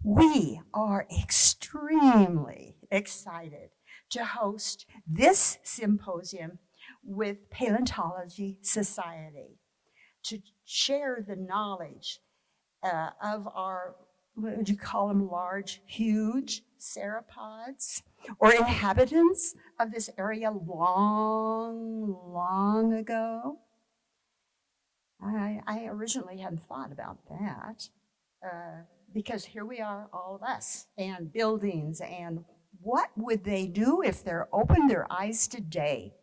We are extremely excited to host this symposium with Paleontology Society to share the knowledge of our, what would you call them, large, huge sauropods or inhabitants of this area long, long ago. I originally hadn't thought about that because here we are, all of us, and buildings, and what would they do if they're opened their eyes today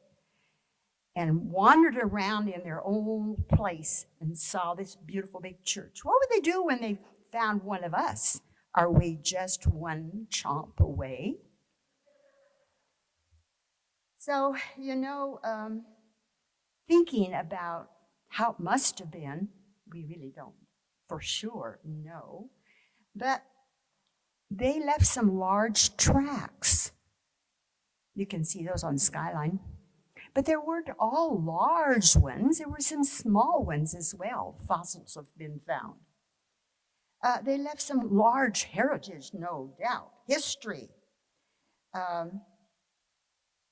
and wandered around in their own place and saw this beautiful big church? What would they do when they found one of us? Are we just one chomp away? So, thinking about how it must have been, we really don't for sure know, but they left some large tracks. You can see those on the skyline. But there weren't all large ones. There were some small ones as well. Fossils have been found. They left some large heritage, no doubt, history.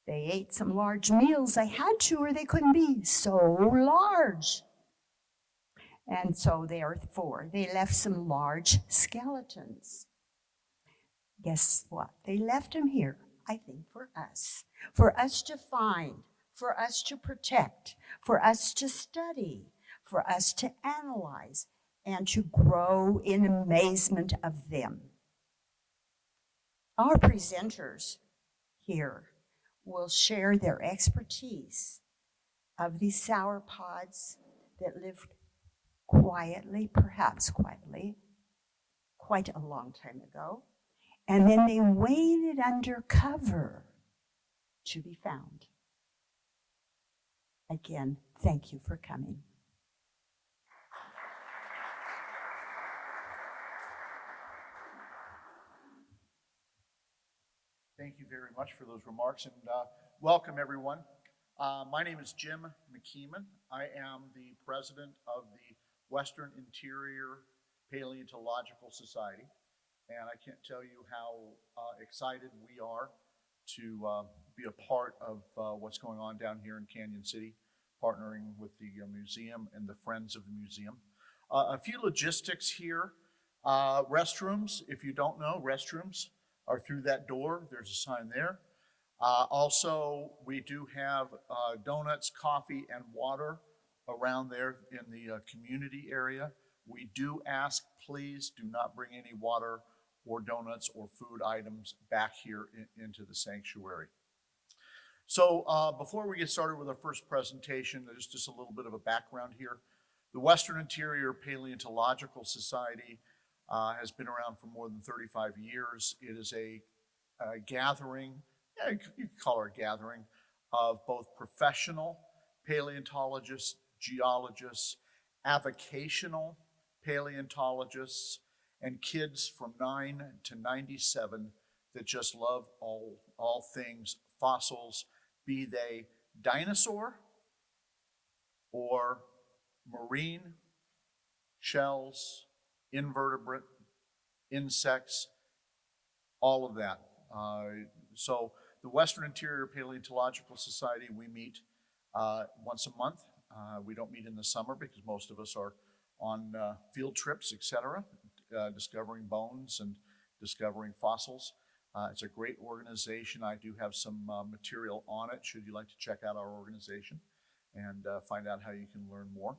They ate some large meals. They had to, or they couldn't be so large. And so therefore, they left some large skeletons. Guess what? They left them here, I think, for us to find, for us to protect, for us to study, for us to analyze, and to grow in amazement of them. Our presenters here will share their expertise of these sauropods that lived quietly, perhaps quietly, quite a long time ago, and then they waited under cover to be found. Again, thank you for coming. Thank you very much for those remarks, and welcome everyone. My name is Jim McKeeman. I am the president of the Western Interior Paleontological Society, and I can't tell you how excited we are to be a part of what's going on down here in Cañon City, partnering with the museum and the Friends of the Museum. A few logistics here. Restrooms, if you don't know, restrooms are through that door. There's a sign there. Also, we do have donuts, coffee, and water around there in the community area. We do ask, please do not bring any water or donuts or food items back here into the sanctuary. So before we get started with our first presentation, there's just a little bit of a background here. The Western Interior Paleontological Society has been around for more than 35 years. It is a gathering, you could call it a gathering, of both professional paleontologists, geologists, avocational paleontologists, and kids from 9 to 97 that just love all things fossils, be they dinosaur or marine, shells, invertebrate, insects, all of that. So the Western Interior Paleontological Society, we meet once a month. We don't meet in the summer because most of us are on field trips, etc., discovering bones and discovering fossils. It's a great organization. I do have some material on it should you like to check out our organization and find out how you can learn more.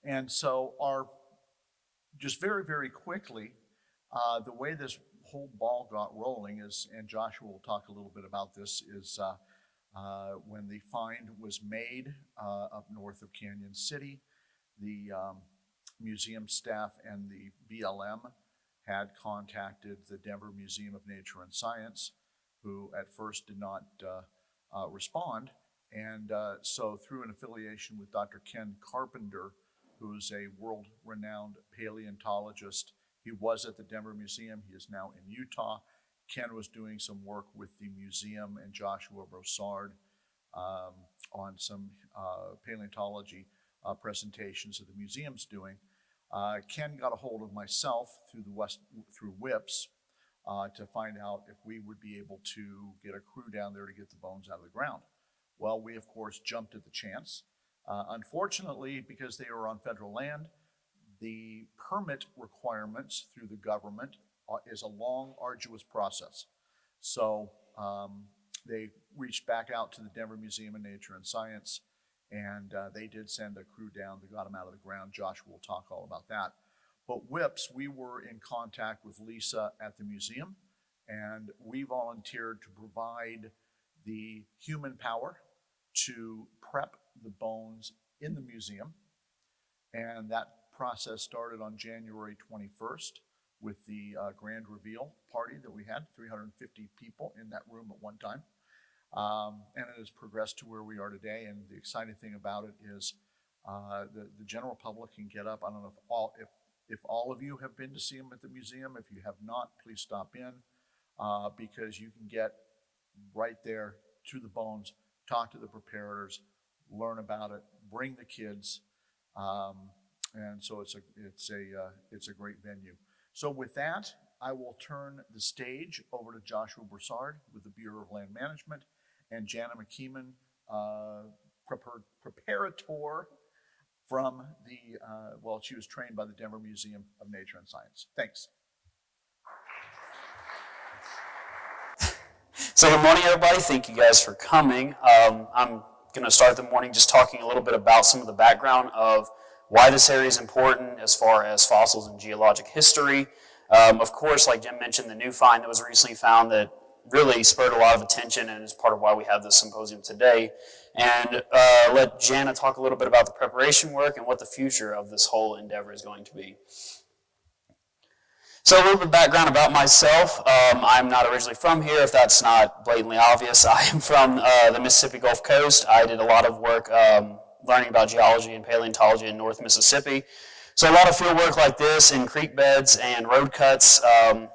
And so just very, very quickly, the way this whole ball got rolling is, and Joshua will talk a little bit about this, is when the find was made up north of Cañon City, the museum staff and the BLM had contacted the Denver Museum of Nature and Science, who at first did not respond. And so through an affiliation with Dr. Ken Carpenter, who's a world-renowned paleontologist, he was at the Denver Museum, he is now in Utah. Ken was doing some work with the museum and Joshua Broussard on some paleontology presentations that the museum's doing. Ken got a hold of myself through WIPS to find out if we would be able to get a crew down there to get the bones out of the ground. Well, we of course jumped at the chance. Unfortunately, because they were on federal land, the permit requirements through the government is a long, arduous process. So they reached back out to the Denver Museum of Nature and Science, and they did send a crew down that got them out of the ground. Josh will talk all about that. But WIPS, we were in contact with Lisa at the museum, and we volunteered to provide the human power to prep the bones in the museum. And that process started on January 21st with the grand reveal party that we had, 350 people in that room at one time. And it has progressed to where we are today. And the exciting thing about it is the general public can get up. I don't know if all of you have been to see them at the museum. If you have not, please stop in because you can get right there to the bones, talk to the preparators, learn about it, bring the kids, and so it's a great venue. So with that, I will turn the stage over to Joshua Broussard with the Bureau of Land Management and Jana McKeeman, preparator from the, she was trained by the Denver Museum of Nature and Science. Thanks. So good morning, everybody. Thank you guys for coming. I'm going to start the morning just talking a little bit about some of the background of why this area is important as far as fossils and geologic history. Of course, like Jim mentioned, the new find that was recently found that really spurred a lot of attention and is part of why we have this symposium today. And let Jana talk a little bit about the preparation work and what the future of this whole endeavor is going to be. So a little bit of background about myself. I'm not originally from here, if that's not blatantly obvious. I am from the Mississippi Gulf Coast. I did a lot of work learning about geology and paleontology in North Mississippi. So a lot of field work like this in creek beds and road cuts.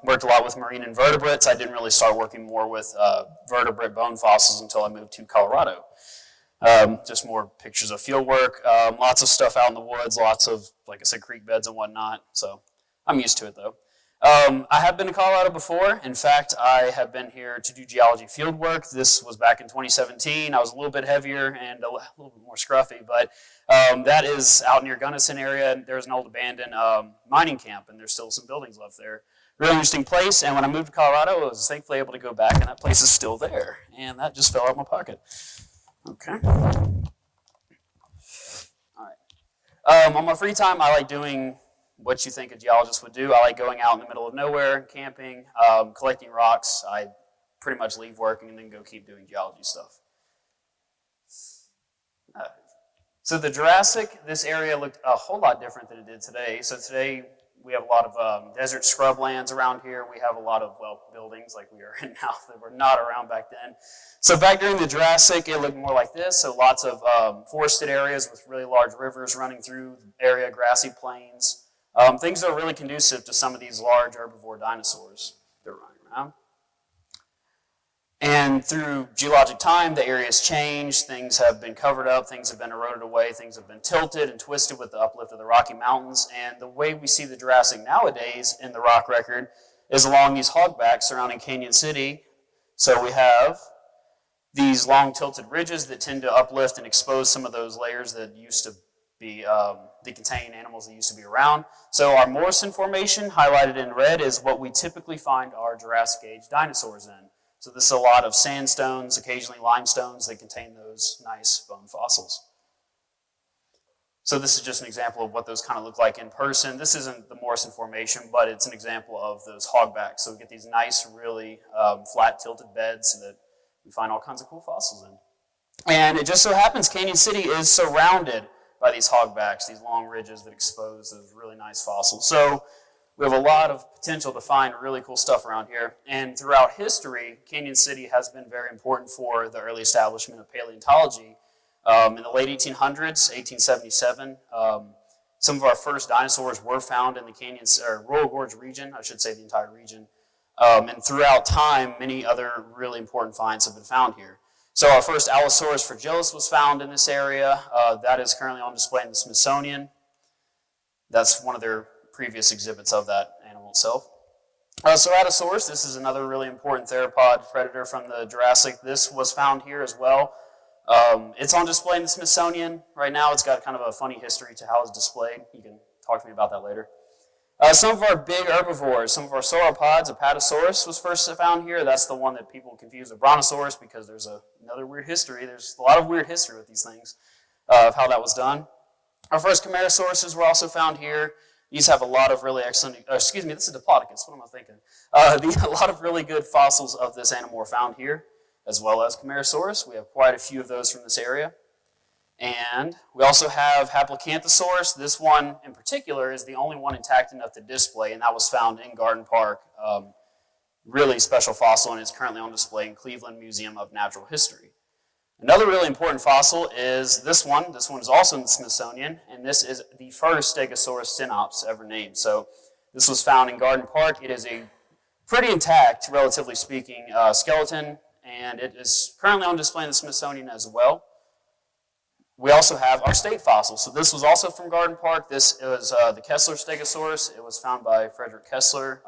Worked a lot with marine invertebrates. I didn't really start working more with vertebrate bone fossils until I moved to Colorado. Just more pictures of field work. Lots of stuff out in the woods, lots of, like I said, creek beds and whatnot. So I'm used to it though. I have been to Colorado before. In fact, I have been here to do geology field work. This was back in 2017. I was a little bit heavier and a little bit more scruffy, but that is out near Gunnison area. There's an old abandoned mining camp, and there's still some buildings left there. Really interesting place, and when I moved to Colorado, I was thankfully able to go back, and that place is still there. And that just fell out of my pocket. Okay. All right. On my free time, I like doing what you think a geologist would do. I like going out in the middle of nowhere, camping, collecting rocks. I pretty much leave working and then go keep doing geology stuff. So the Jurassic, this area looked a whole lot different than it did today. So today we have a lot of desert scrublands around here. We have a lot of, buildings like we are in now that were not around back then. So back during the Jurassic, it looked more like this. So lots of forested areas with really large rivers running through the area, grassy plains. Things that are really conducive to some of these large herbivore dinosaurs that are running around. And through geologic time, the area has changed. Things have been covered up. Things have been eroded away. Things have been tilted and twisted with the uplift of the Rocky Mountains. And the way we see the Jurassic nowadays in the rock record is along these hogbacks surrounding Cañon City. So we have these long tilted ridges that tend to uplift and expose some of those layers that used to be that contain animals that used to be around. So our Morrison Formation, highlighted in red, is what we typically find our Jurassic Age dinosaurs in. So this is a lot of sandstones, occasionally limestones that contain those nice bone fossils. So this is just an example of what those kind of look like in person. This isn't the Morrison Formation, but it's an example of those hogbacks. So we get these nice, really flat tilted beds that we find all kinds of cool fossils in. And it just so happens Cañon City is surrounded by these hogbacks, these long ridges that expose those really nice fossils. So we have a lot of potential to find really cool stuff around here. And throughout history, Cañon City has been very important for the early establishment of paleontology. In the late 1800s, 1877, some of our first dinosaurs were found in the Royal Gorge region, I should say the entire region. And throughout time, many other really important finds have been found here. So our first Allosaurus fragilis was found in this area. That is currently on display in the Smithsonian. That's one of their previous exhibits of that animal itself. Ceratosaurus, this is another really important theropod predator from the Jurassic. This was found here as well. It's on display in the Smithsonian right now. It's got kind of a funny history to how it's displayed. You can talk to me about that later. Some of our big herbivores, some of our sauropods, Apatosaurus was first found here. That's the one that people confuse with Brontosaurus because there's another weird history. There's a lot of weird history with these things of how that was done. Our first Chimaerosauruses were also found here. These have a lot of really excellent, this is Diplodocus, what am I thinking? A lot of really good fossils of this animal were found here, as well as Chimaerosaurus. We have quite a few of those from this area. And we also have Haplocanthosaurus. This one in particular is the only one intact enough to display, and that was found in Garden Park. Really special fossil, and is currently on display in Cleveland Museum of Natural History. Another really important fossil is this one. This one is also in the Smithsonian, and this is the first Stegosaurus synops ever named. So this was found in Garden Park. It is a pretty intact, relatively speaking, skeleton, and it is currently on display in the Smithsonian as well. We also have our state fossil. So this was also from Garden Park. This is the Kessler Stegosaurus. It was found by Frederick Kessler,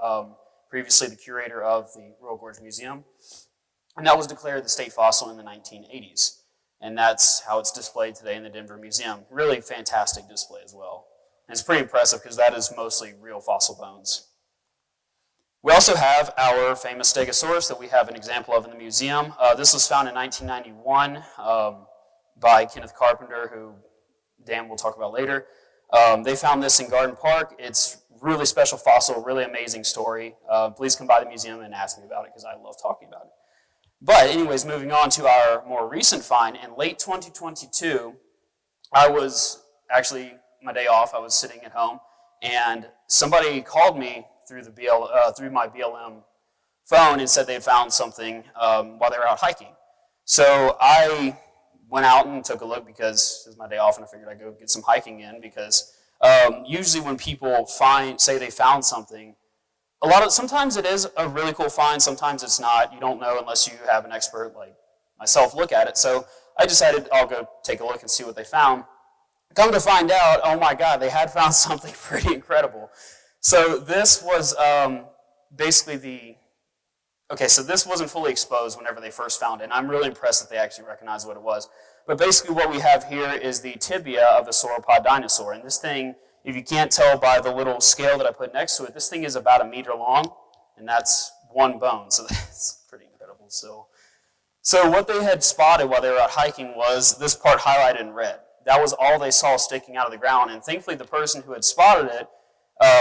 previously the curator of the Royal Gorge Museum. And that was declared the state fossil in the 1980s. And that's how it's displayed today in the Denver Museum. Really fantastic display as well. And it's pretty impressive because that is mostly real fossil bones. We also have our famous Stegosaurus that we have an example of in the museum. This was found in 1991 by Kenneth Carpenter, who Dan will talk about later. They found this in Garden Park. It's really special fossil, really amazing story. Please come by the museum and ask me about it because I love talking about it. But anyways, moving on to our more recent find, in late 2022, I was actually, my day off, I was sitting at home, and somebody called me through my BLM phone and said they had found something while they were out hiking. So I went out and took a look because it was my day off, and I figured I'd go get some hiking in because usually when people say they found something, sometimes it is a really cool find, sometimes it's not. You don't know unless you have an expert like myself look at it. So I decided I'll go take a look and see what they found. Come to find out, oh my God, they had found something pretty incredible. So this was so this wasn't fully exposed whenever they first found it, and I'm really impressed that they actually recognized what it was. But basically what we have here is the tibia of a sauropod dinosaur, and this thing, if you can't tell by the little scale that I put next to it, this thing is about 1 meter long, and that's one bone, so that's pretty incredible. So what they had spotted while they were out hiking was this part highlighted in red. That was all they saw sticking out of the ground, and thankfully the person who had spotted it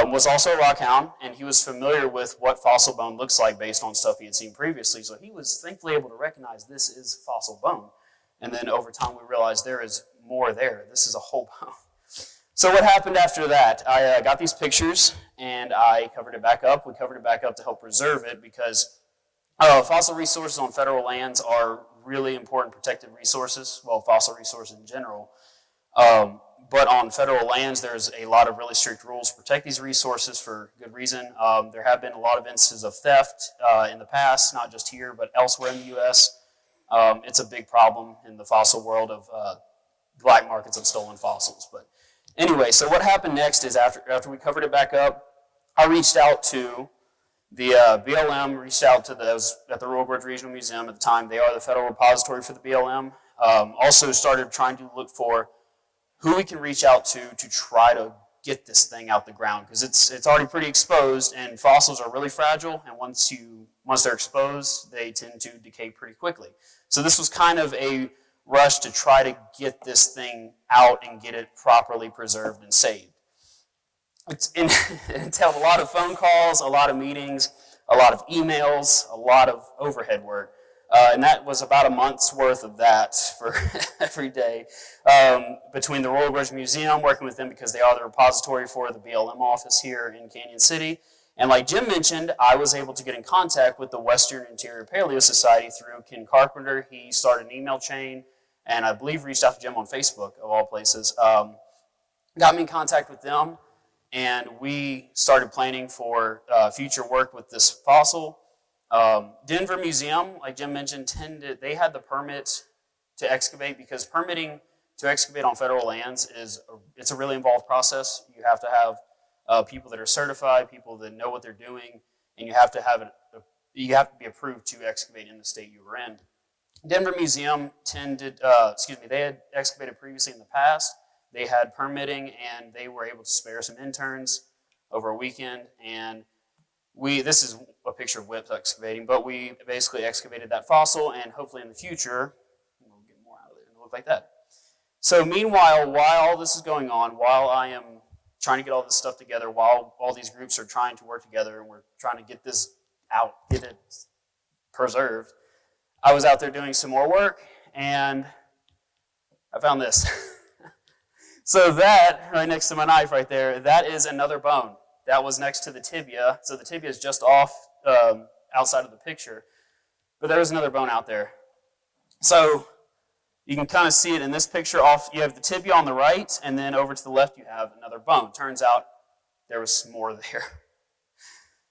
was also a rockhound, and he was familiar with what fossil bone looks like based on stuff he had seen previously, so he was thankfully able to recognize this is fossil bone. And then over time we realized there is more there. This is a whole bone. So what happened after that? I got these pictures and I covered it back up. We covered it back up to help preserve it because fossil resources on federal lands are really important protected resources. Well, fossil resources in general. But on federal lands, there's a lot of really strict rules to protect these resources for good reason. There have been a lot of instances of theft in the past, not just here, but elsewhere in the U.S. It's a big problem in the fossil world of black markets of stolen fossils. But anyway, so what happened next is after we covered it back up, I reached out to the BLM, reached out to those at the Royal Gorge Regional Museum at the time. They are the federal repository for the BLM. Also started trying to look for who we can reach out to try to get this thing out the ground because it's already pretty exposed and fossils are really fragile, and once they're exposed, they tend to decay pretty quickly. So this was kind of a rush to try to get this thing out and get it properly preserved and saved. It entailed a lot of phone calls, a lot of meetings, a lot of emails, a lot of overhead work. And that was about a month's worth of that for every day between the Royal Gorge Museum, working with them because they are the repository for the BLM office here in Cañon City. And like Jim mentioned, I was able to get in contact with the Western Interior Paleontological Society through Ken Carpenter. He started an email chain and I believe reached out to Jim on Facebook, of all places. Got me in contact with them, and we started planning for future work with this fossil. Denver Museum, like Jim mentioned, they had the permit to excavate because permitting to excavate on federal lands it's a really involved process. You have to have people that are certified, people that know what they're doing, and you have to be approved to excavate in the state you were in. Denver Museum they had excavated previously in the past. They had permitting, and they were able to spare some interns over a weekend. And this is a picture of Whips excavating, but we basically excavated that fossil, and hopefully in the future, we'll get more out of it. It'll look like that. So meanwhile, while all this is going on, while I am trying to get all this stuff together, while all these groups are trying to work together, and we're trying to get this out, get it preserved, I was out there doing some more work, and I found this. So that, right next to my knife right there, that is another bone. That was next to the tibia. So the tibia is just off outside of the picture. But there was another bone out there. So you can kind of see it in this picture. You have the tibia on the right, and then over to the left you have another bone. Turns out there was more there.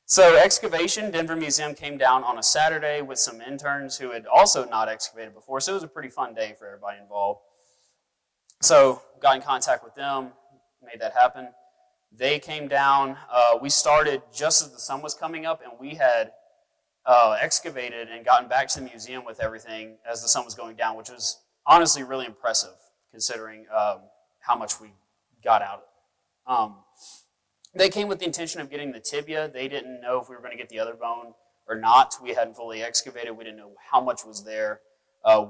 So excavation, Denver Museum came down on a Saturday with some interns who had also not excavated before. So it was a pretty fun day for everybody involved. So got in contact with them, made that happen. They came down. We started just as the sun was coming up, and we had excavated and gotten back to the museum with everything as the sun was going down, which was honestly really impressive considering how much we got out. They came with the intention of getting the tibia. They didn't know if we were going to get the other bone or not. We hadn't fully excavated. We didn't know how much was there.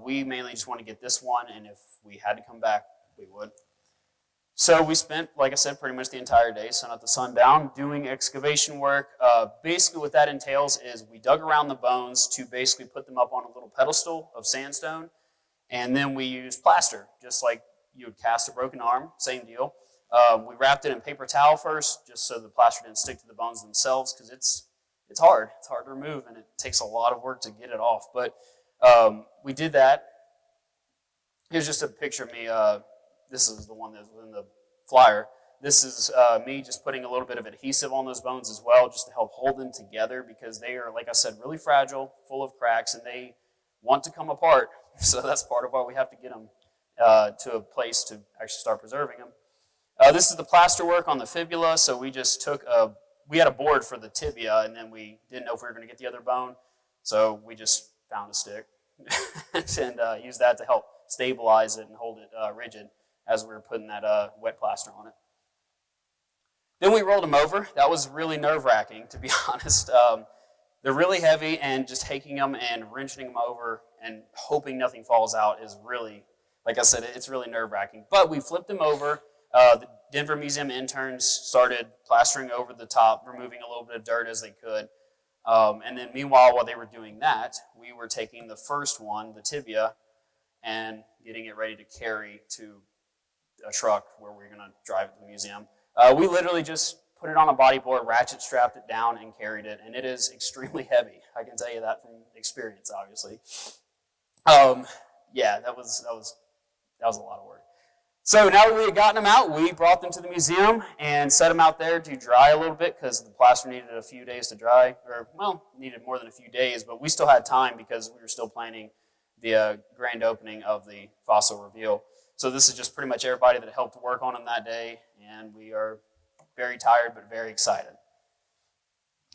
We mainly just wanted to get this one, and if we had to come back, we would. So we spent, like I said, pretty much the entire day, sun up to sundown, doing excavation work. Basically what that entails is we dug around the bones to basically put them up on a little pedestal of sandstone, and then we used plaster, just like you would cast a broken arm, same deal. We wrapped it in paper towel first, just so the plaster didn't stick to the bones themselves, because it's hard. It's hard to remove, and it takes a lot of work to get it off. But we did that. Here's just a picture of me. This is the one that was in the flyer. This is me just putting a little bit of adhesive on those bones as well, just to help hold them together, because they are, like I said, really fragile, full of cracks, and they want to come apart. So that's part of why we have to get them to a place to actually start preserving them. This is the plaster work on the fibula. So we just we had a board for the tibia, and then we didn't know if we were going to get the other bone. So we just found a stick and used that to help stabilize it and hold it rigid as we were putting that wet plaster on it. Then we rolled them over. That was really nerve-wracking, to be honest. They're really heavy, and just taking them and wrenching them over and hoping nothing falls out is really, like I said, it's really nerve-wracking. But we flipped them over. The Denver Museum interns started plastering over the top, removing a little bit of dirt as they could. And then meanwhile, while they were doing that, we were taking the first one, the tibia, and getting it ready to carry to a truck where we're going to drive it to the museum. We literally just put it on a bodyboard, ratchet strapped it down, and carried it. And it is extremely heavy. I can tell you that from experience, obviously. Yeah, that was a lot of work. So now that we had gotten them out, we brought them to the museum and set them out there to dry a little bit, because the plaster needed a few days to dry, or, well, needed more than a few days, but we still had time because we were still planning the grand opening of the fossil reveal. So this is just pretty much everybody that helped work on them that day, and we are very tired but very excited.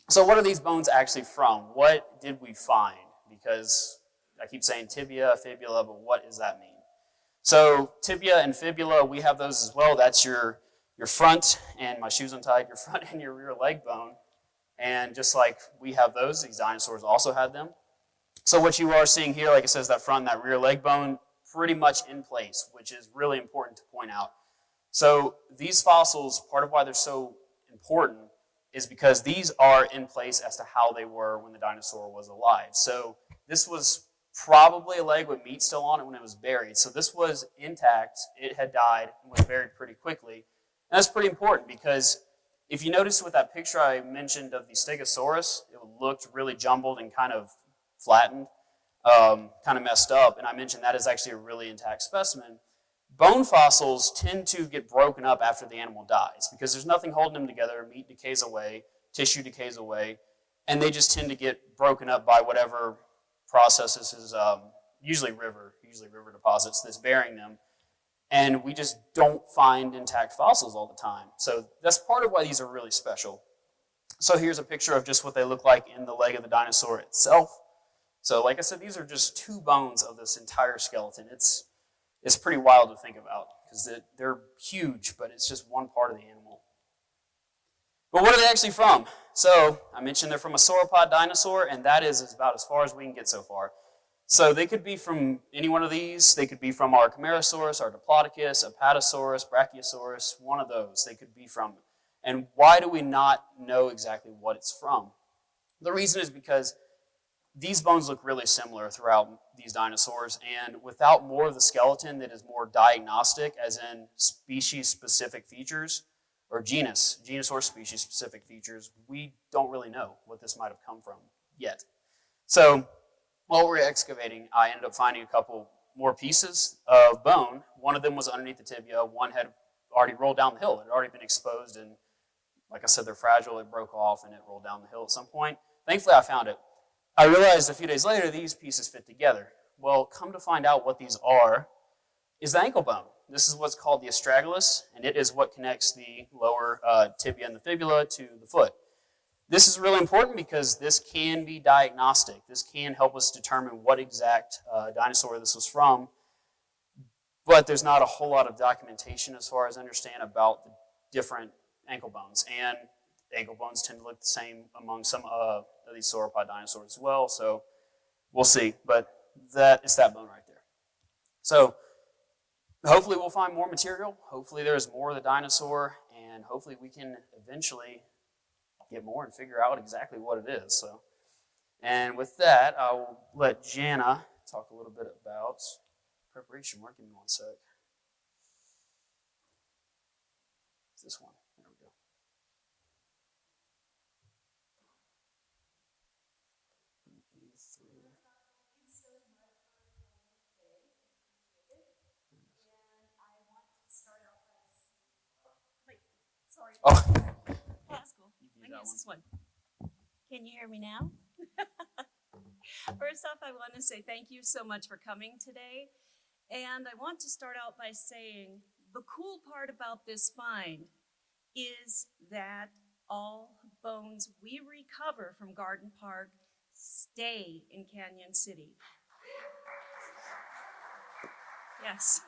So what are these bones actually from? What did we find? Because I keep saying tibia, fibula, but what does that mean? So tibia and fibula, we have those as well. That's your front, and my shoe's untied, your front and your rear leg bone. And just like we have those, these dinosaurs also had them. So what you are seeing here, like it says, that front and that rear leg bone, pretty much in place, which is really important to point out. So these fossils, part of why they're so important is because these are in place as to how they were when the dinosaur was alive. So this was probably a leg with meat still on it when it was buried. So this was intact. It had died and was buried pretty quickly. And that's pretty important, because if you notice with that picture I mentioned of the Stegosaurus, it looked really jumbled and kind of flattened, kind of messed up. And I mentioned that is actually a really intact specimen. Bone fossils tend to get broken up after the animal dies, because there's nothing holding them together. Meat decays away, tissue decays away, and they just tend to get broken up by whatever processes is usually river deposits that's burying them. And we just don't find intact fossils all the time. So that's part of why these are really special. So here's a picture of just what they look like in the leg of the dinosaur itself. So like I said, these are just 2 bones of this entire skeleton. It's pretty wild to think about because they're huge, but it's just one part of the animal. But what are they actually from? So I mentioned they're from a sauropod dinosaur, and that is about as far as we can get so far. So they could be from any one of these. They could be from our Camarasaurus, our Diplodocus, Apatosaurus, Brachiosaurus, one of those they could be from. And why do we not know exactly what it's from? The reason is because these bones look really similar throughout these dinosaurs, and without more of the skeleton that is more diagnostic, as in species-specific features, or genus or species-specific features, we don't really know what this might have come from yet. So while we were excavating, I ended up finding a couple more pieces of bone. One of them was underneath the tibia. One had already rolled down the hill. It had already been exposed, and like I said, they're fragile. It broke off, and it rolled down the hill at some point. Thankfully, I found it. I realized a few days later these pieces fit together. Well, come to find out what these are is the ankle bone. This is what's called the astragalus, and it is what connects the lower tibia and the fibula to the foot. This is really important because this can be diagnostic. This can help us determine what exact dinosaur this was from, but there's not a whole lot of documentation as far as I understand about the different ankle bones. And ankle bones tend to look the same among some of these sauropod dinosaurs as well, so we'll see. But it's that bone right there. So hopefully we'll find more material. Hopefully there's more of the dinosaur, and hopefully we can eventually get more and figure out exactly what it is. So, and with that, I'll let Jana talk a little bit about preparation work. Give me one sec. It's this one. There we go. Oh. That's cool. I can use this one. Can you hear me now? First off, I want to say thank you so much for coming today. And I want to start out by saying the cool part about this find is that all bones we recover from Garden Park stay in Cañon City. Yes.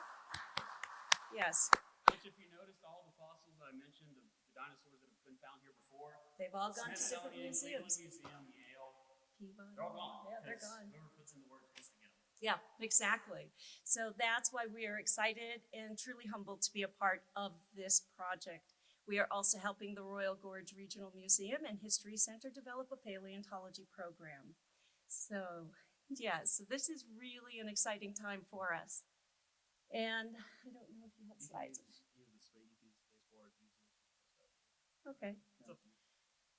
Yes. Which, if you noticed, all the fossils I mentioned, the dinosaurs that have been found here before, They've all gone to different Smithsonian, museums. Cleveland Museum, Yale, Peabody. they're all gone. Yeah, they're gone. Whoever puts in the work has to get them. Yeah, exactly. So that's why we are excited and truly humbled to be a part of this project. We are also helping the Royal Gorge Regional Museum and History Center develop a paleontology program. So, yeah, so this is really an exciting time for us. And I don't know if you have slides. Okay. It's up to you.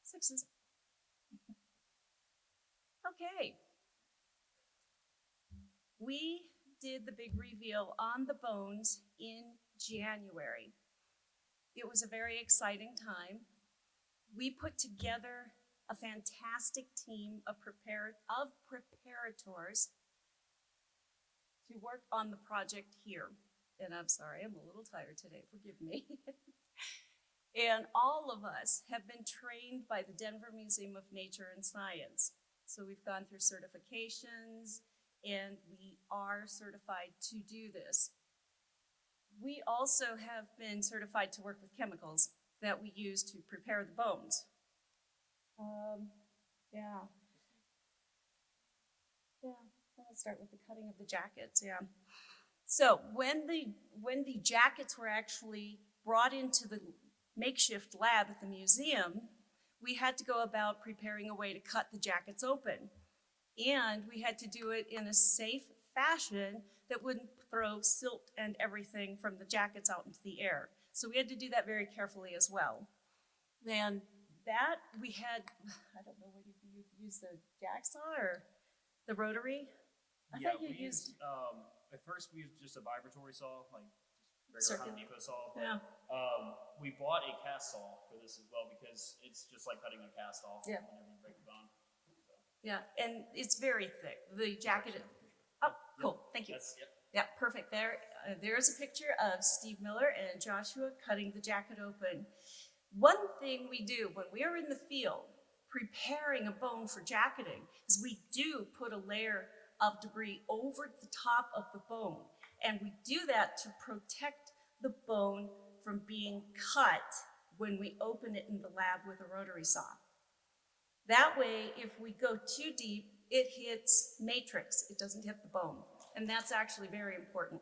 6s. Okay. We did the big reveal on the bones in January. It was a very exciting time. We put together a fantastic team of preparators to work on the project here. And I'm sorry, I'm a little tired today, forgive me. And all of us have been trained by the Denver Museum of Nature and Science. So we've gone through certifications, and we are certified to do this. We also have been certified to work with chemicals that we use to prepare the bones. Let's start with the cutting of the jackets, So when the jackets were actually brought into the makeshift lab at the museum, we had to go about preparing a way to cut the jackets open. And we had to do it in a safe fashion that wouldn't throw silt and everything from the jackets out into the air. So we had to do that very carefully as well. Then that we had, I don't know, what did you use, the jacksaw or the rotary? I thought you used at first we used just a vibratory saw, like just regular Home Depot saw. But, Yeah. We bought a cast saw for this as well because it's just like cutting a cast off whenever you break the bone. So. Yeah, and it's very thick. The jacket, oh, cool, thank you. Yeah, perfect. There's a picture of Steve Miller and Joshua cutting the jacket open. One thing we do when we are in the field preparing a bone for jacketing is we do put a layer of debris over the top of the bone. And we do that to protect the bone from being cut when we open it in the lab with a rotary saw. That way, if we go too deep, it hits matrix, it doesn't hit the bone. And that's actually very important.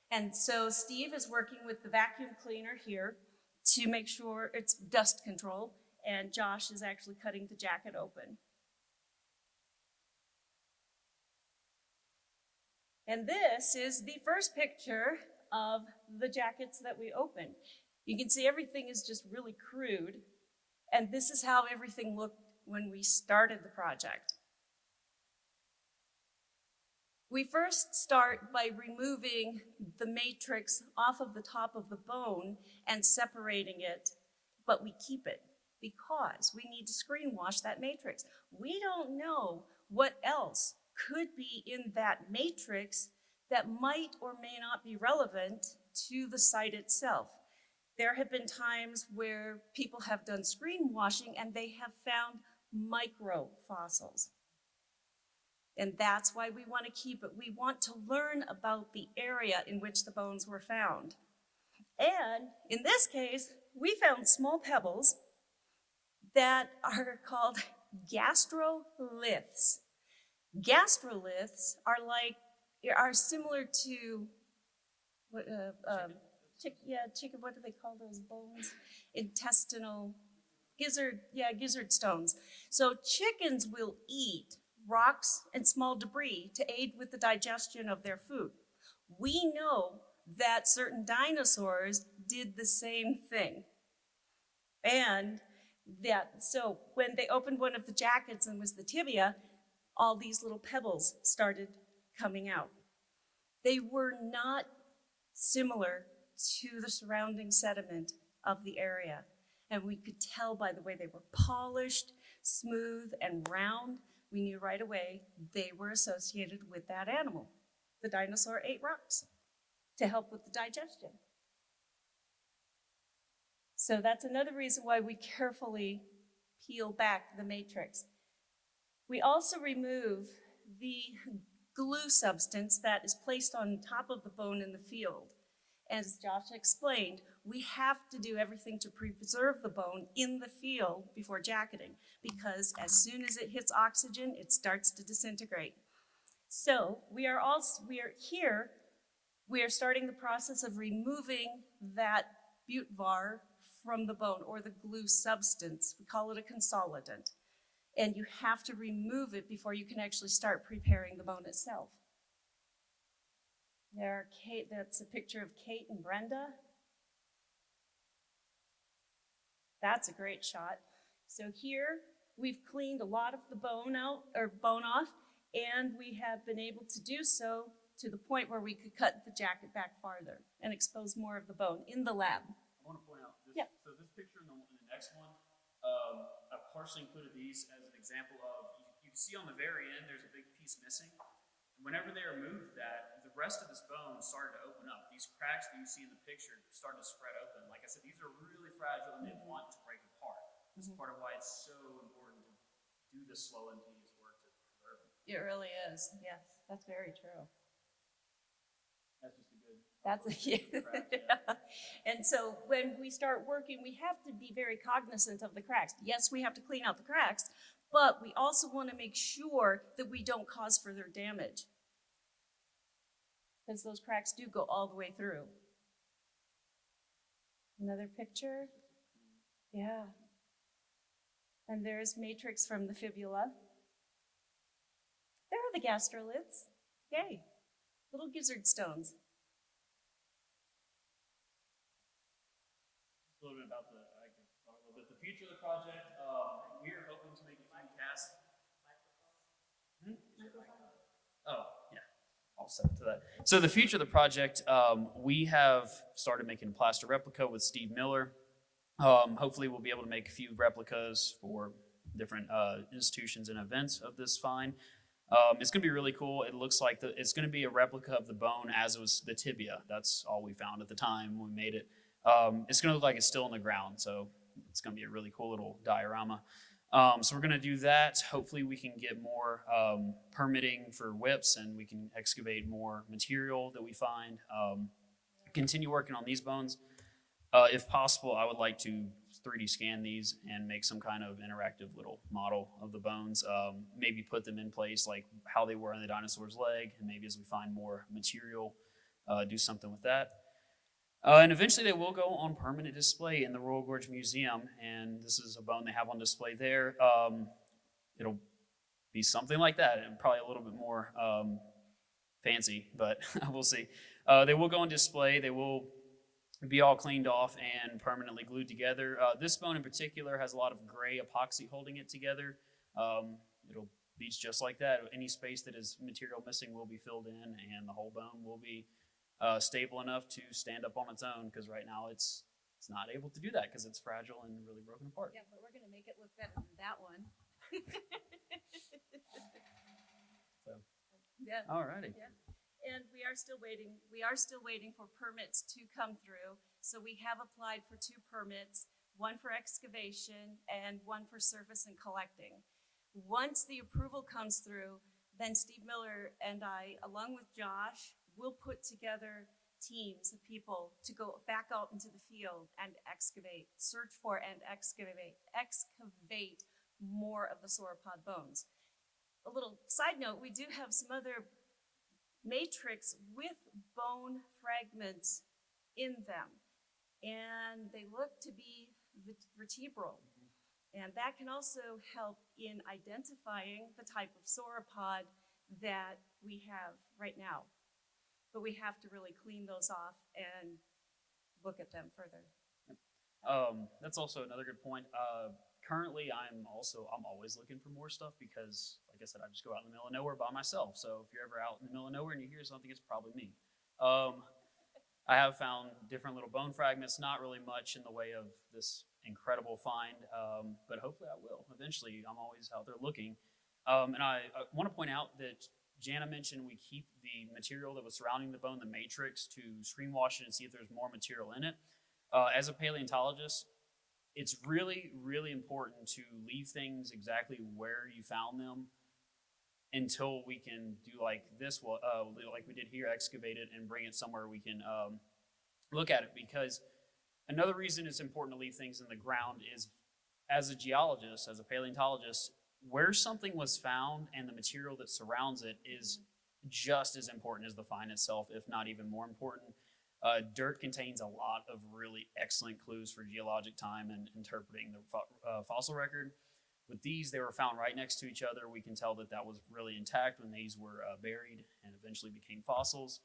And so Steve is working with the vacuum cleaner here to make sure it's dust control, and Josh is actually cutting the jacket open. And this is the first picture of the jackets that we opened. You can see everything is just really crude, and this is how everything looked when we started the project. We first start by removing the matrix off of the top of the bone and separating it, but we keep it because we need to screen wash that matrix. We don't know what else could be in that matrix that might or may not be relevant to the site itself. There have been times where people have done screen washing and they have found microfossils. And that's why we want to keep it. We want to learn about the area in which the bones were found. And in this case, we found small pebbles that are called gastroliths. Gastroliths are similar to chicken. What do they call those bones? Intestinal gizzard stones. So chickens will eat rocks and small debris to aid with the digestion of their food. We know that certain dinosaurs did the same thing. And so when they opened one of the jackets and was the tibia, all these little pebbles started coming out. They were not similar to the surrounding sediment of the area. And we could tell by the way they were polished, smooth, and round. We knew right away they were associated with that animal. The dinosaur ate rocks to help with the digestion. So that's another reason why we carefully peel back the matrix. We also remove the glue substance that is placed on top of the bone in the field. As Josh explained, we have to do everything to preserve the bone in the field before jacketing, because as soon as it hits oxygen, it starts to disintegrate. So we are starting the process of removing that butvar from the bone, or the glue substance. We call it a consolidant. And you have to remove it before you can actually start preparing the bone itself. That's a picture of Kate and Brenda. That's a great shot. So here we've cleaned a lot of the bone off, and we have been able to do so to the point where we could cut the jacket back farther and expose more of the bone in the lab. I want to point out this. Yeah. So this picture in the next one, I partially included these as an example of, you can see on the very end there's a big piece missing. And whenever they removed that, the rest of this bone started to open up. These cracks that you see in the picture started to spread open. Like I said, these are really fragile and they want to break apart. This is part of why it's so important to do this slow and tedious work to preserve them. It really is. Yes, that's very true. That's just a good. Yeah. And so when we start working, we have to be very cognizant of the cracks. Yes, we have to clean out the cracks, but we also want to make sure that we don't cause further damage, because those cracks do go all the way through. Another picture. Yeah. And there's matrix from the fibula. There are the gastroliths. Yay. Little gizzard stones. A little bit about the future of the project. We are hoping to make a few casts. Oh, yeah. I'll set it to that. So the future of the project, we have started making a plaster replica with Steve Miller. Hopefully we'll be able to make a few replicas for different institutions and events of this find. It's going to be really cool. It looks like it's going to be a replica of the bone as it was the tibia. That's all we found at the time when we made it. It's going to look like it's still in the ground, so it's going to be a really cool little diorama. So we're going to do that. Hopefully we can get more permitting for whips, and we can excavate more material that we find. Continue working on these bones. If possible, I would like to 3D scan these and make some kind of interactive little model of the bones. Maybe put them in place like how they were in the dinosaur's leg, and maybe as we find more material, do something with that. And eventually they will go on permanent display in the Royal Gorge Museum, and this is a bone they have on display there. It'll be something like that, and probably a little bit more fancy, but we'll see. They will go on display. They will be all cleaned off and permanently glued together. This bone in particular has a lot of gray epoxy holding it together. It'll be just like that. Any space that is material missing will be filled in, and the whole bone will be stable enough to stand up on its own, because right now it's not able to do that because it's fragile and really broken apart. Yeah, but we're going to make it look better than that one. So, Yeah. alrighty. Yeah. And we are still waiting. We are still waiting for permits to come through. So we have applied for 2 permits, one for excavation and one for surface and collecting. Once the approval comes through, then Steve Miller and I, along with Josh, will put together teams of people to go back out into the field and excavate, search for and excavate more of the sauropod bones. A little side note, we do have some other matrix with bone fragments in them, and they look to be vertebral. And that can also help in identifying the type of sauropod that we have right now. But we have to really clean those off and look at them further. That's also another good point. Currently, I'm always looking for more stuff because, like I said, I just go out in the middle of nowhere by myself. So if you're ever out in the middle of nowhere and you hear something, it's probably me. I have found different little bone fragments, not really much in the way of this incredible find, but hopefully I will. Eventually, I'm always out there looking. And I want to point out that Jana mentioned we keep the material that was surrounding the bone, the matrix, to screen wash it and see if there's more material in it. As a paleontologist, it's really, really important to leave things exactly where you found them until we can do like this, like we did here, excavate it and bring it somewhere we can look at it. Because another reason it's important to leave things in the ground is, as a geologist, as a paleontologist, where something was found and the material that surrounds it is just as important as the find itself, if not even more important. Dirt contains a lot of really excellent clues for geologic time and interpreting the fossil record. With these, they were found right next to each other. We can tell that that was really intact when these were buried and eventually became fossils.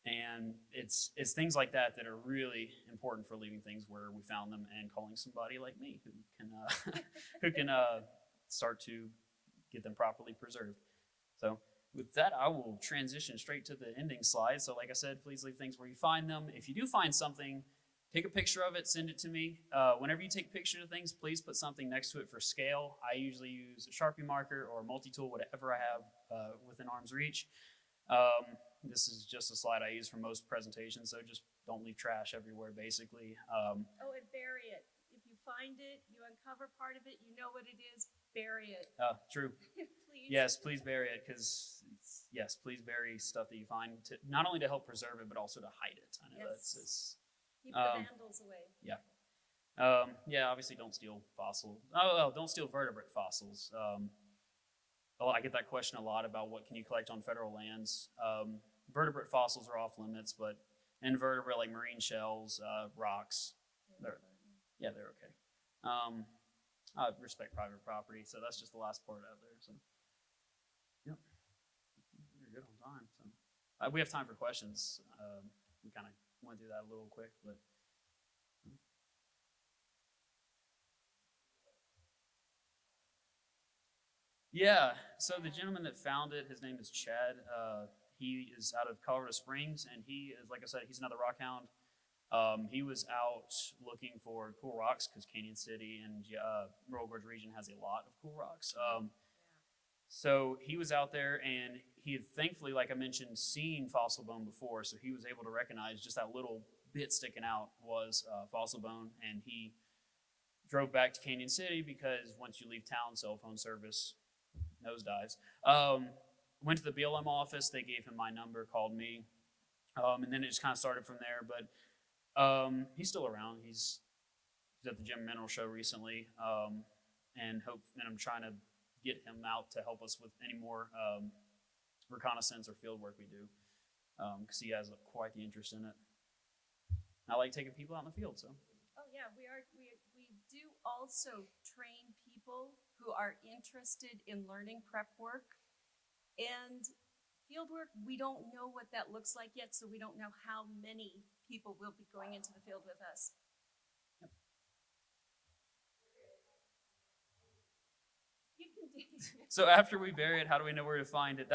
And it's things like that that are really important for leaving things where we found them and calling somebody like me who can start to get them properly preserved. So with that, I will transition straight to the ending slide. So like I said, please leave things where you find them. If you do find something, take a picture of it, send it to me. Whenever you take pictures of things, please put something next to it for scale. I usually use a Sharpie marker or a multi-tool, whatever I have within arm's reach. This is just a slide I use for most presentations, so just don't leave trash everywhere, basically. Oh, and bury it. If you find it, you uncover part of it, you know what it is, bury it. True. Please. Yes, please bury it, because, yes, please bury stuff that you find, not only to help preserve it, but also to hide it. I know Yes. Keep the vandals away. Yeah. Yeah, obviously don't steal fossils. Don't steal vertebrate fossils. I get that question a lot about what can you collect on federal lands. Vertebrate fossils are off limits, but invertebrate like marine shells, rocks, they're okay. I respect private property, so that's just the last part out there. So, yep, we're good on time. So, we have time for questions. We kind of went through that a little quick, but. Yeah, so the gentleman that found it, his name is Chad. He is out of Colorado Springs, and he is, like I said, he's another rock hound. He was out looking for cool rocks because Cañon City and Royal Gorge region has a lot of cool rocks. So he was out there, and he had thankfully, like I mentioned, seen fossil bone before, so he was able to recognize just that little bit sticking out was fossil bone, and he drove back to Cañon City because once you leave town, cell phone service nosedives. Went to the BLM office. They gave him my number, called me, and then it just kind of started from there. But he's still around. He's at the Gem Mineral Show recently, and I'm trying to get him out to help us with any more reconnaissance or field work we do, because he has quite the interest in it. I like taking people out in the field, so. Oh yeah, we do also train people who are interested in learning prep work and field work. We don't know what that looks like yet, so we don't know how many people will be going into the field with us. Yep. You can So after we bury it, how do we know where to find it?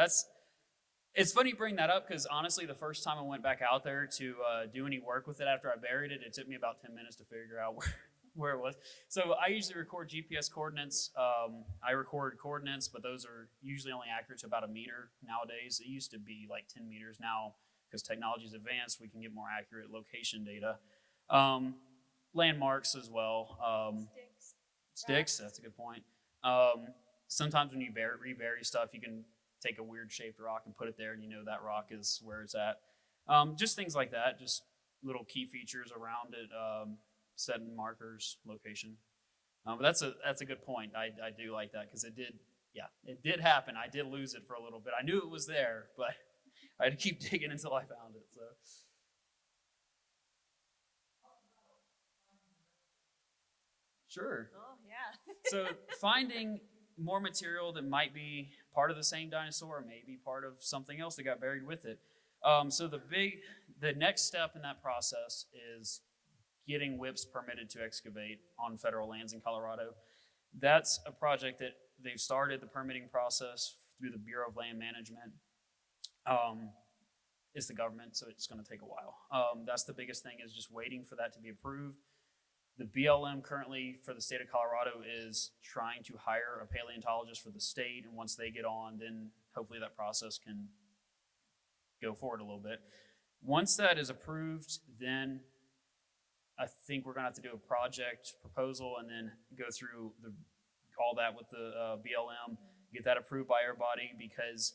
It's funny you bring that up, because honestly, the first time I went back out there to do any work with it after I buried it, it took me about 10 minutes to figure out where it was. So I usually record GPS coordinates. I record coordinates, but those are usually only accurate to about 1 meter nowadays. It used to be like 10 meters. Now, because technology's advanced, we can get more accurate location data. Landmarks as well. Sticks, that's a good point. Sometimes when you rebury stuff, you can take a weird shaped rock and put it there, and you know that rock is where it's at. Just things like that, just little key features around it, setting markers, location. But that's a good point. I do like that, because it did happen. I did lose it for a little bit. I knew it was there, but I had to keep digging until I found it. So. Sure. Oh yeah. So finding more material that might be part of the same dinosaur, or maybe part of something else that got buried with it. So the next step in that process is getting WIPs permitted to excavate on federal lands in Colorado. That's a project that they've started the permitting process through the Bureau of Land Management. It's the government, so it's going to take a while. That's the biggest thing, is just waiting for that to be approved. The BLM currently for the state of Colorado is trying to hire a paleontologist for the state, and once they get on, then hopefully that process can go forward a little bit. Once that is approved, then I think we're going to have to do a project proposal and then go through all that with the BLM, get that approved by everybody, because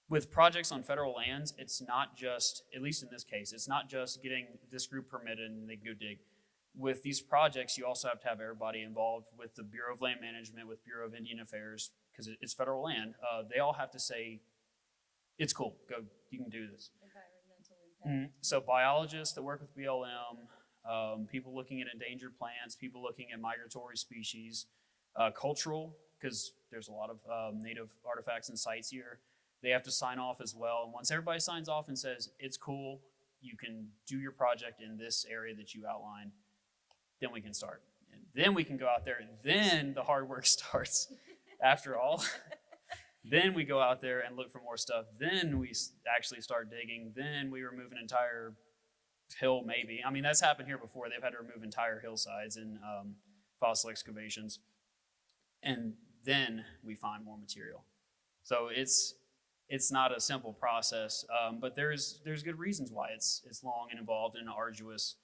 with projects on federal lands, it's not just, at least in this case, it's not just getting this group permitted and they can go dig. With these projects, you also have to have everybody involved with the Bureau of Land Management, with Bureau of Indian Affairs, because it's federal land. They all have to say, it's cool, go, you can do this. Environmental impact. So biologists that work with BLM, people looking at endangered plants, people looking at migratory species, cultural, because there's a lot of native artifacts and sites here. They have to sign off as well. And once everybody signs off and says, it's cool, you can do your project in this area that you outline, then we can start. And then we can go out there, and then the hard work starts after all. Then we go out there and look for more stuff. Then we actually start digging. Then we remove an entire hill, maybe. I mean, that's happened here before. They've had to remove entire hillsides in fossil excavations. And then we find more material. So it's not a simple process, but there's good reasons why it's long and involved in an arduous,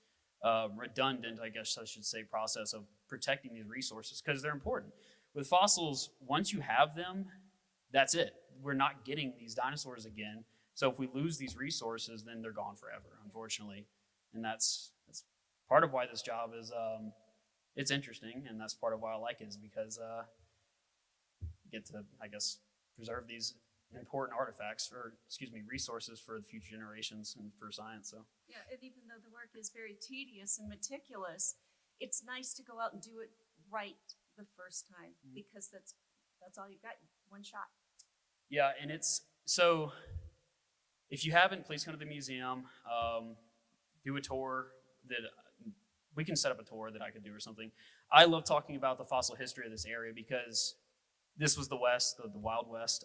redundant, I guess I should say, process of protecting these resources, because they're important. With fossils, once you have them, that's it. We're not getting these dinosaurs again. So if we lose these resources, then they're gone forever, unfortunately. And that's part of why this job is, it's interesting, and that's part of why I like it, is because you get to, I guess, preserve these important artifacts, or resources for the future generations and for science. So Yeah, and even though the work is very tedious and meticulous, it's nice to go out and do it right the first time, because that's all you've got, one shot. yeah, and it's so. If you haven't, please come to the museum. Do a tour. That we can set up a tour that I could do or something. I love talking about the fossil history of this area, because this was the West, the Wild West.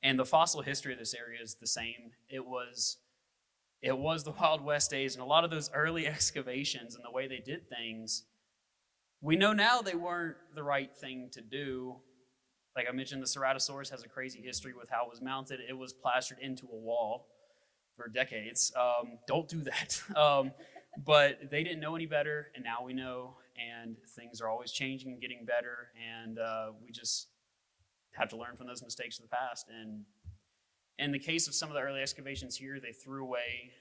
And the fossil history of this area is the same. It was the Wild West days, and a lot of those early excavations and the way they did things, we know now they weren't the right thing to do Like I mentioned, the Ceratosaurus has a crazy history with how it was mounted. It was plastered into a wall for decades. Don't do that. But they didn't know any better, and now we know, and things are always changing and getting better, and we just have to learn from those mistakes of the past. And in the case of some of the early excavations here, they threw away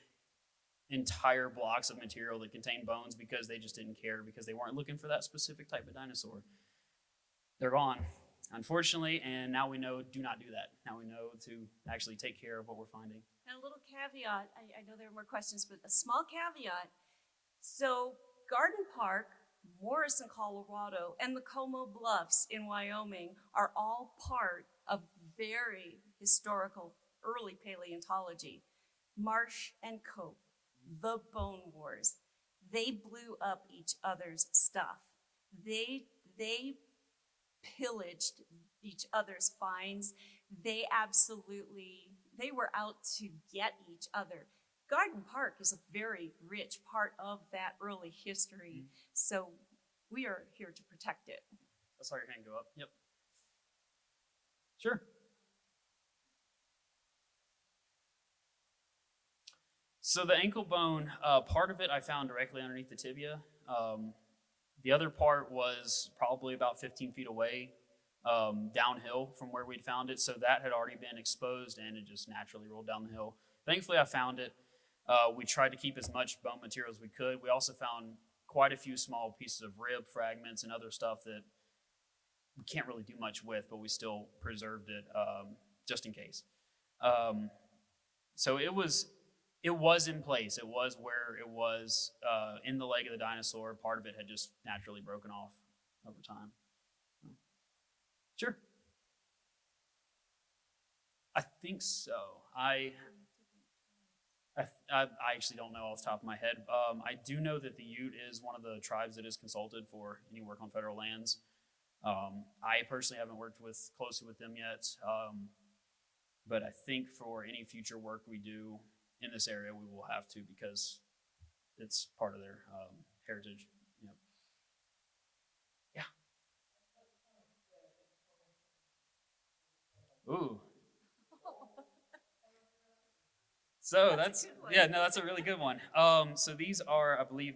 entire blocks of material that contained bones because they just didn't care, because they weren't looking for that specific type of dinosaur. They're gone, unfortunately, and now we know do not do that. Now we know to actually take care of what we're finding. And a little caveat, I know there are more questions, but a small caveat. So Garden Park, Morrison, Colorado, and the Como Bluffs in Wyoming are all part of very historical early paleontology. Marsh and Cope, the Bone Wars, they blew up each other's stuff. They pillaged each other's finds. They were out to get each other. Garden Park is a very rich part of that early history, so we are here to protect it. I saw your hand go up. Yep. Sure. So the ankle bone, part of it I found directly underneath the tibia. The other part was probably about 15 feet away, downhill from where we'd found it. So that had already been exposed and it just naturally rolled down the hill. Thankfully, I found it. We tried to keep as much bone material as we could. We also found quite a few small pieces of rib fragments and other stuff that we can't really do much with, but we still preserved it just in case. So it was in place. It was where it was in the leg of the dinosaur. Part of it had just naturally broken off over time. Sure. I think so. I actually don't know off the top of my head. I do know that the Ute is one of the tribes that is consulted for any work on federal lands. I personally haven't worked closely with them yet, but I think for any future work we do in this area, we will have to, because it's part of their heritage. Yep. Yeah. Ooh. So that's a really good one. So these are, I believe,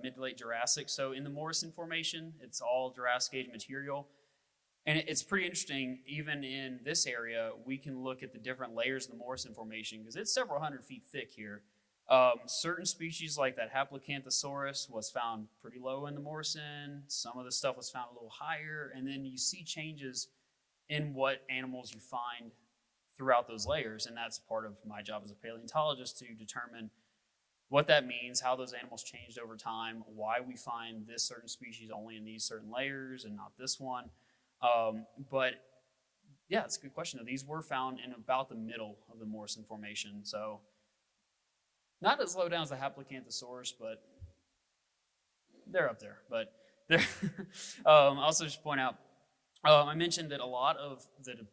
mid to late Jurassic. So in the Morrison Formation, it's all Jurassic Age material. And it's pretty interesting, even in this area, we can look at the different layers of the Morrison Formation, because it's several hundred feet thick here. Certain species like that Haplocanthosaurus was found pretty low in the Morrison. Some of the stuff was found a little higher. And then you see changes in what animals you find throughout those layers, and that's part of my job as a paleontologist, to determine what that means, how those animals changed over time, why we find this certain species only in these certain layers and not this one. But yeah, it's a good question. These were found in about the middle of the Morrison Formation, so not as low down as the Haplocanthosaurus, but they're up there. But I'll also just point out, I mentioned that a lot of the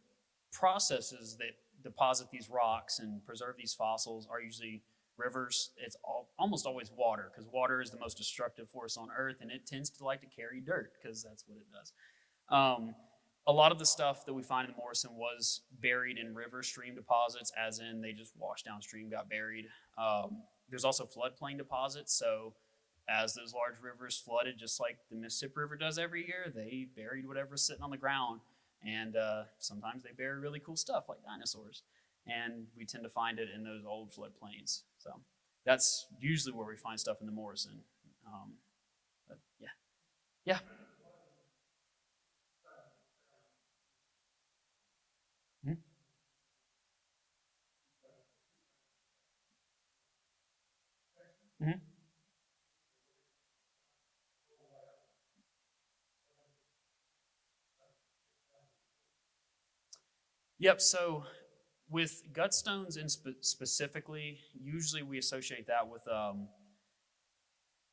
processes that deposit these rocks and preserve these fossils are usually rivers. It's almost always water, because water is the most destructive force on Earth, and it tends to like to carry dirt, because that's what it does. A lot of the stuff that we find in the Morrison was buried in river stream deposits, as in they just washed downstream, got buried. There's also floodplain deposits, so as those large rivers flooded, just like the Mississippi River does every year, they buried whatever's sitting on the ground. And sometimes they bury really cool stuff like dinosaurs. And we tend to find it in those old floodplains. So that's usually where we find stuff in the Morrison. But yeah. Yeah. Mm-hmm. Mm-hmm. Yep, so with gutstones specifically, usually we associate that with,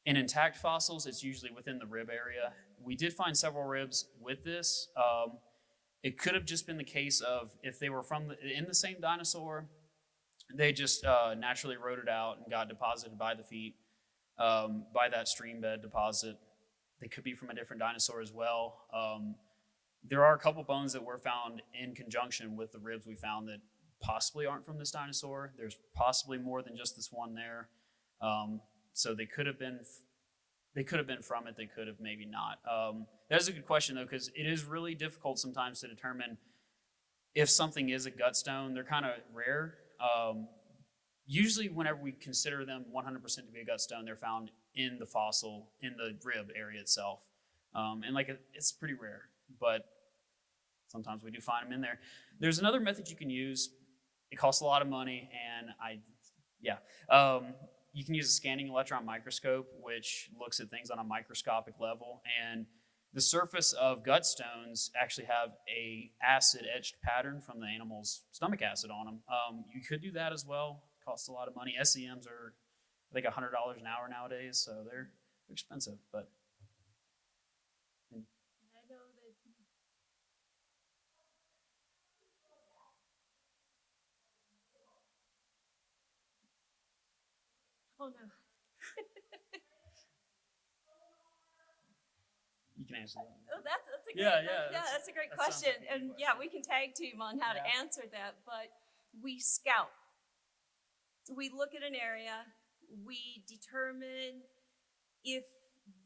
in intact fossils, it's usually within the rib area. We did find several ribs with this. It could have just been the case of, if they were in the same dinosaur, they just naturally rotted out and got deposited by the feet, by that stream bed deposit. They could be from a different dinosaur as well. There are a couple bones that were found in conjunction with the ribs we found that possibly aren't from this dinosaur. There's possibly more than just this one there. So they could have been from it. They could have maybe not. That is a good question though, because it is really difficult sometimes to determine if something is a gutstone. They're kind of rare. Usually whenever we consider them 100% to be a gutstone, they're found in the fossil, in the rib area itself. And like it's pretty rare, but sometimes we do find them in there. There's another method you can use. It costs a lot of money, and you can use a scanning electron microscope, which looks at things on a microscopic level. And the surface of gutstones actually have a acid etched pattern from the animal's stomach acid on them. You could do that as well. It costs a lot of money. SEMs are, I think, $100 an hour nowadays, so they're expensive. But I know that. Oh no. you can answer that. Oh, that's a great, Yeah, that's a great that sounds question. like a good And yeah, we can tag team on how to Yeah. answer that. But we scout. We look at an area. We determine if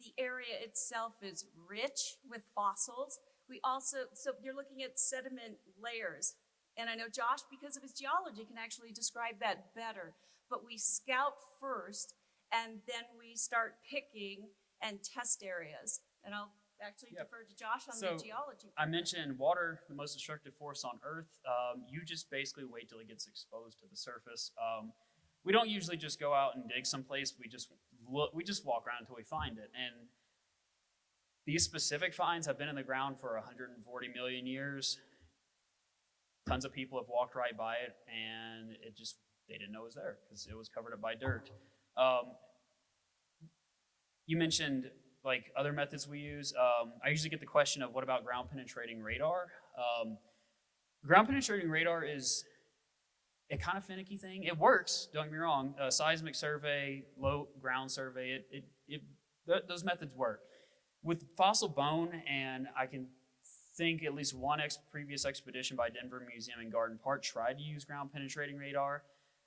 the area itself is rich with fossils. We also, so you're looking at sediment layers. And I know Josh, because of his geology, can actually describe that better. But we scout first, and then we start picking and test areas. And I'll actually defer to Josh on the geology. I mentioned water, the most destructive force on Earth. You just basically wait till it gets exposed to the surface. We don't usually just go out and dig someplace. We just walk around until we find it. And these specific finds have been in the ground for 140 million years. Tons of people have walked right by it, and they didn't know it was there because it was covered up by dirt. You mentioned like other methods we use. I usually get the question of, what about ground penetrating radar? Ground penetrating radar is a kind of finicky thing. It works, don't get me wrong. Seismic survey, low ground survey, those methods work. With fossil bone, and I can think at least one previous expedition by Denver Museum and Garden Park tried to use ground penetrating radar.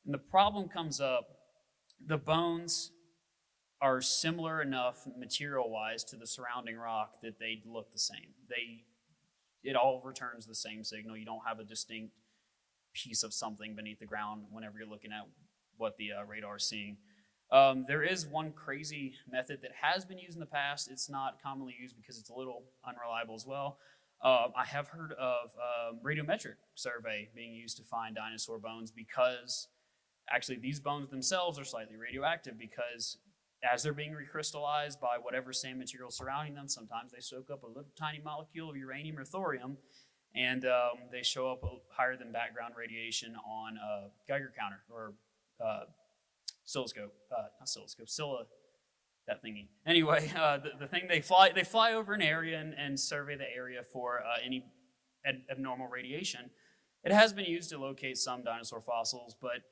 And the problem comes up, the bones are similar enough material-wise to the surrounding rock that they look the same. It all returns the same signal. You don't have a distinct piece of something beneath the ground whenever you're looking at what the radar is seeing. There is one crazy method that has been used in the past. It's not commonly used because it's a little unreliable as well. I have heard of radiometric survey being used to find dinosaur bones, because actually these bones themselves are slightly radioactive, because as they're being recrystallized by whatever sand material surrounding them, sometimes they soak up a little tiny molecule of uranium or thorium, and they show up higher than background radiation on a Geiger counter, or oscilloscope, not oscilloscope, that thingy. Anyway, the thing, they fly over an area and survey the area for any abnormal radiation. It has been used to locate some dinosaur fossils, but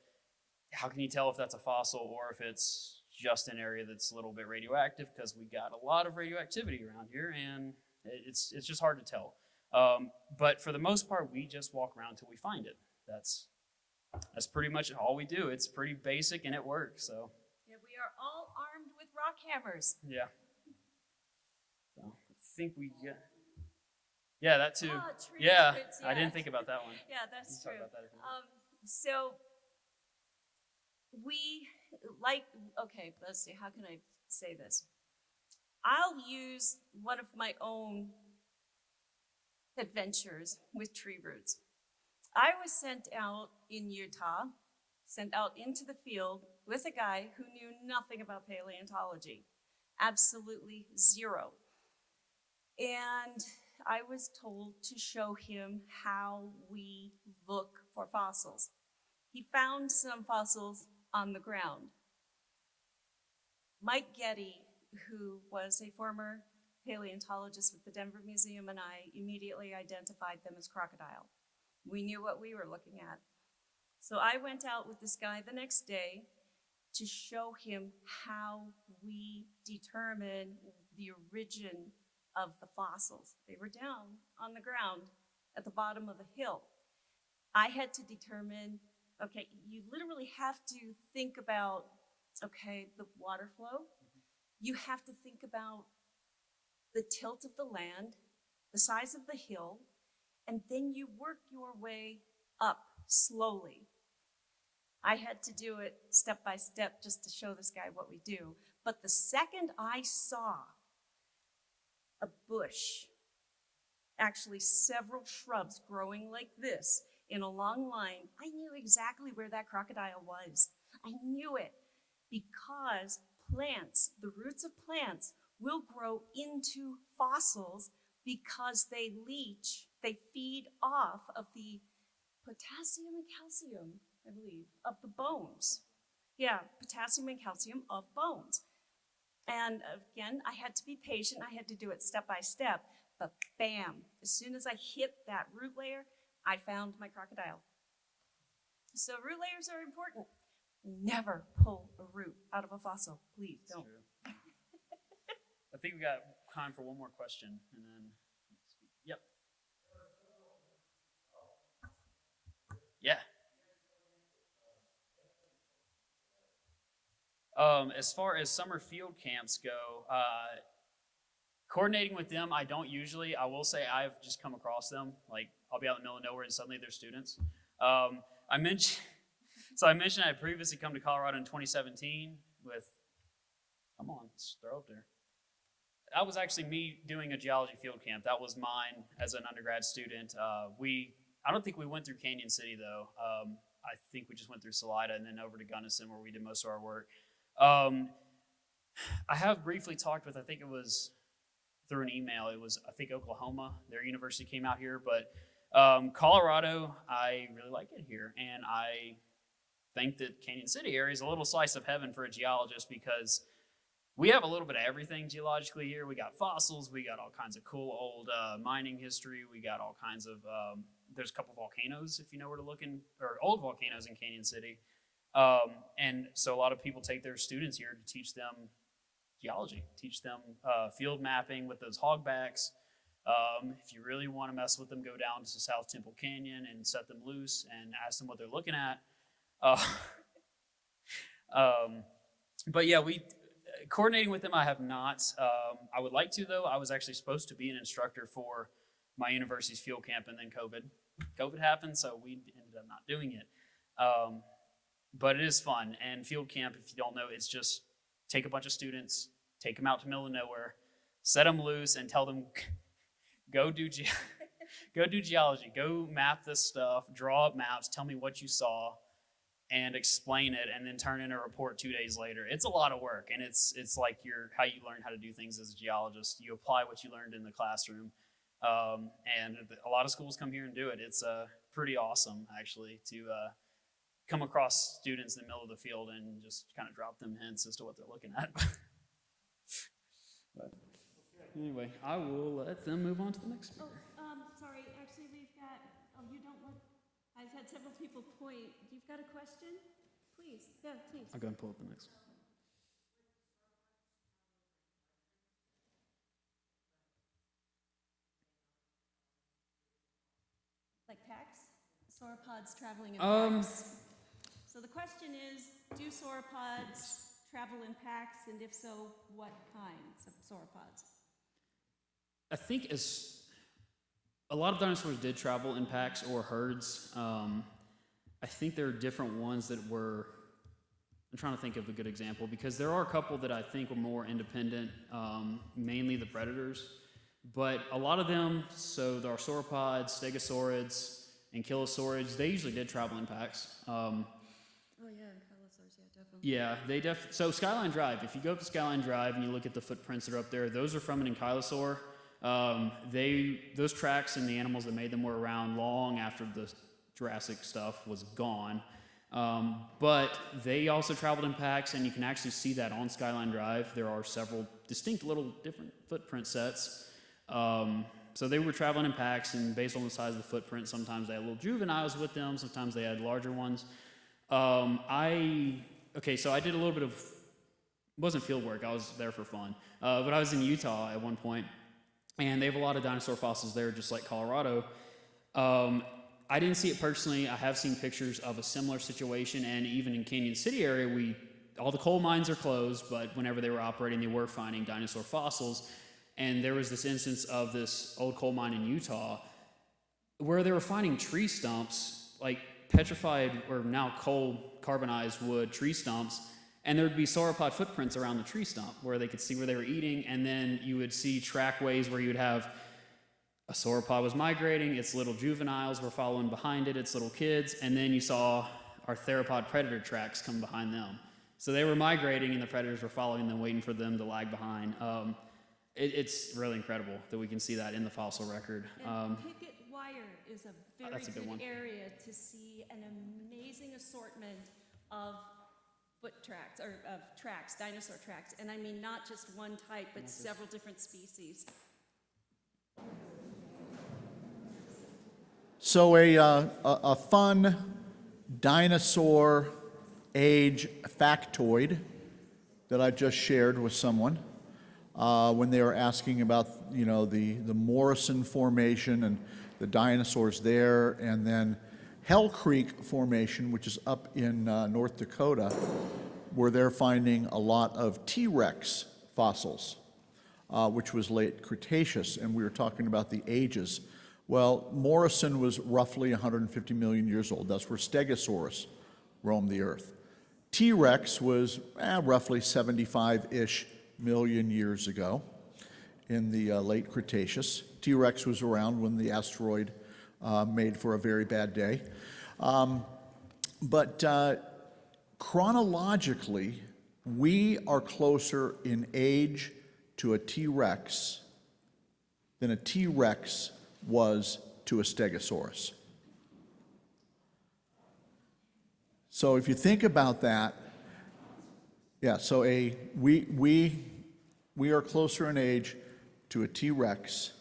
how can you tell if that's a fossil or if it's just an area that's a little bit radioactive? Because we got a lot of radioactivity around here, and it's just hard to tell. But for the most part, we just walk around until we find it. That's pretty much all we do. It's pretty basic, and it works. So. Yeah, we are all armed with rock hammers. Yeah. So I think we get. Yeah, that too. Tree Yeah, records, I didn't think about that one. Yeah, that's true. About that if you want. So we okay, let's see, how can I say this? I'll use one of my own adventures with tree roots. I was sent out in Utah, sent out into the field with a guy who knew nothing about paleontology, absolutely zero. And I was told to show him how we look for fossils. He found some fossils on the ground. Mike Getty, who was a former paleontologist with the Denver Museum, and I immediately identified them as crocodile. We knew what we were looking at. So I went out with this guy the next day to show him how we determine the origin of the fossils. They were down on the ground at the bottom of a hill. I had to determine, okay, you literally have to think about, okay, the water flow. You have to think about the tilt of the land, the size of the hill, and then you work your way up slowly. I had to do it step by step just to show this guy what we do. But the second I saw a bush, actually several shrubs growing like this in a long line, I knew exactly where that crocodile was. I knew it because plants, the roots of plants, will grow into fossils because they leach, they feed off of the potassium and calcium, I believe, of the bones. Yeah, potassium and calcium of bones. And again, I had to be patient. I had to do it step by step. But bam, as soon as I hit that root layer, I found my crocodile. So root layers are important. Never pull a root out of a fossil. Please don't. True. I think we got time for one more question, and then yep. Yeah. As far as summer field camps go, coordinating with them, I don't usually. I will say I've just come across them. Like, I'll be out in the middle of nowhere and suddenly they're students. I mentioned I had previously come to Colorado in 2017 with, come on, let's throw up there. That was actually me doing a geology field camp. That was mine as an undergrad student. I don't think we went through Cañon City though. I think we just went through Salida and then over to Gunnison where we did most of our work. I have briefly talked with, I think it was through an email, it was, I think, Oklahoma. Their university came out here, but Colorado, I really like it here. And I think that Cañon City area is a little slice of heaven for a geologist because we have a little bit of everything geologically here. We got fossils, we got all kinds of cool old mining history, we got all kinds of, there's a couple volcanoes if you know where to look in, or old volcanoes in Cañon City. And so a lot of people take their students here to teach them geology, teach them field mapping with those hogbacks. If you really want to mess with them, go down to South Temple Canyon and set them loose and ask them what they're looking at. But yeah, coordinating with them I have not. I would like to though. I was actually supposed to be an instructor for my university's field camp and then COVID happened, so we ended up not doing it. But it is fun, and field camp, if you don't know, it's just take a bunch of students, take them out to the middle of nowhere, set them loose, and tell them, go do geology, go map this stuff, draw up maps, tell me what you saw, and explain it, and then turn in a report 2 days later. It's a lot of work, and it's like how you learn how to do things as a geologist. You apply what you learned in the classroom, and a lot of schools come here and do it. It's pretty awesome, actually, to come across students in the middle of the field and just kind of drop them hints as to what they're looking at. But anyway, I will let them move on to the next speaker. Sorry, actually we've got, you don't want, I've had several people point. You've got a question? Please, yeah, please. I'll go and pull up the next one. Like packs? Sauropods traveling in packs? So the question is, do sauropods travel in packs, and if so, what kinds of sauropods? I think a lot of dinosaurs did travel in packs or herds. I think there are different ones that were, I'm trying to think of a good example, because there are a couple that I think were more independent, mainly the predators. But a lot of them, so there are sauropods, stegosaurids, and ankylosaurids, they usually did travel in packs. Oh yeah, ankylosaurs, yeah, definitely. Yeah, so Skyline Drive, if you go up to Skyline Drive and you look at the footprints that are up there, those are from an ankylosaur. Those tracks and the animals that made them were around long after the Jurassic stuff was gone. But they also traveled in packs, and you can actually see that on Skyline Drive. There are several distinct little different footprint sets. So they were traveling in packs, and based on the size of the footprint, sometimes they had little juveniles with them, sometimes they had larger ones. So I did a little bit of, it wasn't field work, I was there for fun, but I was in Utah at one point, and they have a lot of dinosaur fossils there, just like Colorado. I didn't see it personally. I have seen pictures of a similar situation, and even in Cañon City area, all the coal mines are closed, but whenever they were operating, they were finding dinosaur fossils. And there was this instance of this old coal mine in Utah where they were finding tree stumps, like petrified or now coal carbonized wood tree stumps, and there would be sauropod footprints around the tree stump where they could see where they were eating, and then you would see trackways where you would have a sauropod was migrating, its little juveniles were following behind it, its little kids, and then you saw our theropod predator tracks come behind them. So they were migrating and the predators were following them, waiting for them to lag behind. It's really incredible that we can see that in the fossil record. And picket wire is a very that's a good one. area to see an amazing assortment of foot tracks, or of tracks, dinosaur tracks. And I mean not just one type, but several different species. So a fun dinosaur age factoid that I just shared with someone when they were asking about, the Morrison Formation and the dinosaurs there, and then Hell Creek Formation, which is up in North Dakota, where they're finding a lot of T-Rex fossils, which was late Cretaceous, and we were talking about the ages. Well, Morrison was roughly 150 million years old. That's where Stegosaurus roamed the earth. T-Rex was roughly 75-ish million years ago in the late Cretaceous. T-Rex was around when the asteroid made for a very bad day. But chronologically, we are closer in age to a T-Rex than a T-Rex was to a Stegosaurus. So if you think about that, so we are closer in age to a T-Rex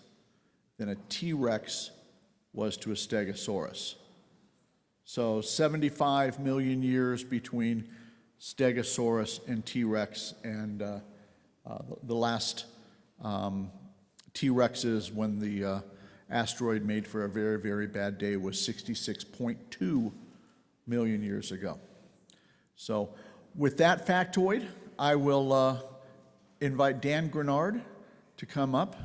than a T-Rex was to a Stegosaurus. So 75 million years between Stegosaurus and T-Rex, and the last T-Rexes when the asteroid made for a very, very bad day was 66.2 million years ago. So with that factoid, I will invite Dan Grenard to come up.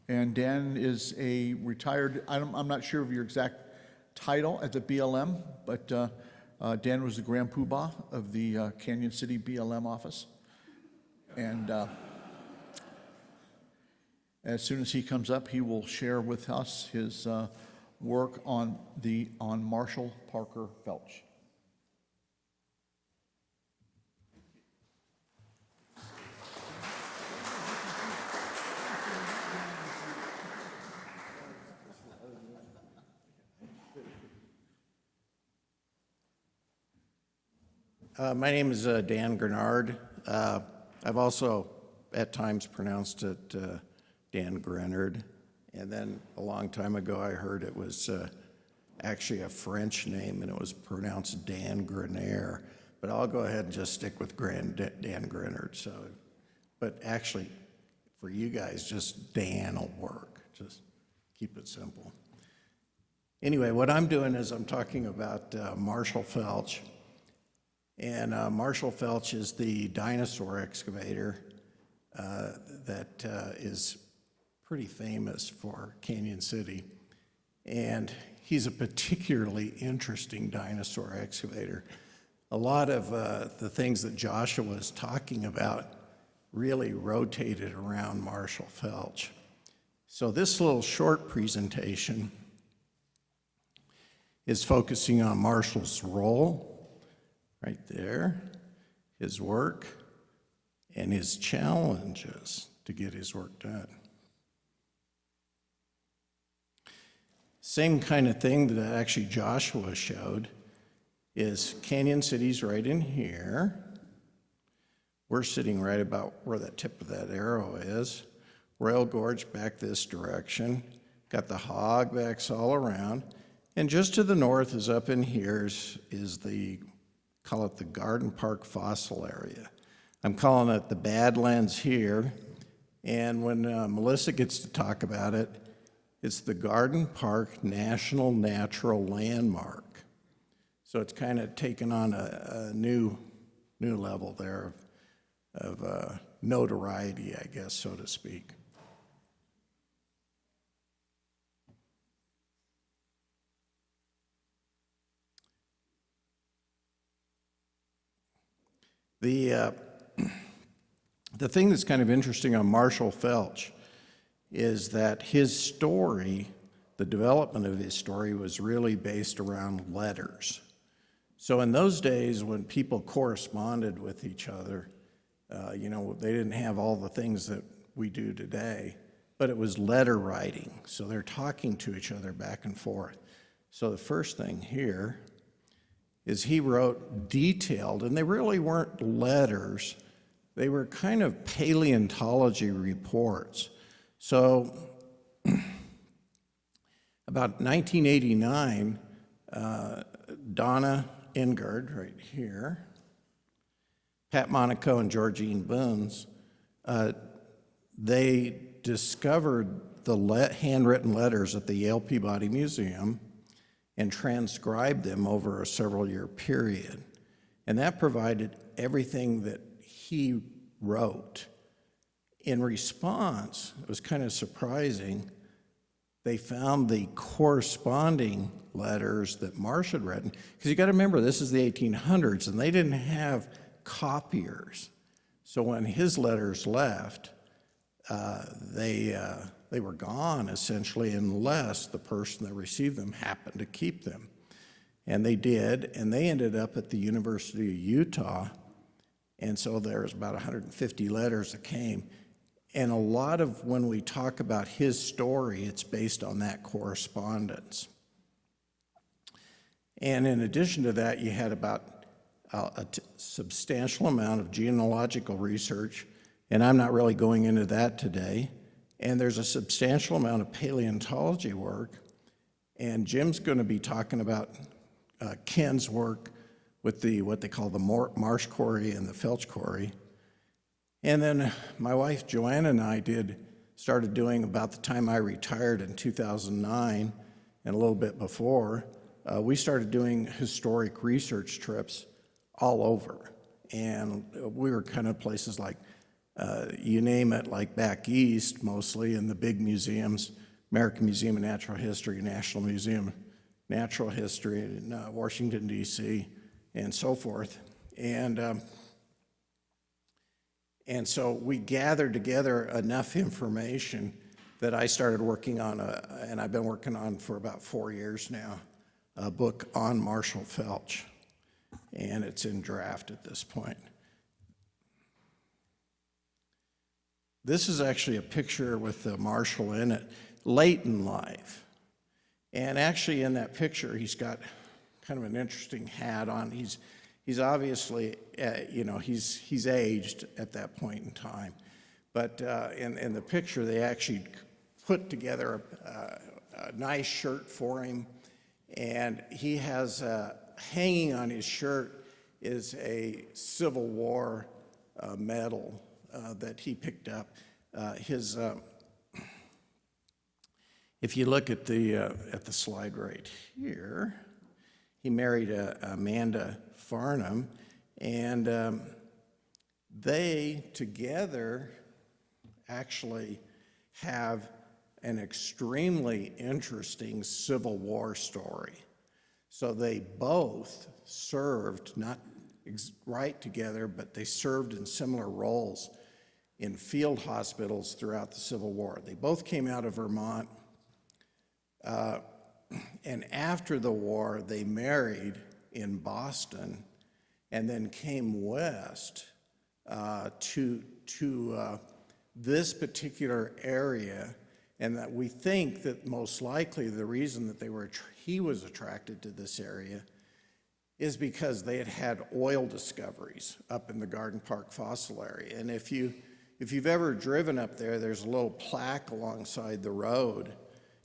And Dan is a retired, I'm not sure of your exact title at the BLM, but Dan was the Grand Poobah of the Cañon City BLM office. And as soon as he comes up, he will share with us his work on Marshall Parker Felch. My name is Dan Grenard. I've also at times pronounced it Dan Grenard. And then a long time ago I heard it was actually a French name and it was pronounced Dan Grenard. But I'll go ahead and just stick with Dan Grenard. So, but actually for you guys, just Dan will work. Just keep it simple. Anyway, what I'm doing is I'm talking about Marshall Felch. And Marshall Felch is the dinosaur excavator that is pretty famous for Cañon City. And he's a particularly interesting dinosaur excavator. A lot of the things that Joshua was talking about really rotated around Marshall Felch. So this little short presentation is focusing on Marshall's role, right there, his work, and his challenges to get his work done. Same kind of thing that actually Joshua showed is Cañon City's right in here. We're sitting right about where the tip of that arrow is. Royal Gorge back this direction. Got the hogbacks all around. And just to the north is up in here is the, call it the Garden Park Fossil Area. I'm calling it the Badlands here, And when Melissa gets to talk about it, it's the Garden Park National Natural Landmark. So it's kind of taken on a new level there of notoriety, I guess, so to speak. The thing that's kind of interesting on Marshall Felch is that his story, the development of his story, was really based around letters. So in those days when people corresponded with each other, they didn't have all the things that we do today, but it was letter writing. So they're talking to each other back and forth. So the first thing here is he wrote detailed, and they really weren't letters, they were kind of paleontology reports. So about 1989, Donna Ingard, right here, Pat Monaco and Georgine Boons, they discovered the handwritten letters at the Yale Peabody Museum and transcribed them over a several-year period. And that provided everything that he wrote. In response, it was kind of surprising, they found the corresponding letters that Marsh had written, because you got to remember, this is the 1800s, and they didn't have copiers. So when his letters left, they were gone, essentially, unless the person that received them happened to keep them. And they did, and they ended up at the University of Utah, and so there's about 150 letters that came. And a lot of when we talk about his story, it's based on that correspondence. And in addition to that, you had about a substantial amount of genealogical research, and I'm not really going into that today. And there's a substantial amount of paleontology work, and Jim's going to be talking about Ken's work with what they call the Marsh Quarry and the Felch Quarry. And then my wife Joanna and I started doing, about the time I retired in 2009 and a little bit before, we started doing historic research trips all over. And we were kind of places like, you name it, like back east mostly, in the big museums, American Museum of Natural History, National Museum of Natural History in Washington, D.C., and so forth. And so we gathered together enough information that I started working on, and I've been working on for about 4 years now, a book on Marshall Felch, and it's in draft at this point. This is actually a picture with Marshall in it, late in life. And actually in that picture, he's got kind of an interesting hat on. He's obviously, he's aged at that point in time. But in the picture, they actually put together a nice shirt for him. And he has, hanging on his shirt is a Civil War medal that he picked up. If you look at the slide right here, he married Amanda Farnham, and they together actually have an extremely interesting Civil War story. So they both served, not right together, but they served in similar roles in field hospitals throughout the Civil War. They both came out of Vermont, and after the war, they married in Boston and then came west to this particular area, and that we think that most likely the reason that he was attracted to this area is because they had oil discoveries up in the Garden Park fossil area. And if you've ever driven up there, there's a little plaque alongside the road,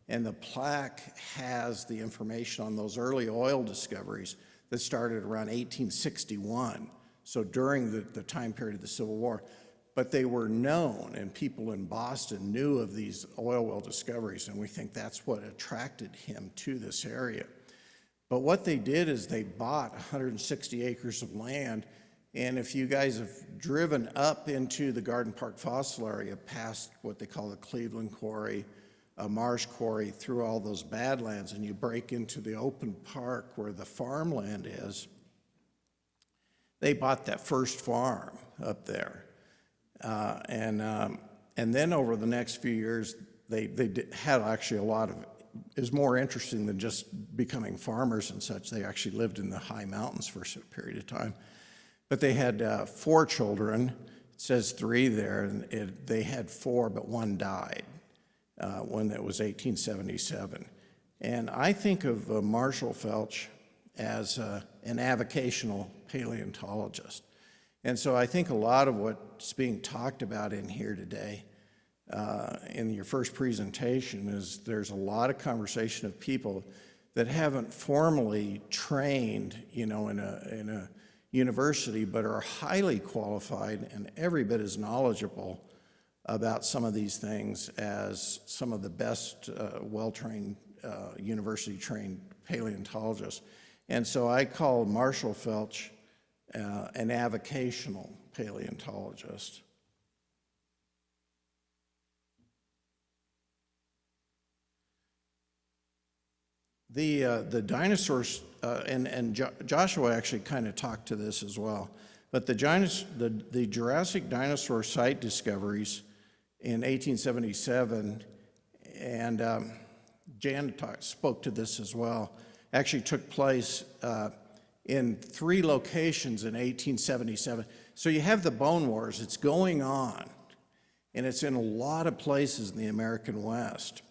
and the plaque has the information on those early oil discoveries that started around 1861, so during the time period of the Civil War. but they were known, and people in Boston knew of these oil well discoveries, and we think that's what attracted him to this area. But what they did is they bought 160 acres of land, and if you guys have driven up into the Garden Park fossil area past what they call the Cleveland Quarry, Marsh Quarry, through all those badlands, and you break into the open park where the farmland is, they bought that first farm up there. And then over the next few years, they had actually a lot of, it was more interesting than just becoming farmers and such. They actually lived in the high mountains for a period of time. But they had 4 children. It says 3 there, and they had 4, but 1 died when it was 1877. And I think of Marshall Felch as an avocational paleontologist. And so I think a lot of what's being talked about in here today, in your first presentation, is there's a lot of conversation of people that haven't formally trained, in a university, but are highly qualified and every bit as knowledgeable about some of these things as some of the best well-trained, university-trained paleontologists. And so I call Marshall Felch an avocational paleontologist. The dinosaurs, and Joshua actually kind of talked to this as well, but the Jurassic dinosaur site discoveries in 1877, and Jana spoke to this as well, actually took place in 3 locations in 1877. So you have the Bone Wars, it's going on, and it's in a lot of places in the American West.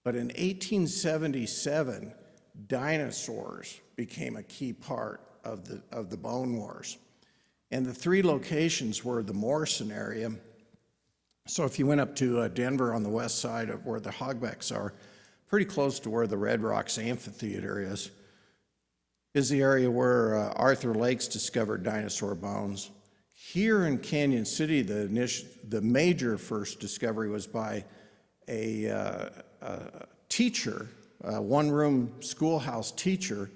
But in 1877, dinosaurs became a key part of the Bone Wars. And the 3 locations were the Morrison area. So if you went up to Denver on the west side of where the hogbacks are, pretty close to where the Red Rocks Amphitheater is the area where Arthur Lakes discovered dinosaur bones. Here in Cañon City, the major first discovery was by a teacher, a one-room schoolhouse teacher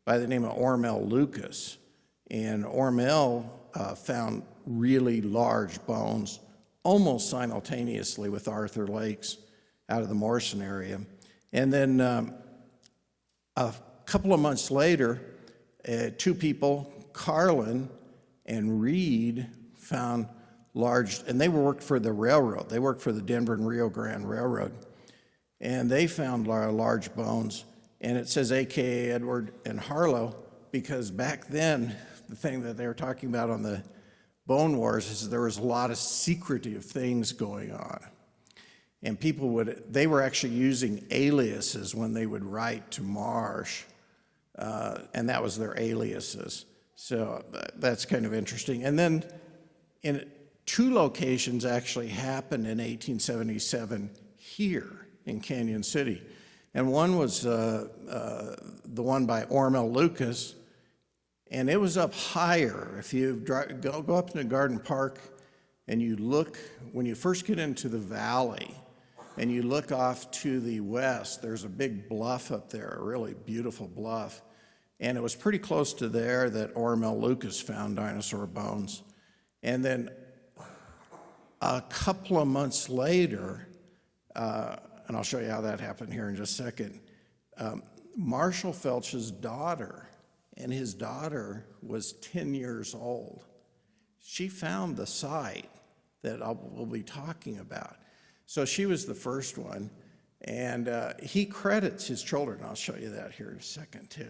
by the name of Ormel Lucas. And Ormel found really large bones almost simultaneously with Arthur Lakes out of the Morrison area. And then a couple of months later, 2 people, Carlin and Reed, found large, and they worked for the railroad. They worked for the Denver and Rio Grande Railroad. And they found large bones. And it says AKA Edward and Harlow, because back then, the thing that they were talking about on the Bone Wars is there was a lot of secretive things going on. And they were actually using aliases when they would write to Marsh, and that was their aliases. So that's kind of interesting. And then in 2 locations actually happened in 1877 here in Cañon City. And one was the one by Ormel Lucas, and it was up higher. If you go up into Garden Park and you look, when you first get into the valley and you look off to the west, there's a big bluff up there, a really beautiful bluff. And it was pretty close to there that Ormel Lucas found dinosaur bones. And then a couple of months later, and I'll show you how that happened here in just a second, Marshall Felch's daughter, and his daughter was 10 years old. She found the site that we'll be talking about. So she was the first one, and he credits his children. I'll show you that here in a second too.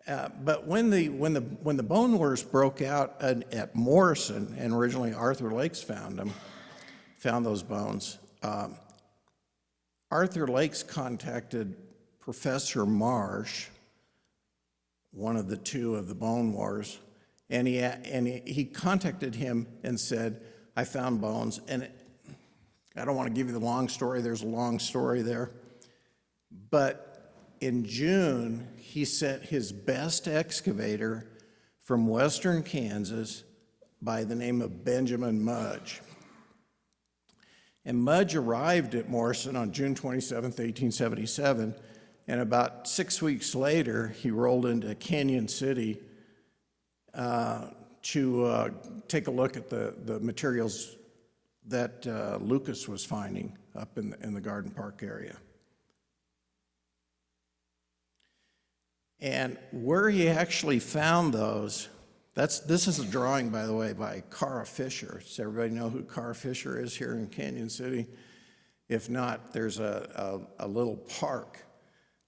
But when the Bone Wars broke out at Morrison, and originally Arthur Lakes found those bones, Arthur Lakes contacted Professor Marsh, one of the 2 of the Bone Wars, and he contacted him and said, I found bones. And I don't want to give you the long story, there's a long story there. But in June, he sent his best excavator from western Kansas by the name of Benjamin Mudge. And Mudge arrived at Morrison on June 27, 1877, and about 6 weeks later, he rolled into Cañon City to take a look at the materials that Lucas was finding up in the Garden Park area. And where he actually found those, this is a drawing, by the way, by Cara Fisher. Does everybody know who Cara Fisher is here in Cañon City? If not, there's a little park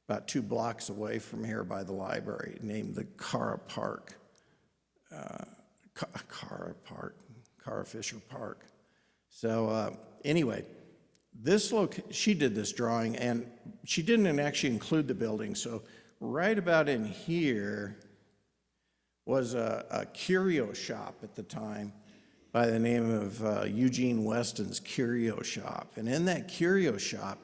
about 2 blocks away from here by the library named the Cara Park. Cara Fisher Park. So anyway, she did this drawing, and she didn't actually include the building. So right about in here was a curio shop at the time by the name of Eugene Weston's Curio Shop. And in that curio shop,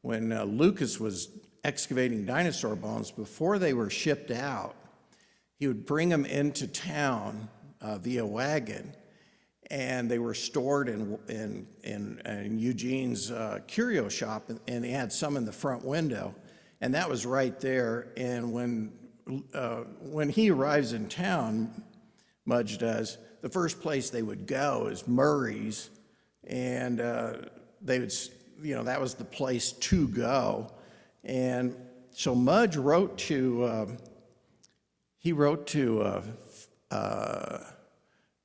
when Lucas was excavating dinosaur bones, before they were shipped out, he would bring them into town via wagon, and they were stored in Eugene's curio shop, and he had some in the front window, and that was right there. And when he arrives in town, Mudge does, the first place they would go is Murray's, and they would, that was the place to go. And so Mudge wrote to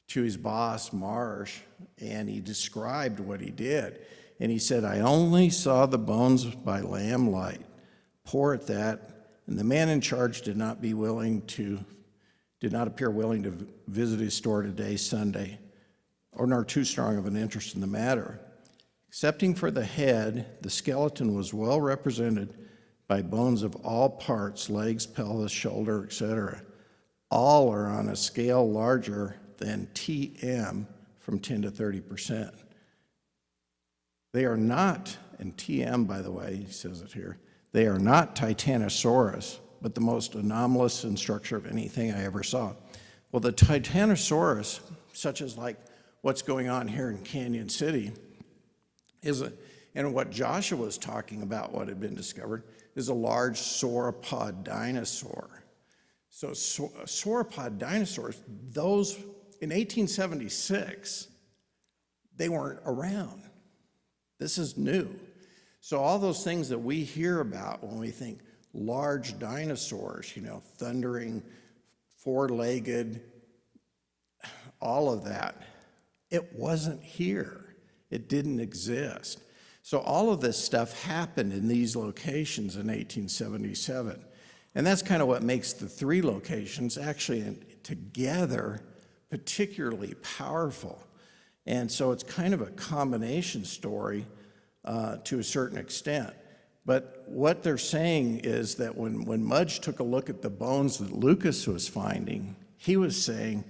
his boss, Marsh, and he described what he did. And he said, "I only saw the bones by lamplight. Poor at that, and the man in charge did not appear willing to visit his store today, Sunday, or nor too strong of an interest in the matter. Excepting for the head, the skeleton was well represented by bones of all parts, legs, pelvis, shoulder, etc. All are on a scale larger than TM from 10 to 30%. They are not, and TM, by the way, he says it here, they are not Titanosaurus, but the most anomalous in structure of anything I ever saw." Well, the Titanosaurus, such as like what's going on here in Cañon City, and what Joshua was talking about, what had been discovered, is a large sauropod dinosaur. So sauropod dinosaurs, those in 1876, they weren't around. This is new. So all those things that we hear about when we think large dinosaurs, thundering, four-legged, all of that, it wasn't here. It didn't exist. So all of this stuff happened in these locations in 1877. And that's kind of what makes the 3 locations actually together particularly powerful. And so it's kind of a combination story to a certain extent. But what they're saying is that when Mudge took a look at the bones that Lucas was finding, he was saying,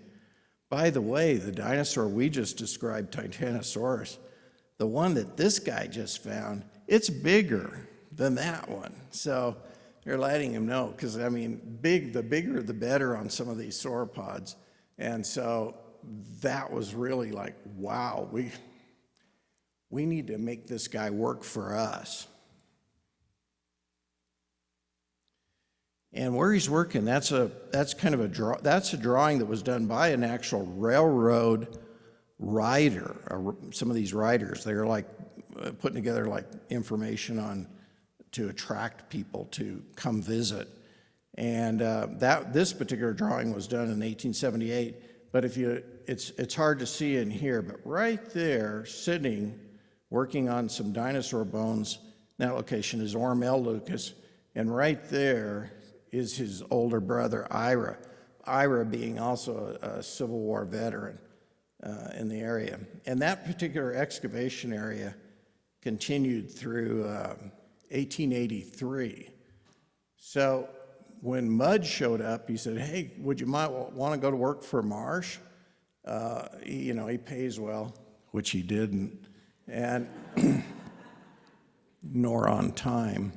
by the way, the dinosaur we just described, Titanosaurus, the one that this guy just found, it's bigger than that one. So they're letting him know, because, the bigger the better on some of these sauropods. And so that was really like, wow, we need to make this guy work for us. And where he's working, that's a drawing that was done by an actual railroad rider. Some of these riders, they're like putting together like information to attract people to come visit. And this particular drawing was done in 1878. But it's hard to see in here, but right there, sitting, working on some dinosaur bones, in that location is Ormel Lucas, and right there is his older brother, Ira. Ira being also a Civil War veteran in the area. And that particular excavation area continued through 1883. So when Mudge showed up, he said, "Hey, would you want to go to work for Marsh? He pays well," which he didn't, and nor on time.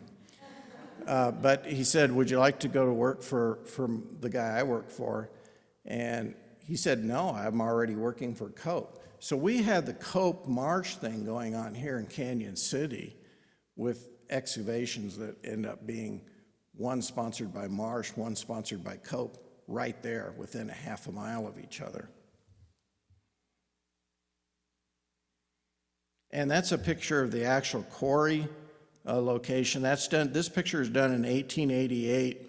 But he said, "Would you like to go to work for the guy I work for?" And he said, no, I'm already working for Cope. So we had the Cope Marsh thing going on here in Cañon City with excavations that end up being one sponsored by Marsh, one sponsored by Cope, right there within a half a mile of each other. And that's a picture of the actual quarry location. That's done. This picture is done in 1888.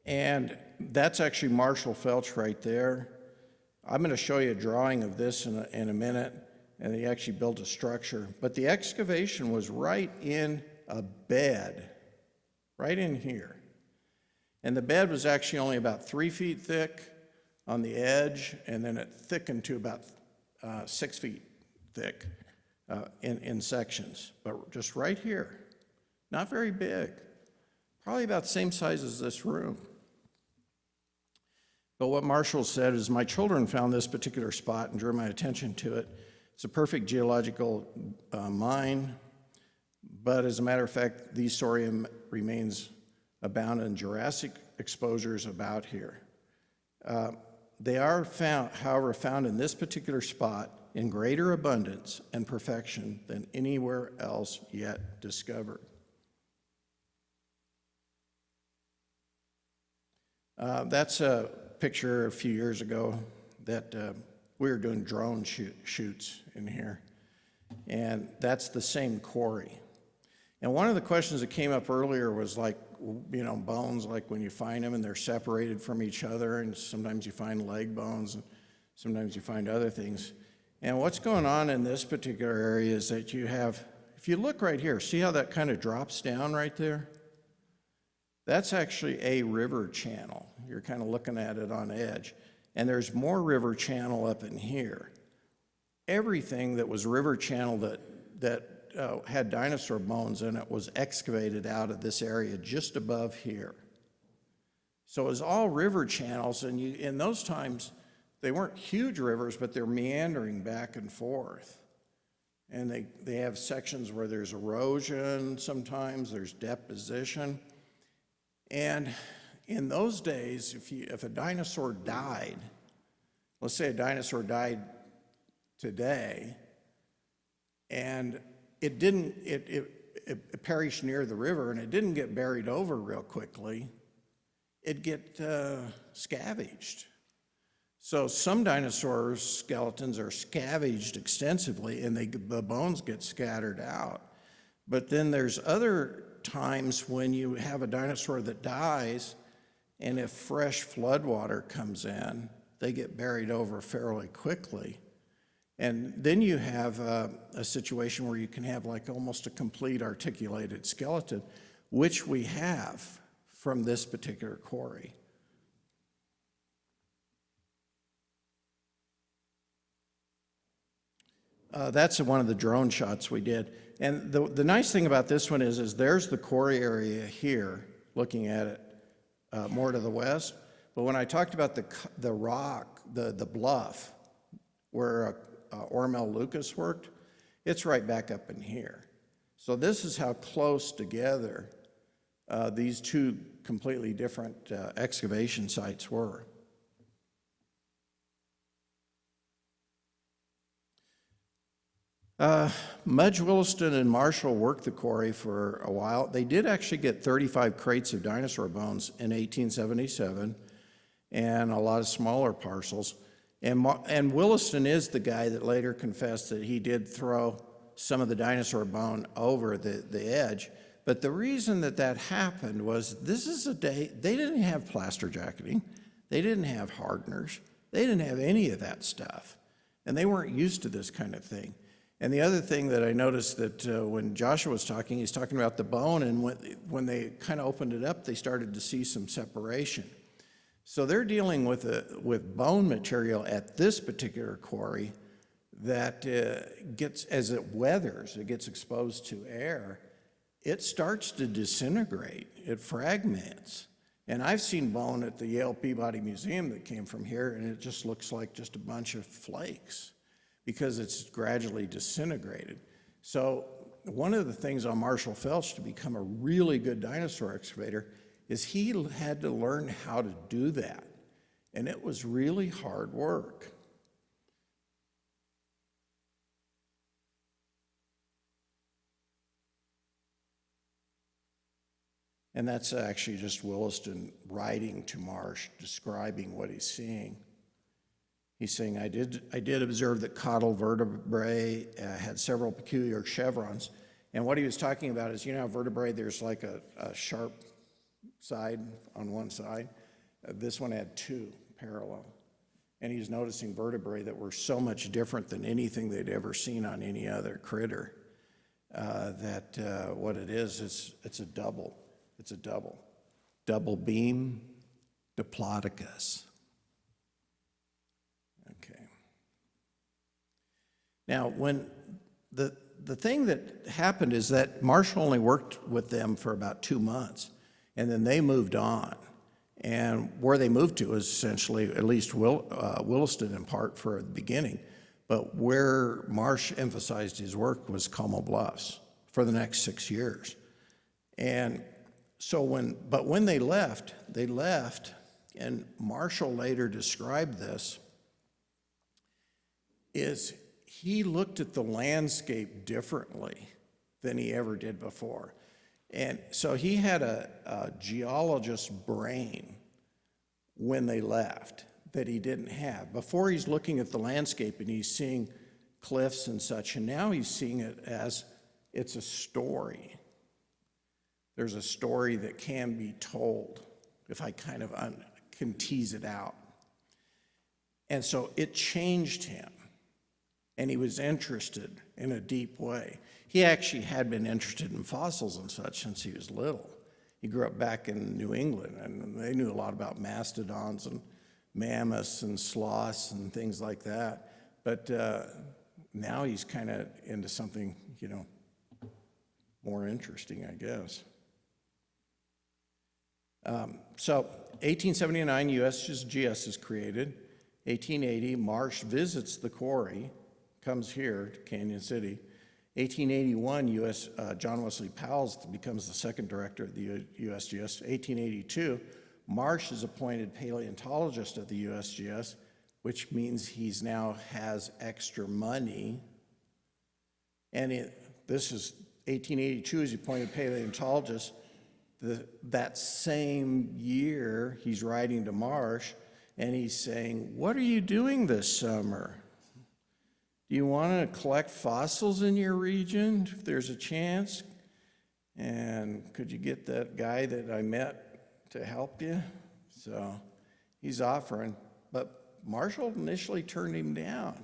And that's actually Marshall Felch right there. I'm going to show you a drawing of this in a minute, and he actually built a structure. But the excavation was right in a bed, right in here. And the bed was actually only about 3 feet thick on the edge, and then it thickened to about 6 feet thick in sections. But just right here, not very big, probably about the same size as this room. But what Marshall said is, my children found this particular spot and drew my attention to it. It's a perfect geological mine, but as a matter of fact, the Sorium remains abound in Jurassic exposures about here. They are found, however, found in this particular spot in greater abundance and perfection than anywhere else yet discovered. That's a picture a few years ago that we were doing drone shoots in here, and that's the same quarry. And one of the questions that came up earlier was like, you know, bones, like when you find them and they're separated from each other, and sometimes you find leg bones, and sometimes you find other things. And what's going on in this particular area is that you have, if you look right here, see how that kind of drops down right there? That's actually a river channel. You're kind of looking at it on edge. And there's more river channel up in here. Everything that was river channel that had dinosaur bones in it was excavated out of this area just above here. So it was all river channels, and in those times, they weren't huge rivers, but they're meandering back and forth. And they have sections where there's erosion sometimes, there's deposition. And in those days, if a dinosaur died, let's say a dinosaur died today, and it perished near the river, and it didn't get buried over real quickly, it'd get scavenged. So some dinosaur skeletons are scavenged extensively, and the bones get scattered out. But then there's other times when you have a dinosaur that dies, and if fresh flood water comes in, they get buried over fairly quickly. And then you have a situation where you can have like almost a complete articulated skeleton, which we have from this particular quarry. That's one of the drone shots we did. And the nice thing about this one is there's the quarry area here, looking at it more to the west. But when I talked about the rock, the bluff, where Ormel Lucas worked, it's right back up in here. So this is how close together these two completely different excavation sites were. Mudge Williston and Marshall worked the quarry for a while. They did actually get 35 crates of dinosaur bones in 1877 and a lot of smaller parcels. And Williston is the guy that later confessed that he did throw some of the dinosaur bone over the edge. But the reason that happened was this is a day, they didn't have plaster jacketing. They didn't have hardeners. They didn't have any of that stuff. And they weren't used to this kind of thing. And the other thing that I noticed that when Joshua was talking, he's talking about the bone, and when they kind of opened it up, they started to see some separation. So they're dealing with bone material at this particular quarry that gets, as it weathers, it gets exposed to air, it starts to disintegrate, it fragments. And I've seen bone at the Yale Peabody Museum that came from here, and it just looks like just a bunch of flakes, because it's gradually disintegrated. So one of the things on Marshall Felch to become a really good dinosaur excavator is he had to learn how to do that. And it was really hard work. And that's actually just Williston writing to Marsh, describing what he's seeing. He's saying, I did observe that caudal vertebrae had several peculiar chevrons. And what he was talking about is, you know, vertebrae, there's like a sharp side on one side. This one had two parallel. And he's noticing vertebrae that were so much different than anything they'd ever seen on any other critter, that what it is, it's a double. It's a double. Double beam Diplodocus. Okay. Now, when the thing that happened is that Marshall only worked with them for about 2 months, and then they moved on. And where they moved to is essentially, at least Williston in part for the beginning, but where Marsh emphasized his work was Como Bluffs for the next 6 years. And so when they left, and Marshall later described this, is he looked at the landscape differently than he ever did before. And so he had a geologist's brain when they left that he didn't have. Before, he's looking at the landscape and he's seeing cliffs and such, and now he's seeing it as it's a story. There's a story that can be told, if I kind of can tease it out. And so it changed him, and he was interested in a deep way. He actually had been interested in fossils and such since he was little. He grew up back in New England, and they knew a lot about mastodons and mammoths and sloths and things like that. But now he's kind of into something, you know, more interesting, I guess. So 1879, USGS is created. 1880, Marsh visits the quarry, comes here to Cañon City. 1881, John Wesley Powell becomes the second director of the USGS. 1882, Marsh is appointed paleontologist of the USGS, which means he's now has extra money. And this is 1882, he's appointed paleontologist. That same year, he's writing to Marsh, and he's saying, what are you doing this summer? Do you want to collect fossils in your region if there's a chance? And could you get that guy that I met to help you? So he's offering, but Marshall initially turned him down.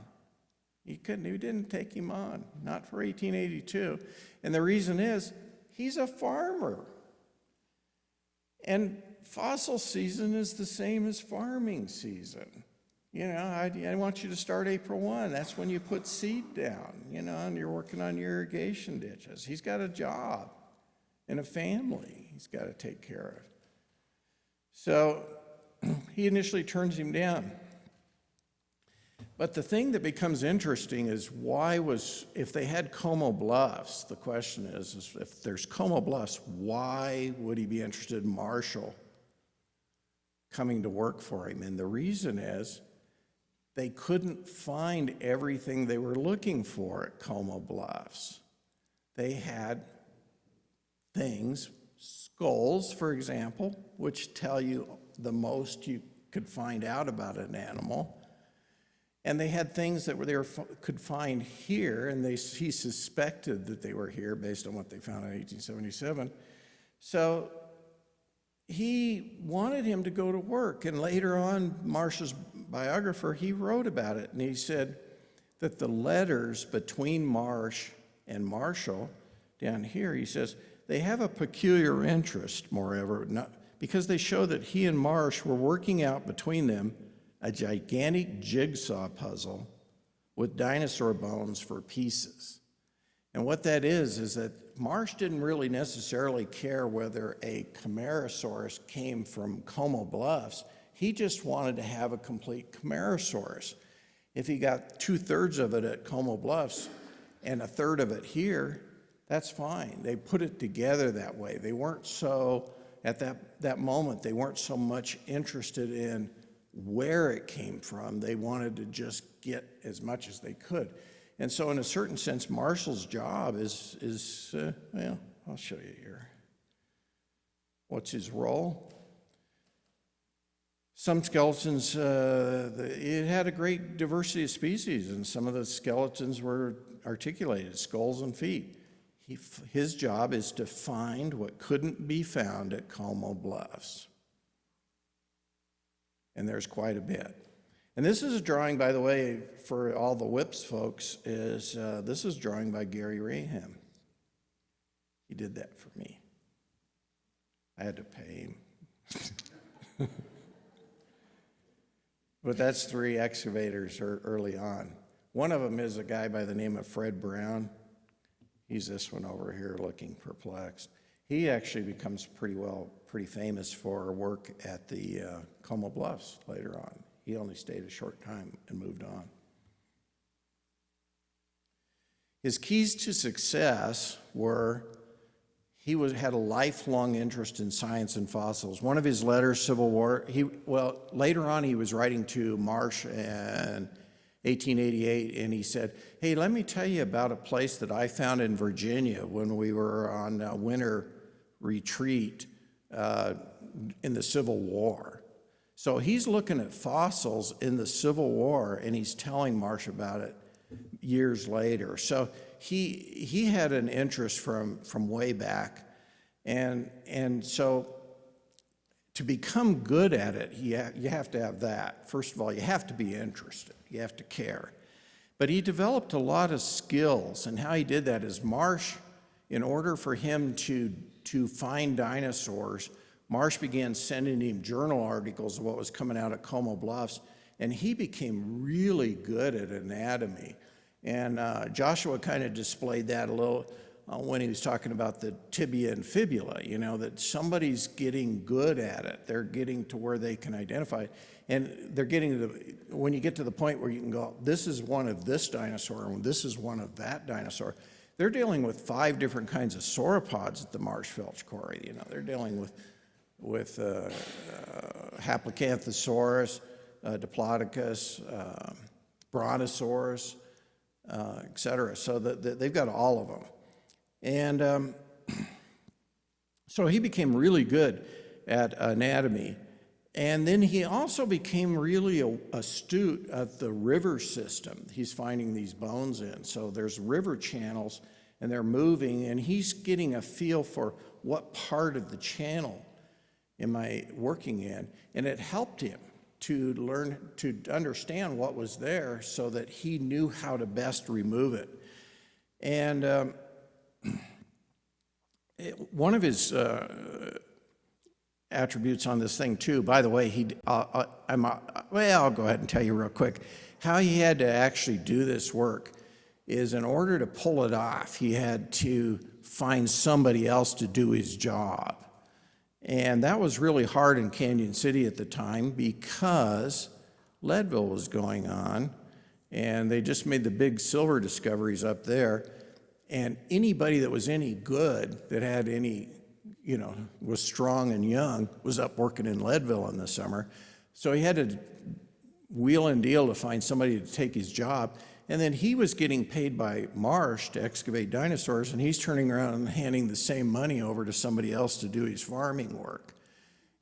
He didn't take him on, not for 1882. And the reason is, he's a farmer. And fossil season is the same as farming season. You know, I want you to start April 1. That's when you put seed down, you know, and you're working on your irrigation ditches. He's got a job and a family he's got to take care of. So he initially turns him down. But the thing that becomes interesting is if they had Como Bluffs, the question is if there's Como Bluffs, why would he be interested in Marshall coming to work for him? And the reason is they couldn't find everything they were looking for at Como Bluffs. They had things, skulls, for example, which tell you the most you could find out about an animal. And they had things that could find here, and he suspected that they were here based on what they found in 1877. So he wanted him to go to work, and later on, Marsh's biographer, he wrote about it, and he said that the letters between Marsh and Marshall down here, he says, they have a peculiar interest, moreover, because they show that he and Marsh were working out between them a gigantic jigsaw puzzle with dinosaur bones for pieces. And what that is that Marsh didn't really necessarily care whether a Camarasaurus came from Como Bluffs. He just wanted to have a complete Camarasaurus. If he got 2/3 of it at Como Bluffs and 1/3 of it here, that's fine. They put it together that way. They weren't so, at that moment, they weren't so much interested in where it came from. They wanted to just get as much as they could. And so in a certain sense, Marshall's job is well, I'll show you here. What's his role? Some skeletons, it had a great diversity of species, and some of the skeletons were articulated, skulls and feet. His job is to find what couldn't be found at Como Bluffs. And there's quite a bit. And this is a drawing, by the way, for all the WIPS folks, this is a drawing by Gary Raham. He did that for me. I had to pay him. But that's 3 excavators early on. One of them is a guy by the name of Fred Brown. He's this one over here looking perplexed. He actually becomes pretty famous for work at the Como Bluffs later on. He only stayed a short time and moved on. His keys to success were had a lifelong interest in science and fossils. One of his letters, Civil War, later on he was writing to Marsh in 1888, and he said, hey, let me tell you about a place that I found in Virginia when we were on a winter retreat in the Civil War. So he's looking at fossils in the Civil War, and he's telling Marsh about it years later. So he had an interest from way back, and so to become good at it, you have to have that. First of all, you have to be interested. You have to care. But he developed a lot of skills, and how he did that is Marsh, in order for him to find dinosaurs, Marsh began sending him journal articles of what was coming out at Como Bluffs, and he became really good at anatomy. And Joshua kind of displayed that a little when he was talking about the tibia and fibula, that somebody's getting good at it. They're getting to where they can identify it. And they're getting to when you get to the point where you can go, this is one of this dinosaur, and this is one of that dinosaur. They're dealing with 5 different kinds of sauropods at the Marsh-Felch Quarry. They're dealing with Haplocanthosaurus, Diplodocus, Brontosaurus, et cetera. So they've got all of them. And so he became really good at anatomy. And then he also became really astute at the river system. He's finding these bones in. So there's river channels, and they're moving, and he's getting a feel for what part of the channel am I working in. And it helped him to learn to understand what was there so that he knew how to best remove it. And one of his attributes on this thing too, by the way, I'll go ahead and tell you real quick. How he had to actually do this work is, in order to pull it off, he had to find somebody else to do his job. And that was really hard in Cañon City at the time because Leadville was going on, and they just made the big silver discoveries up there. And anybody that was any good, that had any, was strong and young, was up working in Leadville in the summer. So he had to wheel and deal to find somebody to take his job. And then he was getting paid by Marsh to excavate dinosaurs, and he's turning around and handing the same money over to somebody else to do his farming work.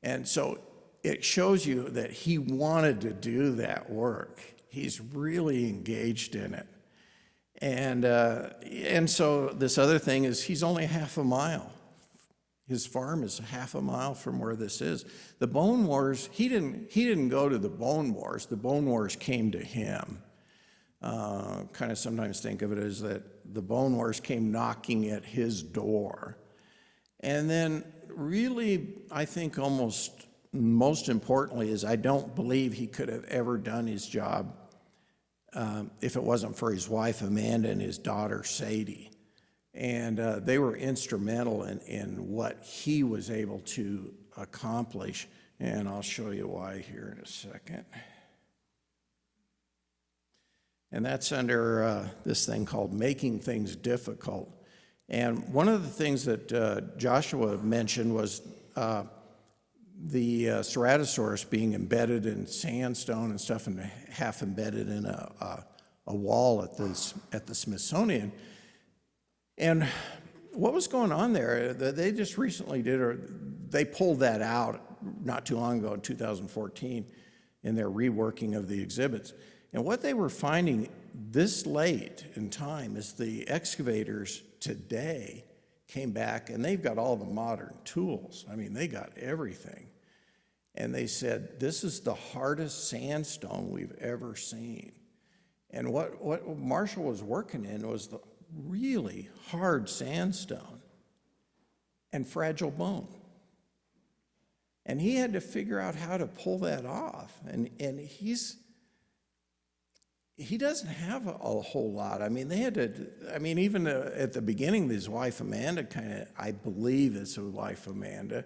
And so it shows you that he wanted to do that work. He's really engaged in it. And so this other thing is, he's only half a mile. His farm is half a mile from where this is. The Bone Wars, he didn't go to the Bone Wars. The Bone Wars came to him. Kind of sometimes think of it as that the Bone Wars came knocking at his door. And then really, I think almost most importantly is, I don't believe he could have ever done his job if it wasn't for his wife Amanda and his daughter Sadie. And they were instrumental in what he was able to accomplish. And I'll show you why here in a second. And that's under this thing called Making Things Difficult. And one of the things that Joshua mentioned was Ceratosaurus being embedded in sandstone and stuff, and half embedded in a wall at the Smithsonian. And what was going on there? They just recently they pulled that out not too long ago in 2014 in their reworking of the exhibits. And what they were finding this late in time is the excavators today came back, and they've got all the modern tools. I mean, they got everything. And they said, this is the hardest sandstone we've ever seen. And what Marshall was working in was the really hard sandstone and fragile bone. And he had to figure out how to pull that off. And he doesn't have a whole lot. I mean, they had to, even at the beginning, his wife Amanda I believe it's his wife Amanda,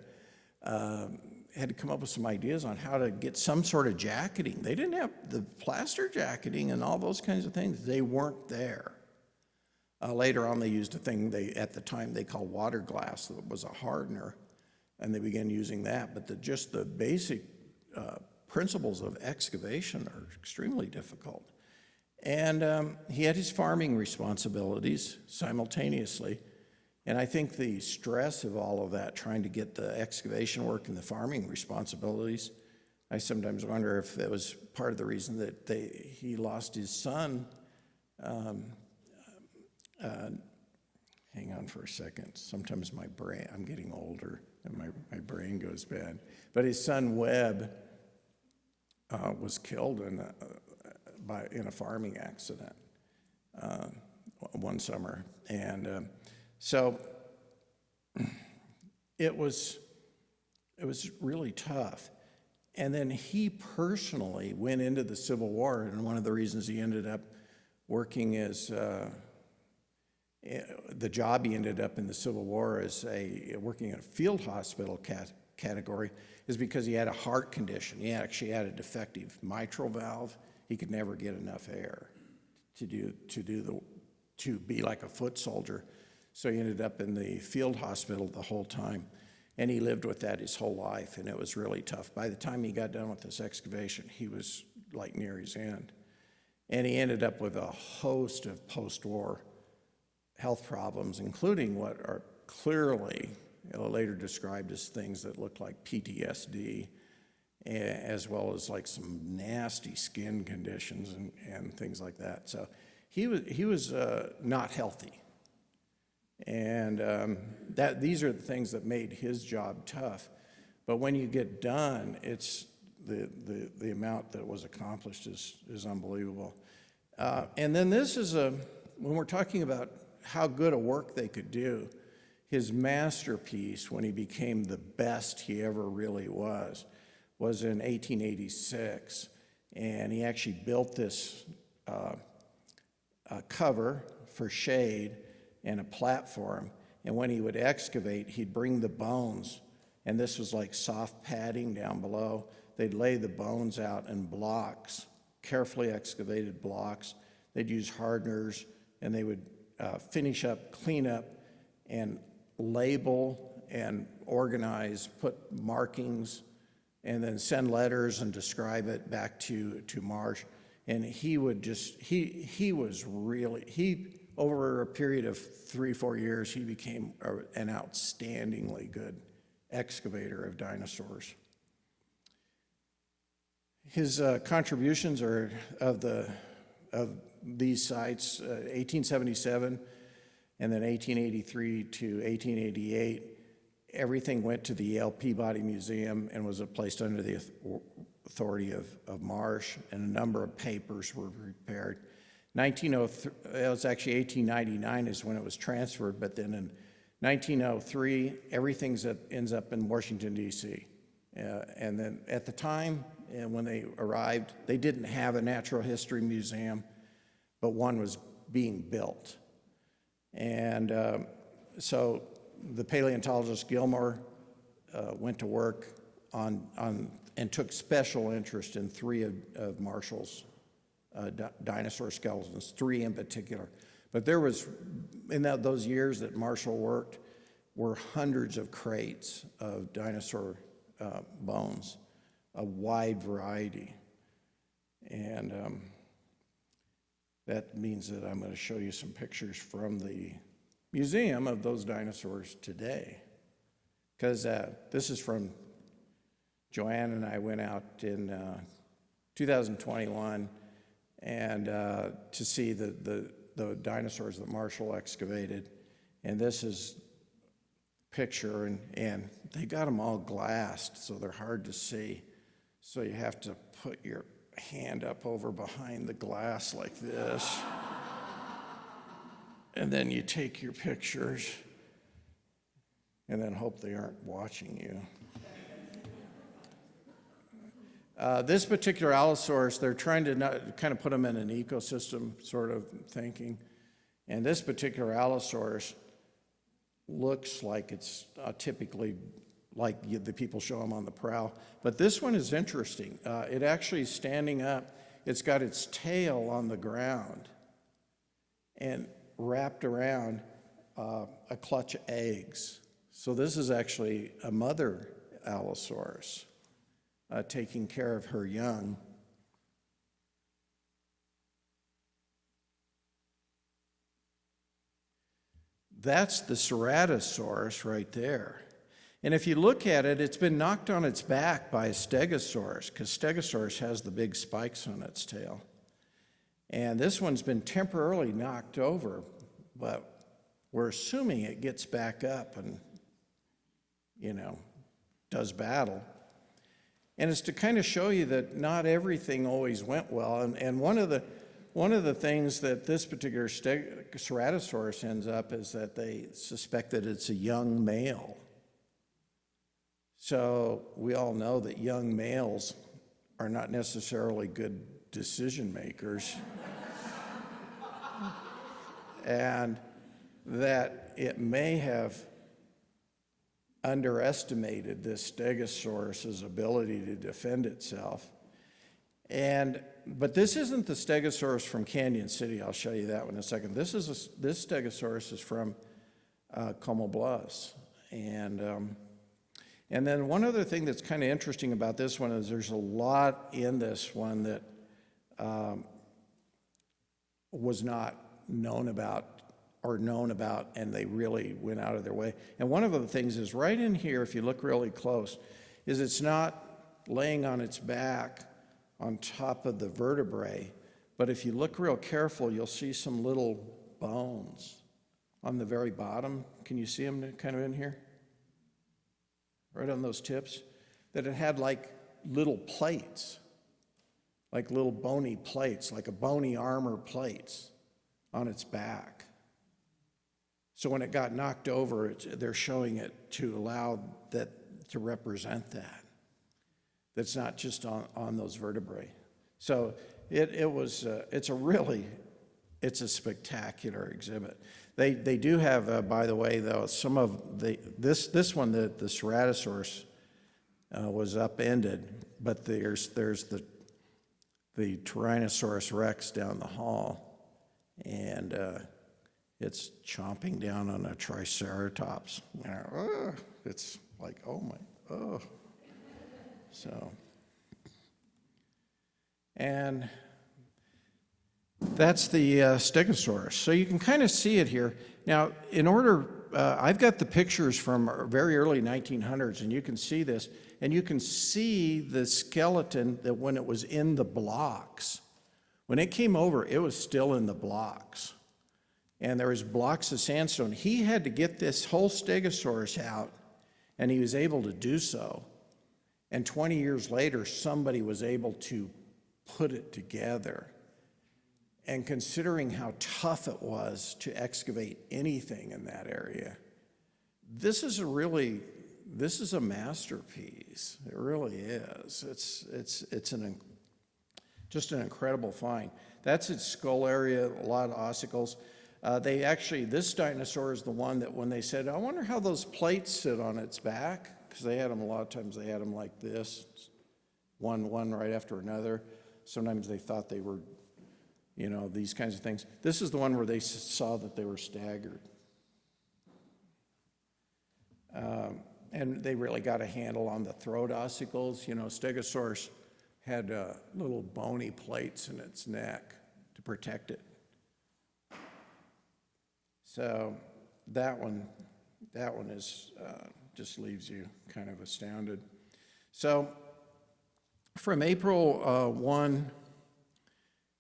had to come up with some ideas on how to get some sort of jacketing. They didn't have the plaster jacketing and all those kinds of things. They weren't there. Later on, they used a thing at the time they called water glass that was a hardener, and they began using that. But just the basic principles of excavation are extremely difficult. And he had his farming responsibilities simultaneously. And I think the stress of all of that, trying to get the excavation work and the farming responsibilities, I sometimes wonder if that was part of the reason that he lost his son. Hang on for a second. Sometimes I'm getting older and my brain goes bad. But his son Webb was killed in a farming accident one summer. And so it was really tough. And then he personally went into the Civil War, and one of the reasons he ended up working as the job he ended up in the Civil War as working in a field hospital category is because he had a heart condition. He actually had a defective mitral valve. He could never get enough air to be like a foot soldier. So he ended up in the field hospital the whole time, and he lived with that his whole life, and it was really tough. By the time he got done with this excavation, he was like near his end. And he ended up with a host of post-war health problems, including what are clearly later described as things that look like PTSD, as well as like some nasty skin conditions and things like that. So he was not healthy. And these are the things that made his job tough. But when you get done, it's the amount that was accomplished is unbelievable. And then this is when we're talking about how good a work they could do, his masterpiece, when he became the best he ever really was in 1886. And he actually built this cover for shade and a platform. And when he would excavate, he'd bring the bones, and this was like soft padding down below. They'd lay the bones out in blocks, carefully excavated blocks. They'd use hardeners, and they would finish up, clean up, and label and organize, put markings, and then send letters and describe it back to Marsh. And he would just, he was really, over a period of 3-4 years, he became an outstandingly good excavator of dinosaurs. His contributions are of these sites, 1877, and then 1883 to 1888. Everything went to the Yale Peabody Museum and was placed under the authority of Marsh, and a number of papers were prepared. 1903, it was actually 1899 is when it was transferred, but then in 1903, everything ends up in Washington, D.C. And then at the time, when they arrived, they didn't have a natural history museum, but one was being built. And so the paleontologist Gilmore went to work on and took special interest in 3 of Marshall's dinosaur skeletons, 3 in particular. But there was, in those years that Marshall worked, were hundreds of crates of dinosaur bones, a wide variety. And that means that I'm going to show you some pictures from the museum of those dinosaurs today. Because this is from Joanne and I went out in 2021 and to see the dinosaurs that Marshall excavated. And this is a picture, and they got them all glassed, so they're hard to see. So you have to put your hand up over behind the glass like this. And then you take your pictures and then hope they aren't watching you. This particular Allosaurus, they're trying to kind of put them in an ecosystem sort of thinking. And this particular Allosaurus looks like it's typically like the people show them on the prowl. But this one is interesting. It actually is standing up. It's got its tail on the ground and wrapped around a clutch of eggs. So this is actually a mother Allosaurus taking care of her young. That's the Ceratosaurus right there. And if you look at it, it's been knocked on its back by a Stegosaurus, because Stegosaurus has the big spikes on its tail. And this one's been temporarily knocked over, but we're assuming it gets back up and, does battle. And it's to kind of show you that not everything always went well. And one of the things that this particular Ceratosaurus ends up is that they suspect that it's a young male. So we all know that young males are not necessarily good decision makers. And that it may have underestimated this Stegosaurus's ability to defend itself. But this isn't the Stegosaurus from Cañon City. I'll show you that one in a second. This Stegosaurus is from Como Bluffs. And then one other thing that's kind of interesting about this one is there's a lot in this one that was not known about, and they really went out of their way. And one of the things is right in here, if you look really close, is it's not laying on its back on top of the vertebrae, but if you look real careful, you'll see some little bones on the very bottom. Can you see them kind of in here? Right on those tips, that it had like little plates, like little bony plates, like a bony armor plates on its back. So when it got knocked over, they're showing it to allow that to represent that. That's not just on those vertebrae. So it's a spectacular exhibit. They do have, by the way, though, some of this one, the Ceratosaurus was upended, but there's the Tyrannosaurus Rex down the hall, and it's chomping down on a Triceratops. It's like, oh. So, and that's the Stegosaurus. So you can kind of see it here. Now, I've got the pictures from very early 1900s, and you can see this. And you can see the skeleton that when it was in the blocks. When it came over, it was still in the blocks. And there was blocks of sandstone. He had to get this whole Stegosaurus out, and he was able to do so. And 20 years later, somebody was able to put it together. And considering how tough it was to excavate anything in that area, this is a masterpiece. It really is. It's just an incredible find. That's its skull area, a lot of ossicles. This dinosaur is the one that when they said, I wonder how those plates sit on its back, because they had them a lot of times, they had them like this, one right after another. Sometimes they thought they were, these kinds of things. This is the one where they saw that they were staggered. and they really got a handle on the throat ossicles. You know, Stegosaurus had little bony plates in its neck to protect it. So that one is just leaves you kind of astounded. So from April 1,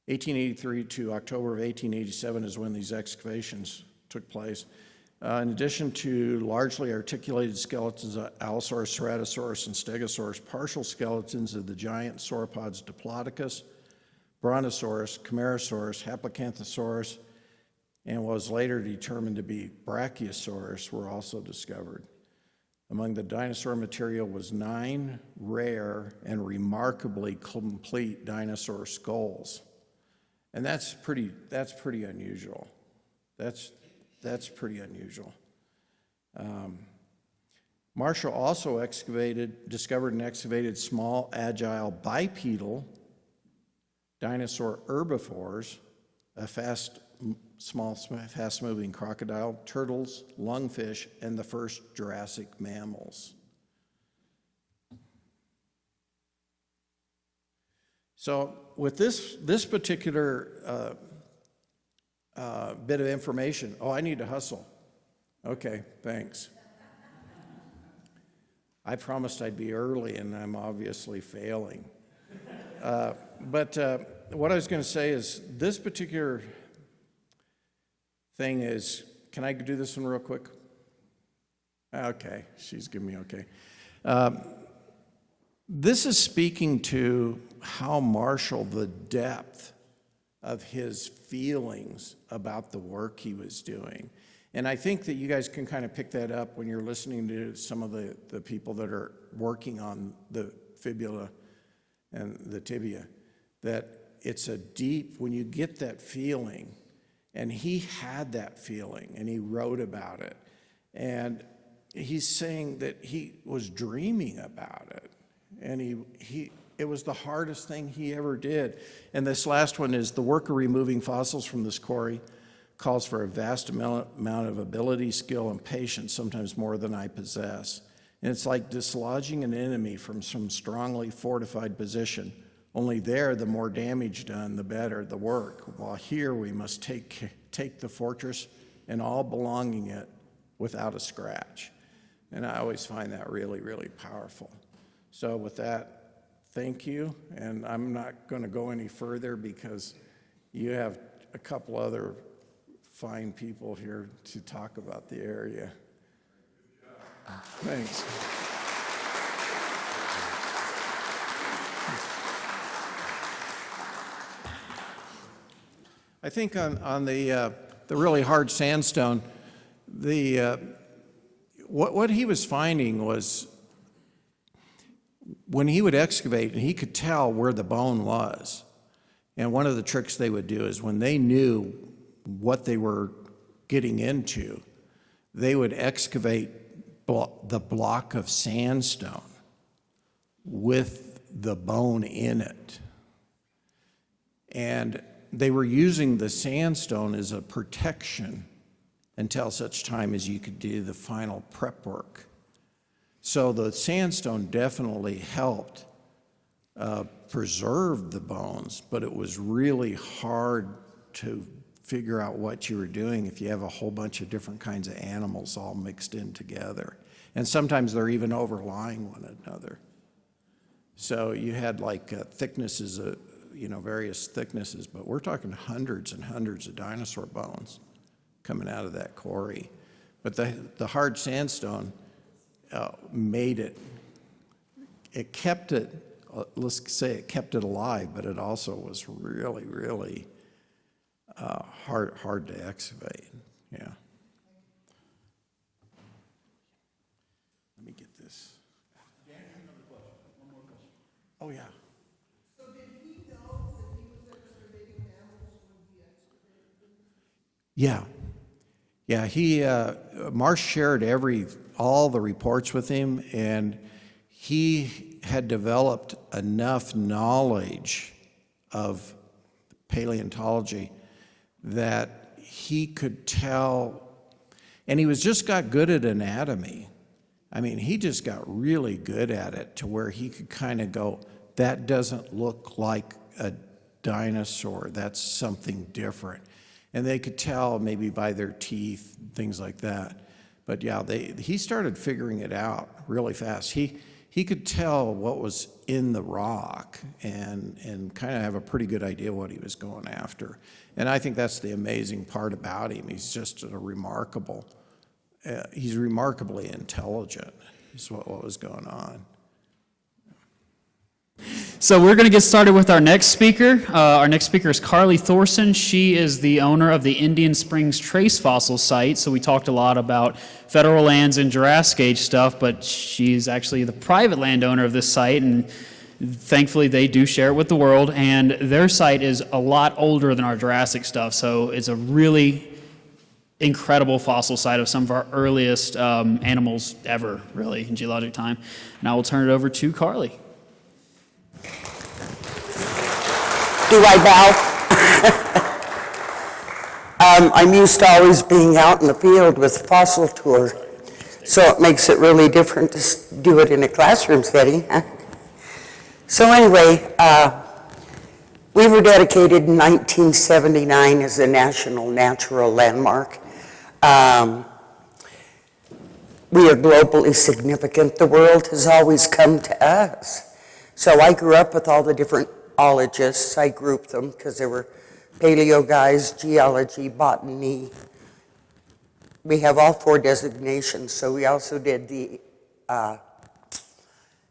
1883 to October of 1887 is when these excavations took place. In addition to largely articulated skeletons of Allosaurus, Ceratosaurus, and Stegosaurus, partial skeletons of the giant sauropods Diplodocus, Brontosaurus, Camarasaurus, Haplocanthosaurus, and what was later determined to be Brachiosaurus were also discovered. Among the dinosaur material was 9 rare and remarkably complete dinosaur skulls. And that's pretty unusual. That's pretty unusual. Marshall also discovered and excavated small, agile, bipedal dinosaur herbivores, small, fast-moving crocodile, turtles, lungfish, and the first Jurassic mammals. So with this particular bit of information, I need to hustle. Okay, thanks. I promised I'd be early, and I'm obviously failing. But what I was going to say is this particular thing is, can I do this one real quick? Okay, she's giving me okay. This is speaking to how Marshall, the depth of his feelings about the work he was doing. And I think that you guys can kind of pick that up when you're listening to some of the people that are working on the fibula and the tibia, that it's a deep, when you get that feeling, and he had that feeling, and he wrote about it, and he's saying that he was dreaming about it, and it was the hardest thing he ever did. And this last one is the work of removing fossils from this quarry calls for a vast amount of ability, skill, and patience, sometimes more than I possess. And it's like dislodging an enemy from some strongly fortified position. Only there, the more damage done, the better the work. While here, we must take the fortress and all belonging it without a scratch. And I always find that really, really powerful. So with that, thank you. And I'm not going to go any further because you have a couple other fine people here to talk about the area. Thanks. I think on the really hard sandstone, what he was finding was when he would excavate, and he could tell where the bone was. And one of the tricks they would do is when they knew what they were getting into, they would excavate the block of sandstone with the bone in it. And they were using the sandstone as a protection until such time as you could do the final prep work. So the sandstone definitely helped preserve the bones, but it was really hard to figure out what you were doing if you have a whole bunch of different kinds of animals all mixed in together. And sometimes they're even overlying one another. So you had like thicknesses, various thicknesses, but we're talking hundreds and hundreds of dinosaur bones coming out of that quarry. But the hard sandstone made it, kept it, let's say it kept it alive, but it also was really, really hard to excavate. Yeah. Let me get this. Dan, another question. One more question. Oh, yeah. So did he know that he was excavating mammals when he excavated them? Yeah, Marsh shared all the reports with him, and he had developed enough knowledge of paleontology that he could tell, and he just got good at anatomy. I mean, he just got really good at it to where he could kind of go, that doesn't look like a dinosaur, that's something different. And they could tell maybe by their teeth, things like that. But yeah, he started figuring it out really fast. He could tell what was in the rock and kind of have a pretty good idea what he was going after. And I think that's the amazing part about him. He's just he's remarkably intelligent, is what was going on. So we're going to get started with our next speaker. Our next speaker is Carly Thorson. She is the owner of the Indian Springs Trace Fossil Site. So we talked a lot about federal lands and Jurassic Age stuff, but she's actually the private landowner of this site, and thankfully they do share it with the world. And their site is a lot older than our Jurassic stuff, so it's a really incredible fossil site of some of our earliest animals ever, really, in geologic time. And I will turn it over to Carly. Do I bow? I'm used to always being out in the field with fossil tour, so it makes it really different to do it in a classroom setting. So anyway, we were dedicated in 1979 as a national natural landmark. We are globally significant. The world has always come to us. So I grew up with all the different ologists. I grouped them because there were paleo guys, geology, botany. We have all 4 designations. So we also did the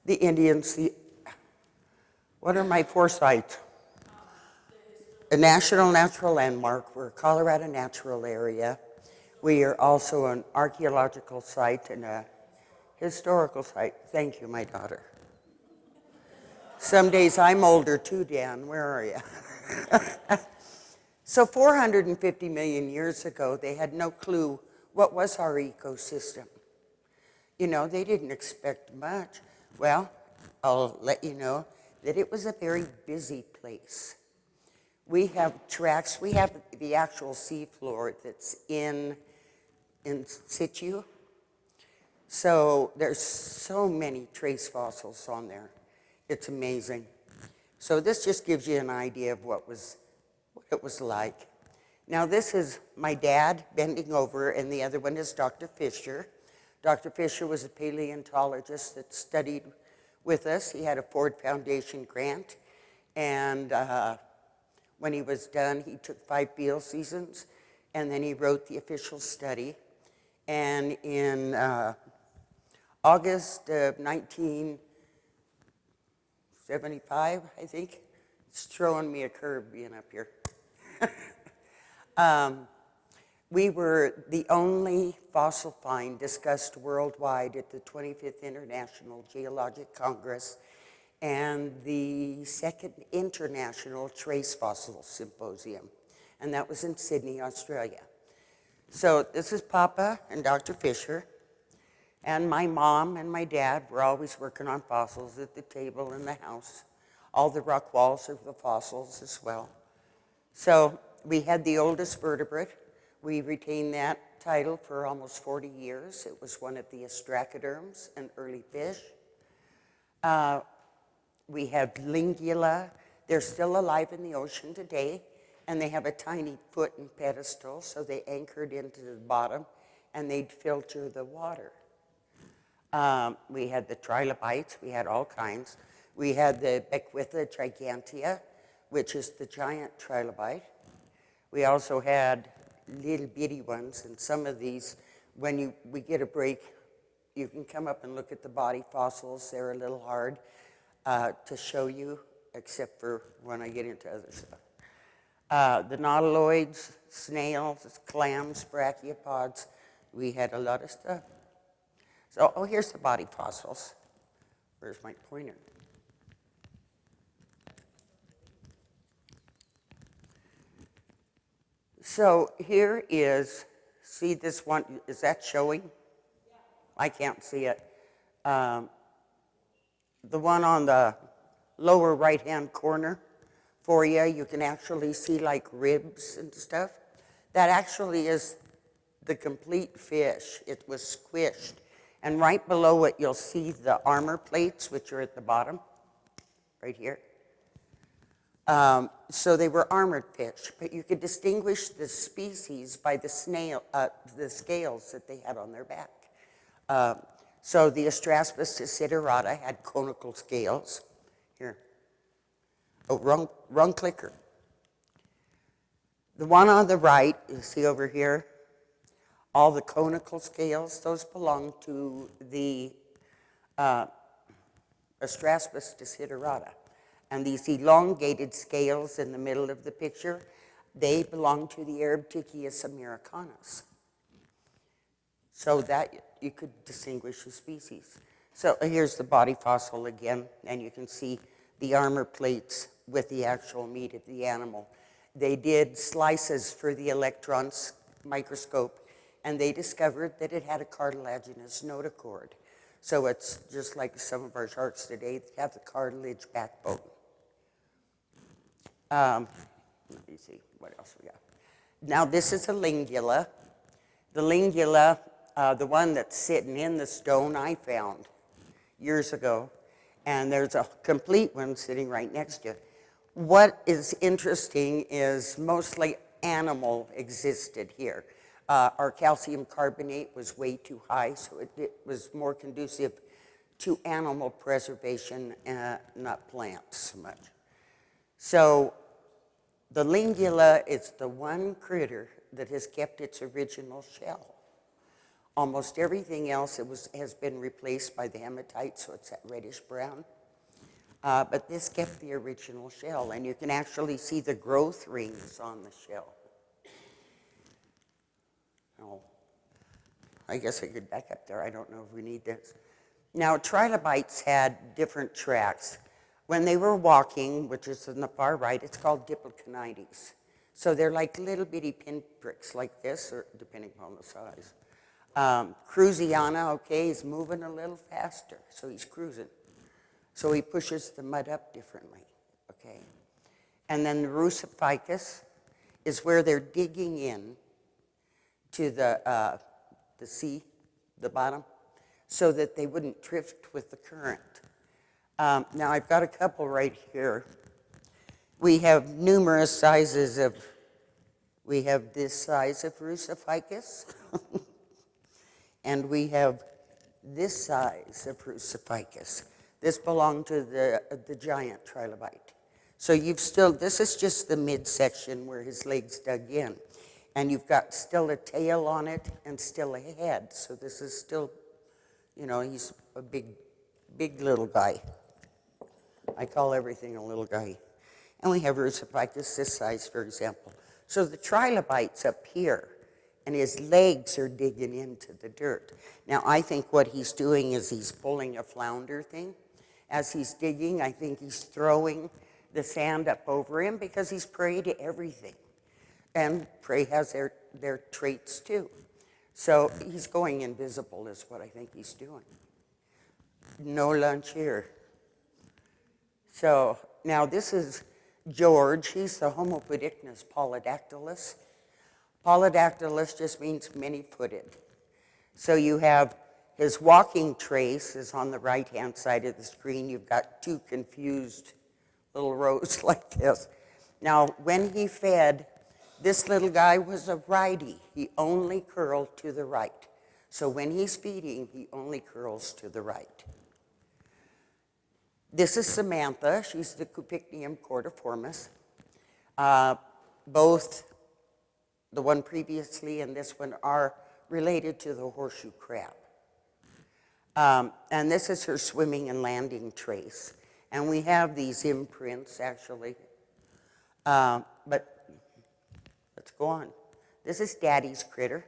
Indians, what are my 4 sites? A national natural landmark. We're a Colorado natural area. We are also an archaeological site and a historical site. Thank you, my daughter. Some days I'm older too, Dan. Where are you? So 450 million years ago, they had no clue what was our ecosystem. You know, they didn't expect much. Well, I'll let you know that it was a very busy place. We have tracks. We have the actual seafloor that's in situ. So there's so many trace fossils on there. It's amazing. So this just gives you an idea of what it was like. Now this is my dad bending over, and the other one is Dr. Fisher. Dr. Fisher was a paleontologist that studied with us. He had a Ford Foundation grant, and when he was done, he took 5 field seasons, and then he wrote the official study. And in August of 1975, I think, it's throwing me a curve being up here. We were the only fossil find discussed worldwide at the 25th International Geologic Congress and the second International Trace Fossil Symposium, and that was in Sydney, Australia. So this is Papa and Dr. Fisher, and my mom and my dad were always working on fossils at the table in the house. All the rock walls are the fossils as well. So we had the oldest vertebrate. We retained that title for almost 40 years. It was one of the ostracoderms, an early fish. We have Lingula. They're still alive in the ocean today, and they have a tiny foot and pedestal, so they anchored into the bottom, and they'd filter the water. We had the trilobites. We had all kinds. We had the Beckwitha gigantea, which is the giant trilobite. We also had little bitty ones, and some of these, when we get a break, you can come up and look at the body fossils. They're a little hard to show you, except for when I get into other stuff. The nautiloids, snails, clams, brachiopods, we had a lot of stuff. So, here's the body fossils. Where's my pointer? So here is, see this one, is that showing? Yeah. I can't see it. The one on the lower right-hand corner for you, you can actually see like ribs and stuff. That actually is the complete fish. It was squished, And right below it, you'll see the armor plates, which are at the bottom, right here. So they were armored fish, but you could distinguish the species by the scales that they had on their back. So the Astraspis desiderata had conical scales. Here. Oh, wrong clicker. The one on the right, you see over here, all the conical scales, those belong to the Astraspis desiderata. And these elongated scales in the middle of the picture, they belong to the Arabtichius americanus. So that you could distinguish the species. So here's the body fossil again, and you can see the armor plates with the actual meat of the animal. They did slices for the electron microscope, and they discovered that it had a cartilaginous notochord. So it's just like some of our sharks today, they have the cartilage backbone. Let me see, what else we got? Now this is a lingula. The lingula, the one that's sitting in the stone, I found years ago, and there's a complete one sitting right next to it. What is interesting is mostly animal existed here. Our calcium carbonate was way too high, so it was more conducive to animal preservation, not plants so much. So the lingula is the one critter that has kept its original shell. Almost everything else has been replaced by the hematite, so it's that reddish brown. But this kept the original shell, and you can actually see the growth rings on the shell. Oh, I guess I could back up there. I don't know if we need this. Now, trilobites had different tracks. When they were walking, which is in the far right, it's called diploconides. So they're like little bitty pinpricks like this, or depending upon the size. Cruziana, okay, he's moving a little faster, so he's cruising. So he pushes the mud up differently, okay? And then the Rusophycus is where they're digging in to the sea, the bottom, so that they wouldn't drift with the current. Now I've got a couple right here. We have numerous sizes of, we have this size of Rusophycus, and we have this size of Rusophycus. This belonged to the giant trilobite. So you've still, this is just the midsection where his legs dug in. And you've got still a tail on it and still a head. So this is still, you know, he's a big little guy. I call everything a little guy. And we have Rusophycus this size, for example. So the trilobite's up here, and his legs are digging into the dirt. Now, I think what he's doing is he's pulling a flounder thing. As he's digging, I think he's throwing the sand up over him because he's prey to everything. And prey has their traits too. So he's going invisible is what I think he's doing. No lunch here. So now this is George. He's the Homopodicnus polydactylus. Polydactylus just means many-footed. So you have his walking trace is on the right-hand side of the screen. You've got two confused little rows like this. Now, when he fed, this little guy was a righty. He only curled to the right. So when he's feeding, he only curls to the right. This is Samantha. She's the Cupicnium cordiformis. Both the one previously and this one are related to the horseshoe crab. And this is her swimming and landing trace. And we have these imprints, actually. But let's go on. This is Daddy's critter.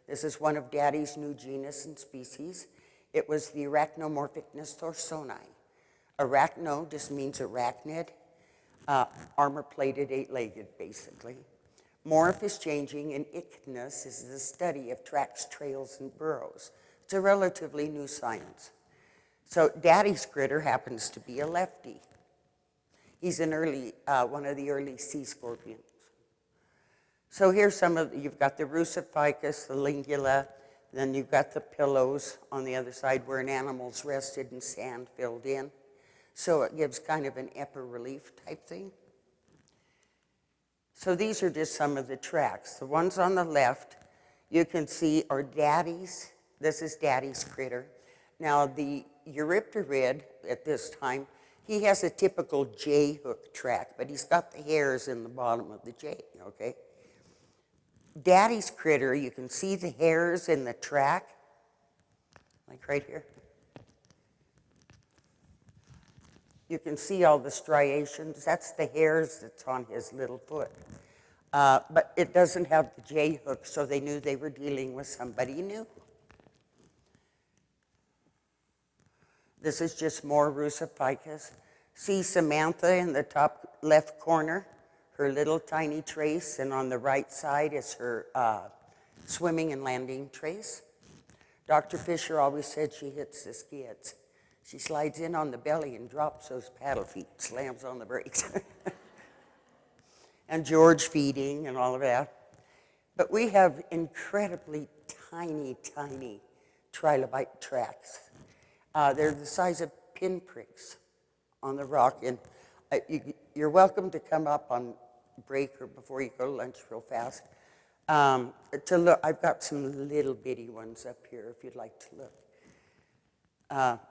This is one of Daddy's new genus and species. It was the Arachnomorphicnus thorsoni. Arachno just means arachnid, armor-plated, eight-legged, basically. Morph is changing, and ichnus is the study of tracks, trails, and burrows. It's a relatively new science. So Daddy's critter happens to be a lefty. He's an early, one of the early sea scorpions. So here's some of, you've got the Rusophycus, the lingula, Then you've got the pillows on the other side where an animal's rested and sand filled in. So it gives kind of an upper relief type thing. So these are just some of the tracks. The ones on the left, you can see are Daddy's. This is Daddy's critter. Now the Eurypterid at this time, he has a typical J-hook track, but he's got the hairs in the bottom of the J, okay? Daddy's critter, you can see the hairs in the track, like right here. You can see all the striations. That's the hairs that's on his little foot. But it doesn't have the J-hook, so they knew they were dealing with somebody new. This is just more Russoficus. See Samantha in the top left corner, her little tiny trace, and on the right side is her swimming and landing trace. Dr. Fisher always said she hits the skids. She slides in on the belly and drops those paddle feet, slams on the brakes. And George feeding and all of that. But we have incredibly tiny, tiny trilobite tracks. They're the size of pinpricks on the rock. And you're welcome to come up on break or before you go to lunch real fast to look. I've got some little bitty ones up here if you'd like to look.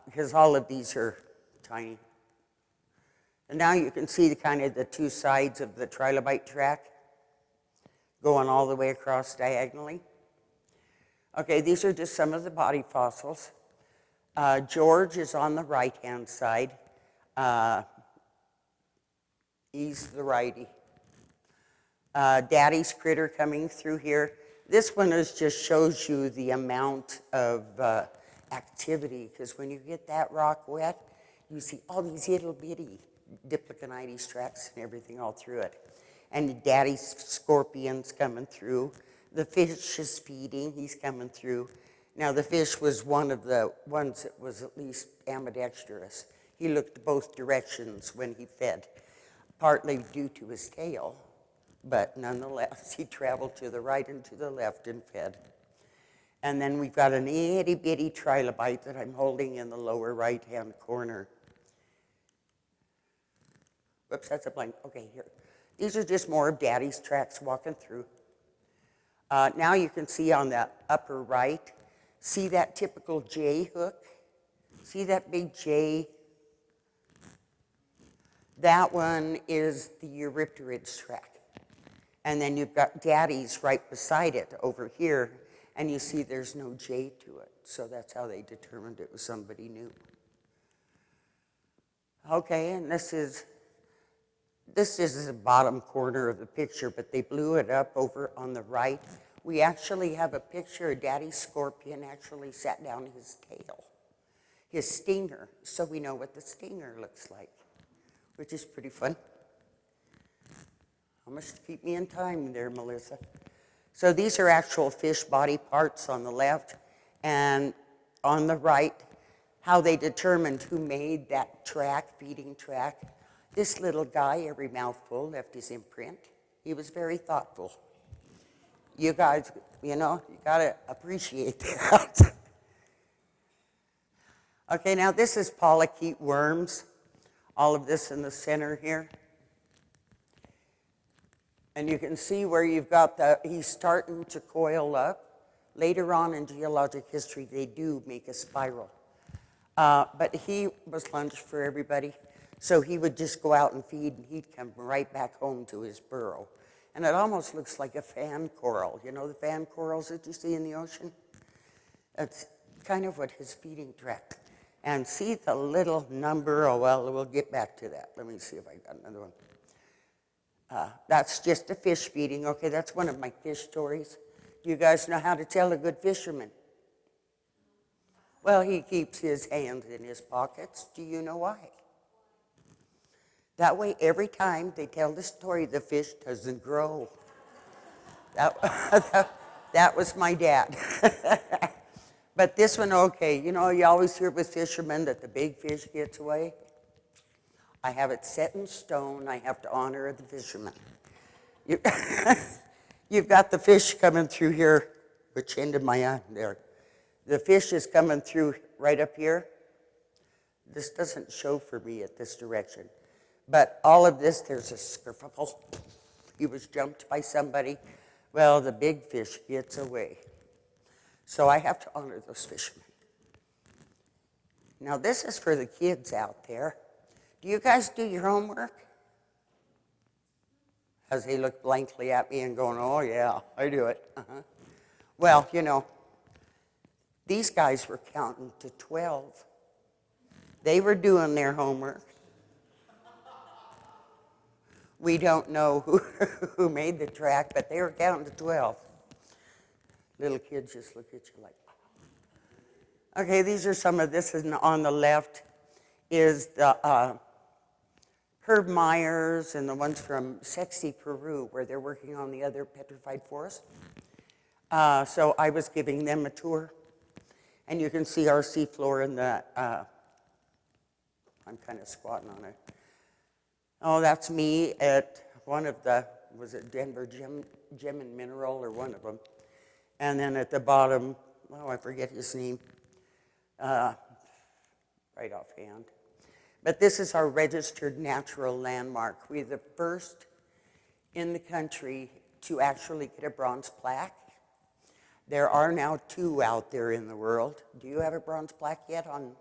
Because all of these are tiny. And now you can see the kind of the two sides of the trilobite track going all the way across diagonally. Okay, these are just some of the body fossils. George is on the right-hand side. He's the righty. Daddy's critter coming through here. This one just shows you the amount of activity, because when you get that rock wet, you see all these little bitty Diploconides tracks and everything all through it. And Daddy's scorpion's coming through. The fish is feeding, he's coming through. Now the fish was one of the ones that was at least ambidextrous. He looked both directions when he fed, partly due to his tail, but nonetheless he traveled to the right and to the left and fed. And then we've got an itty bitty trilobite that I'm holding in the lower right-hand corner. Whoops, that's a blank. Okay, here. These are just more of Daddy's tracks walking through. Now you can see on the upper right, see that typical J hook? See that big J? That one is the Eurypterid's track. And then you've got Daddy's right beside it over here, and you see there's no J to it. So that's how they determined it was somebody new. Okay, and this is the bottom corner of the picture, but they blew it up over on the right. We actually have a picture of Daddy's scorpion actually sat down his tail, his stinger, so we know what the stinger looks like, which is pretty fun. How much to keep me in time there, Melissa? So these are actual fish body parts on the left, and on the right, how they determined who made that track, feeding track. This little guy, every mouthful, left his imprint. He was very thoughtful. You guys, you got to appreciate that. Okay, now this is polychaete worms. All of this in the center here. And you can see where you've got he's starting to coil up. Later on in geologic history, they do make a spiral. But he was lunch for everybody. So he would just go out and feed, and he'd come right back home to his burrow. And it almost looks like a fan coral. You know the fan corals that you see in the ocean? That's kind of what his feeding tract. And see the little number, oh, well, we'll get back to that. Let me see if I got another one. That's just a fish feeding. Okay, that's one of my fish stories. Do you guys know how to tell a good fisherman? Well, he keeps his hands in his pockets. Do you know why? That way, every time they tell the story, the fish doesn't grow. That was my dad. But this one, okay, you always hear with fishermen that the big fish gets away. I have it set in stone. I have to honor the fishermen. You've got the fish coming through here, which ended my eye there. The fish is coming through right up here. This doesn't show for me at this direction. But all of this, there's a skerfuffle. He was jumped by somebody. Well, the big fish gets away. So I have to honor those fishermen. Now, this is for the kids out there. Do you guys do your homework? As they look blankly at me and going, oh, yeah, I do it. Well, you know, these guys were counting to 12. They were doing their homework. We don't know who made the track, but they were counting to 12. Little kids just look at you like, okay, these are some of this. And on the left is the Herb Myers and the ones from Sexy, Peru, where they're working on the other petrified forest. So I was giving them a tour. And you can see our seafloor in the, I'm kind of squatting on it. Oh, that's me at one of the, was it Denver Gem and Mineral or one of them. And then at the bottom, oh, I forget his name, right offhand. But this is our registered natural landmark. We're the first in the country to actually get a bronze plaque. There are now 2 out there in the world. Do you have a bronze plaque yet on?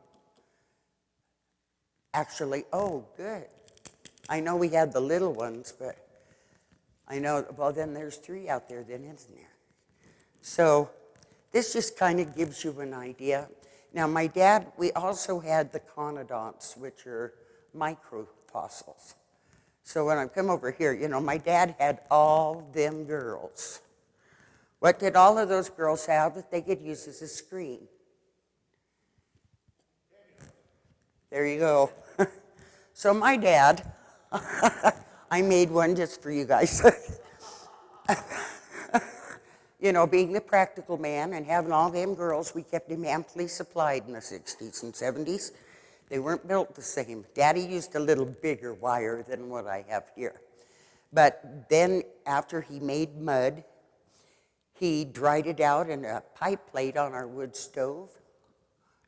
Actually, oh, good. I know we had the little ones, but I know, well, then there's 3 out there then, isn't there? So this just kind of gives you an idea. Now, my dad, we also had the conodonts, which are microfossils. So when I come over here, you know, my dad had all them girls. What did all of those girls have that they could use as a screen? There you go. So my dad, I made one just for you guys. You know, being the practical man and having all them girls, we kept him amply supplied in the 60s and 70s. They weren't built the same. Daddy used a little bigger wire than what I have here. But then after he made mud, he dried it out in a pipe plate on our wood stove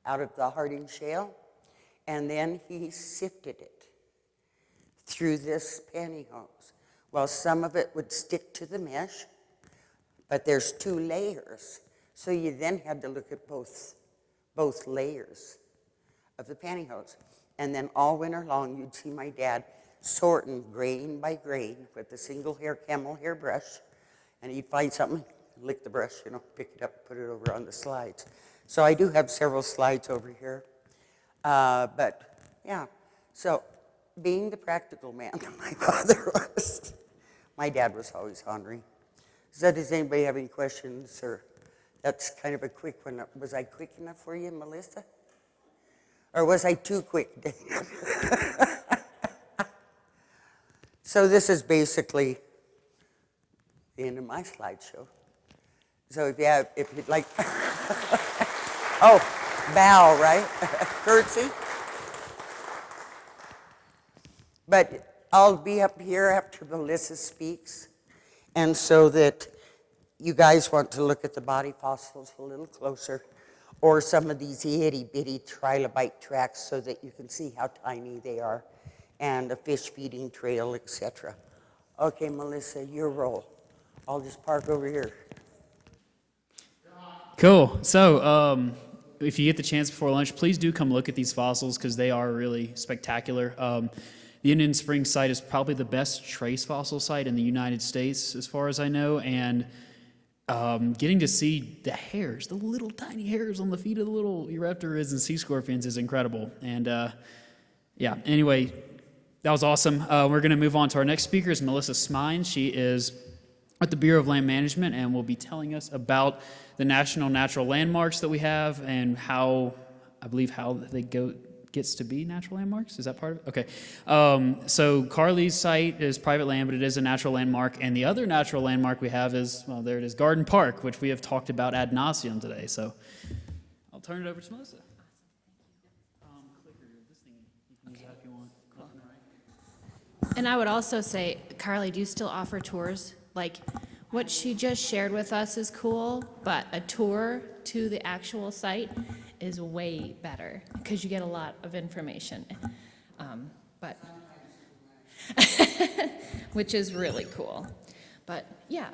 out of the Harding shale, and then he sifted it through this pantyhose. Well, some of it would stick to the mesh, but there's 2 layers. So you then had to look at both layers of the pantyhose. And then all winter long, you'd see my dad sorting grain by grain with a single hair camel hair brush, and he'd find something, lick the brush, you know, pick it up, put it over on the slides. So I do have several slides over here. But yeah, so being the practical man that my father was, my dad was always honoring. So does anybody have any questions? Or that's kind of a quick one. Was I quick enough for you, Melissa? Or was I too quick? So this is basically the end of my slideshow. So if you'd like, oh, bow, right? Curtsy. But I'll be up here after Melissa speaks, and so that you guys want to look at the body fossils a little closer, or some of these itty-bitty trilobite tracks so that you can see how tiny they are, and a fish feeding trail, etc. Okay, Melissa, your role. I'll just park over here. Cool. So if you get the chance before lunch, please do come look at these fossils because they are really spectacular. The Indian Springs site is probably the best trace fossil site in the United States, as far as I know, and getting to see the hairs, the little tiny hairs on the feet of the little Eurepterids and sea scorpions is incredible. And yeah, anyway, that was awesome. We're going to move on to our next speaker is Melissa Smeins. She is at the Bureau of Land Management and will be telling us about the national natural landmarks that we have and how, I believe, how they gets to be natural landmarks. Is that part of it? Okay. So Carly's site is private land, but it is a natural landmark. And the other natural landmark we have is, well, there it is, Garden Park, which we have talked about ad nauseum today. So I'll turn it over to Melissa. Clicker, this thing, you can use that if you want. And I would also say, Carly, do you still offer tours? Like, what she just shared with us is cool, but a tour to the actual site is way better because you get a lot of information. But which is really cool. But yeah,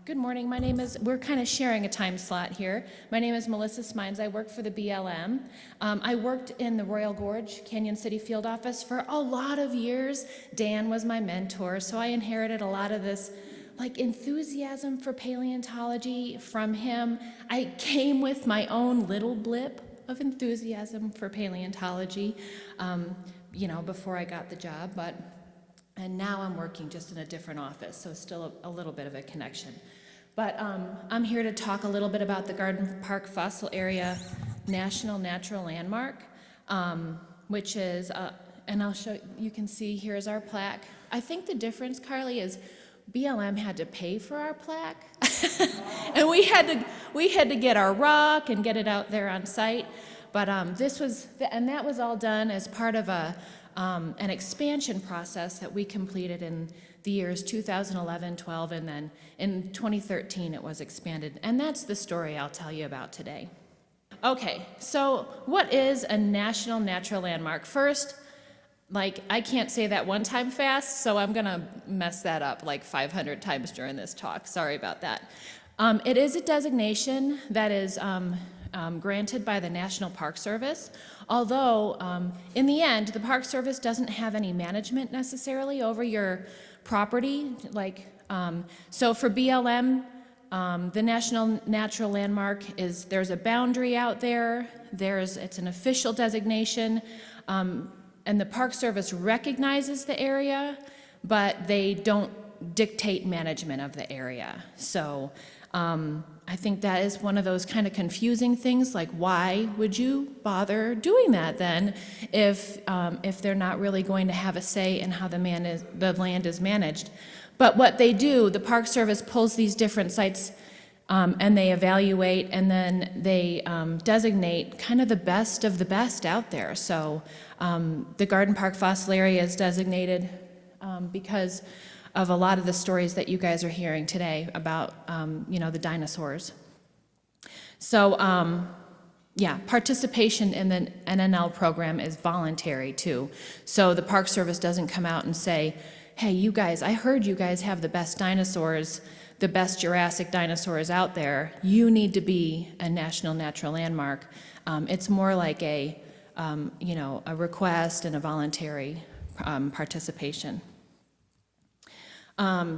good morning. My name is, we're kind of sharing a time slot here. My name is Melissa Smeins. I work for the BLM. I worked in the Royal Gorge, Cañon City field office for a lot of years. Dan was my mentor, so I inherited a lot of this like enthusiasm for paleontology from him. I came with my own little blip of enthusiasm for paleontology, before I got the job, and now I'm working just in a different office, so still a little bit of a connection. But I'm here to talk a little bit about the Garden Park Fossil Area National Natural Landmark, which is, and I'll show you can see here's our plaque. I think the difference, Carly, is BLM had to pay for our plaque, and we had to get our rock and get it out there on site. But that was all done as part of an expansion process that we completed in the years 2011, 12, and then in 2013 it was expanded. And that's the story I'll tell you about today. Okay, so what is a national natural landmark? First, I can't say that one time fast, so I'm gonna mess that up like 500 times during this talk. Sorry about that. It is a designation that is granted by the National Park Service, although in the end, the Park Service doesn't have any management necessarily over your property. So for BLM, the National Natural Landmark there's a boundary out there, it's an official designation, and the Park Service recognizes the area, but they don't dictate management of the area. So I think that is one of those kind of confusing things, like why would you bother doing that then if they're not really going to have a say in how the land is managed? But what they do, the Park Service pulls these different sites and they evaluate, and then they designate kind of the best of the best out there. So the Garden Park Fossil Area is designated because of a lot of the stories that you guys are hearing today about, the dinosaurs. So, participation in the NNL program is voluntary too. So the Park Service doesn't come out and say, hey, you guys, I heard you guys have the best dinosaurs, the best Jurassic dinosaurs out there. You need to be a national natural landmark. It's more like a request and a voluntary participation.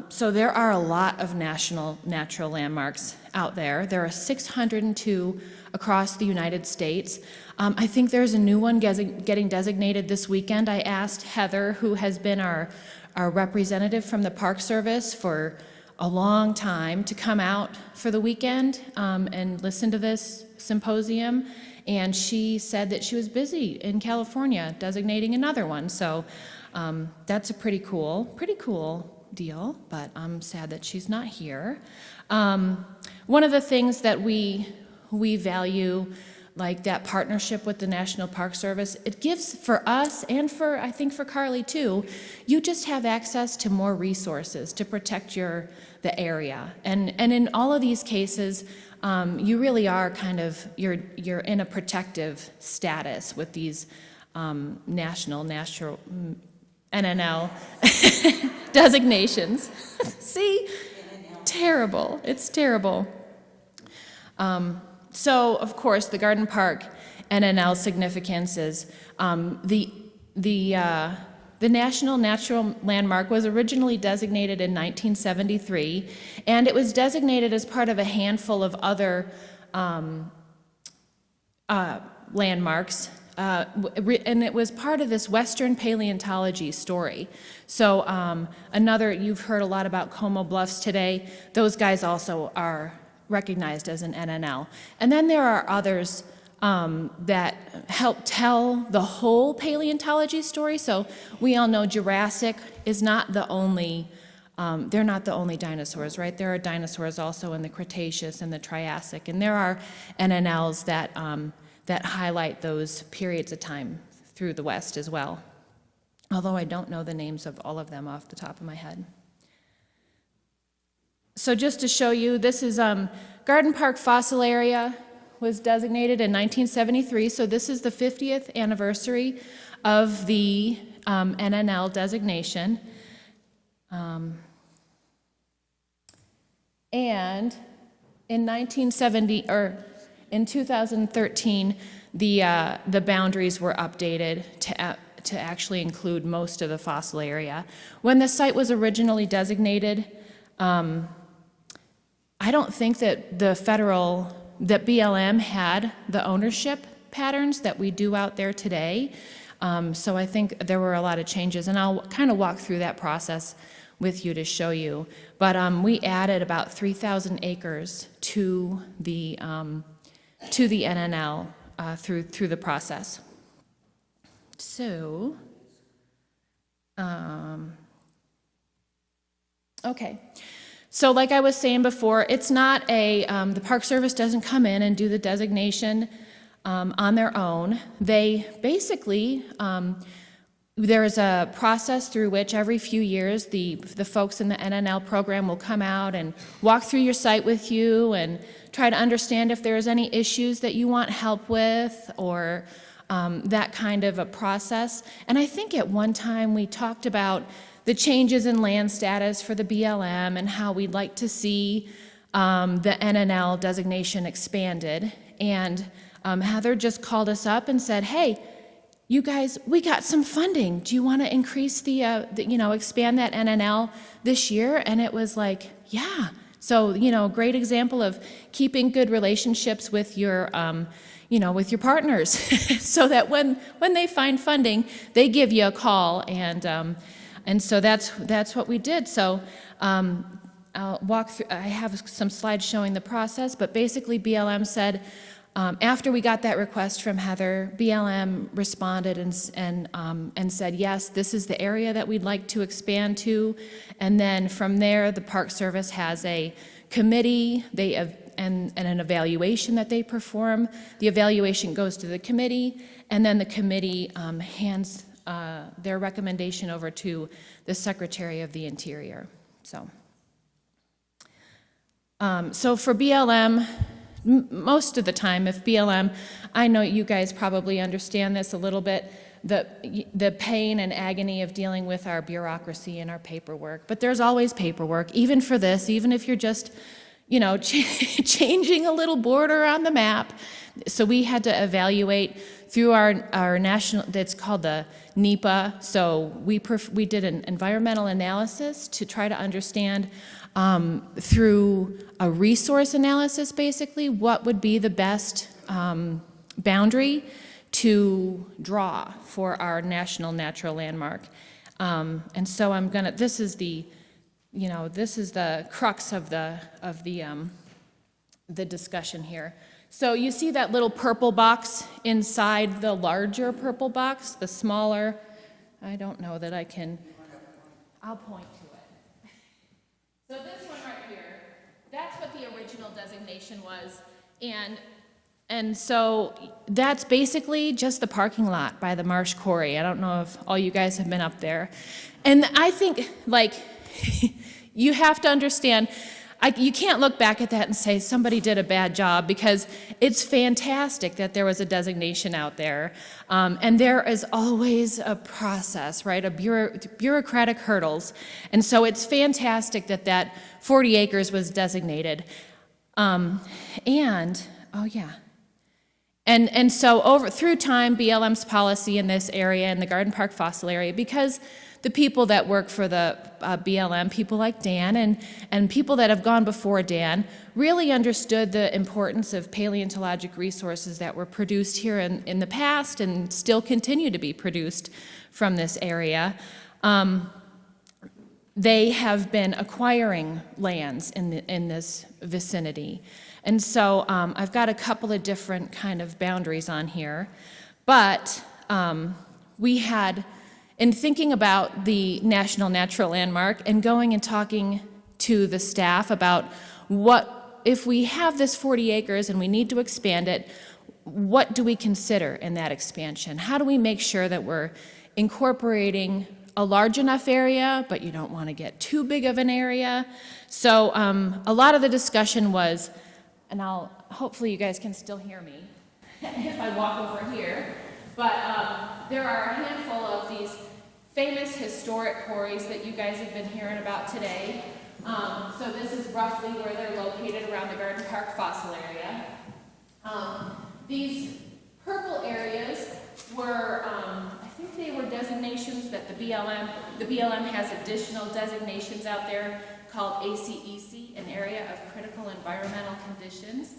So there are a lot of national natural landmarks out there. There are 602 across the United States. I think there's a new one getting designated this weekend. I asked Heather, who has been our representative from the Park Service for a long time, to come out for the weekend and listen to this symposium. And she said that she was busy in California designating another one. So that's a pretty cool deal, but I'm sad that she's not here. One of the things that we value, like that partnership with the National Park Service, it gives for us and I think for Carly too, you just have access to more resources to protect the area. And in all of these cases, you really are you're in a protective status with these national NNL designations. See? Terrible. It's terrible. So, of course, the Garden Park NNL significance is the National Natural Landmark was originally designated in 1973, and it was designated as part of a handful of other landmarks. And it was part of this Western paleontology story. So you've heard a lot about Como Bluffs today. Those guys also are recognized as an NNL. And then there are others that help tell the whole paleontology story. So we all know Jurassic is not the only, they're not the only dinosaurs, right? There are dinosaurs also in the Cretaceous and the Triassic, and there are NNLs that highlight those periods of time through the West as well, although I don't know the names of all of them off the top of my head. So just to show you, this is Garden Park Fossil Area was designated in 1973, so this is the 50th anniversary of the NNL designation. And in 2013, the boundaries were updated to actually include most of the fossil area. When the site was originally designated, I don't think that that BLM had the ownership patterns that we do out there today. So I think there were a lot of changes, and I'll kind of walk through that process with you to show you. But we added about 3,000 acres to the NNL through the process. So, okay. So like I was saying before, it's not the Park Service doesn't come in and do the designation on their own. They basically, there is a process through which every few years the folks in the NNL program will come out and walk through your site with you and try to understand if there's any issues that you want help with, or that kind of a process. And I think at one time we talked about the changes in land status for the BLM and how we'd like to see the NNL designation expanded. And Heather just called us up and said, hey, you guys, we got some funding. Do you want to increase expand that NNL this year? And it was like, yeah. So, great example of keeping good relationships with your, with your partners so that when they find funding, they give you a call. And so that's what we did. So I'll walk through, I have some slides showing the process, but basically BLM said, after we got that request from Heather, BLM responded and said, yes, this is the area that we'd like to expand to. And then from there, the Park Service has a committee and an evaluation that they perform. The evaluation goes to the committee, and then the committee hands their recommendation over to the Secretary of the Interior. So for BLM, most of the time, if BLM, I know you guys probably understand this a little bit, the pain and agony of dealing with our bureaucracy and our paperwork. But there's always paperwork, even for this, even if you're just, changing a little border on the map. So we had to evaluate through our national, that's called the NEPA. So we did an environmental analysis to try to understand through a resource analysis, basically, what would be the best boundary to draw for our national natural landmark. And so this is the crux of the discussion here. So you see that little purple box inside the larger purple box, the smaller, I don't know that I can, I'll point to it. So this one right here, that's what the original designation was. And so that's basically just the parking lot by the Marsh Quarry. I don't know if all you guys have been up there. And I think, you have to understand, you can't look back at that and say somebody did a bad job, because it's fantastic that there was a designation out there. And there is always a process, right? Bureaucratic hurdles. And so it's fantastic that 40 acres was designated. And so through time, BLM's policy in this area, in the Garden Park Fossil Area, because the people that work for the BLM, people like Dan and people that have gone before Dan, really understood the importance of paleontologic resources that were produced here in the past and still continue to be produced from this area. They have been acquiring lands in this vicinity. And so I've got a couple of different kind of boundaries on here. But we had, in thinking about the National Natural Landmark and going and talking to the staff about what, if we have this 40 acres and we need to expand it, what do we consider in that expansion? How do we make sure that we're incorporating a large enough area, but you don't want to get too big of an area. So a lot of the discussion was, and hopefully you guys can still hear me if I walk over here, but there are a handful of these famous historic quarries that you guys have been hearing about today. So this is roughly where they're located around the Garden Park fossil area. These purple areas were, I think they were designations that the BLM has additional designations out there called ACEC, an area of critical environmental conditions.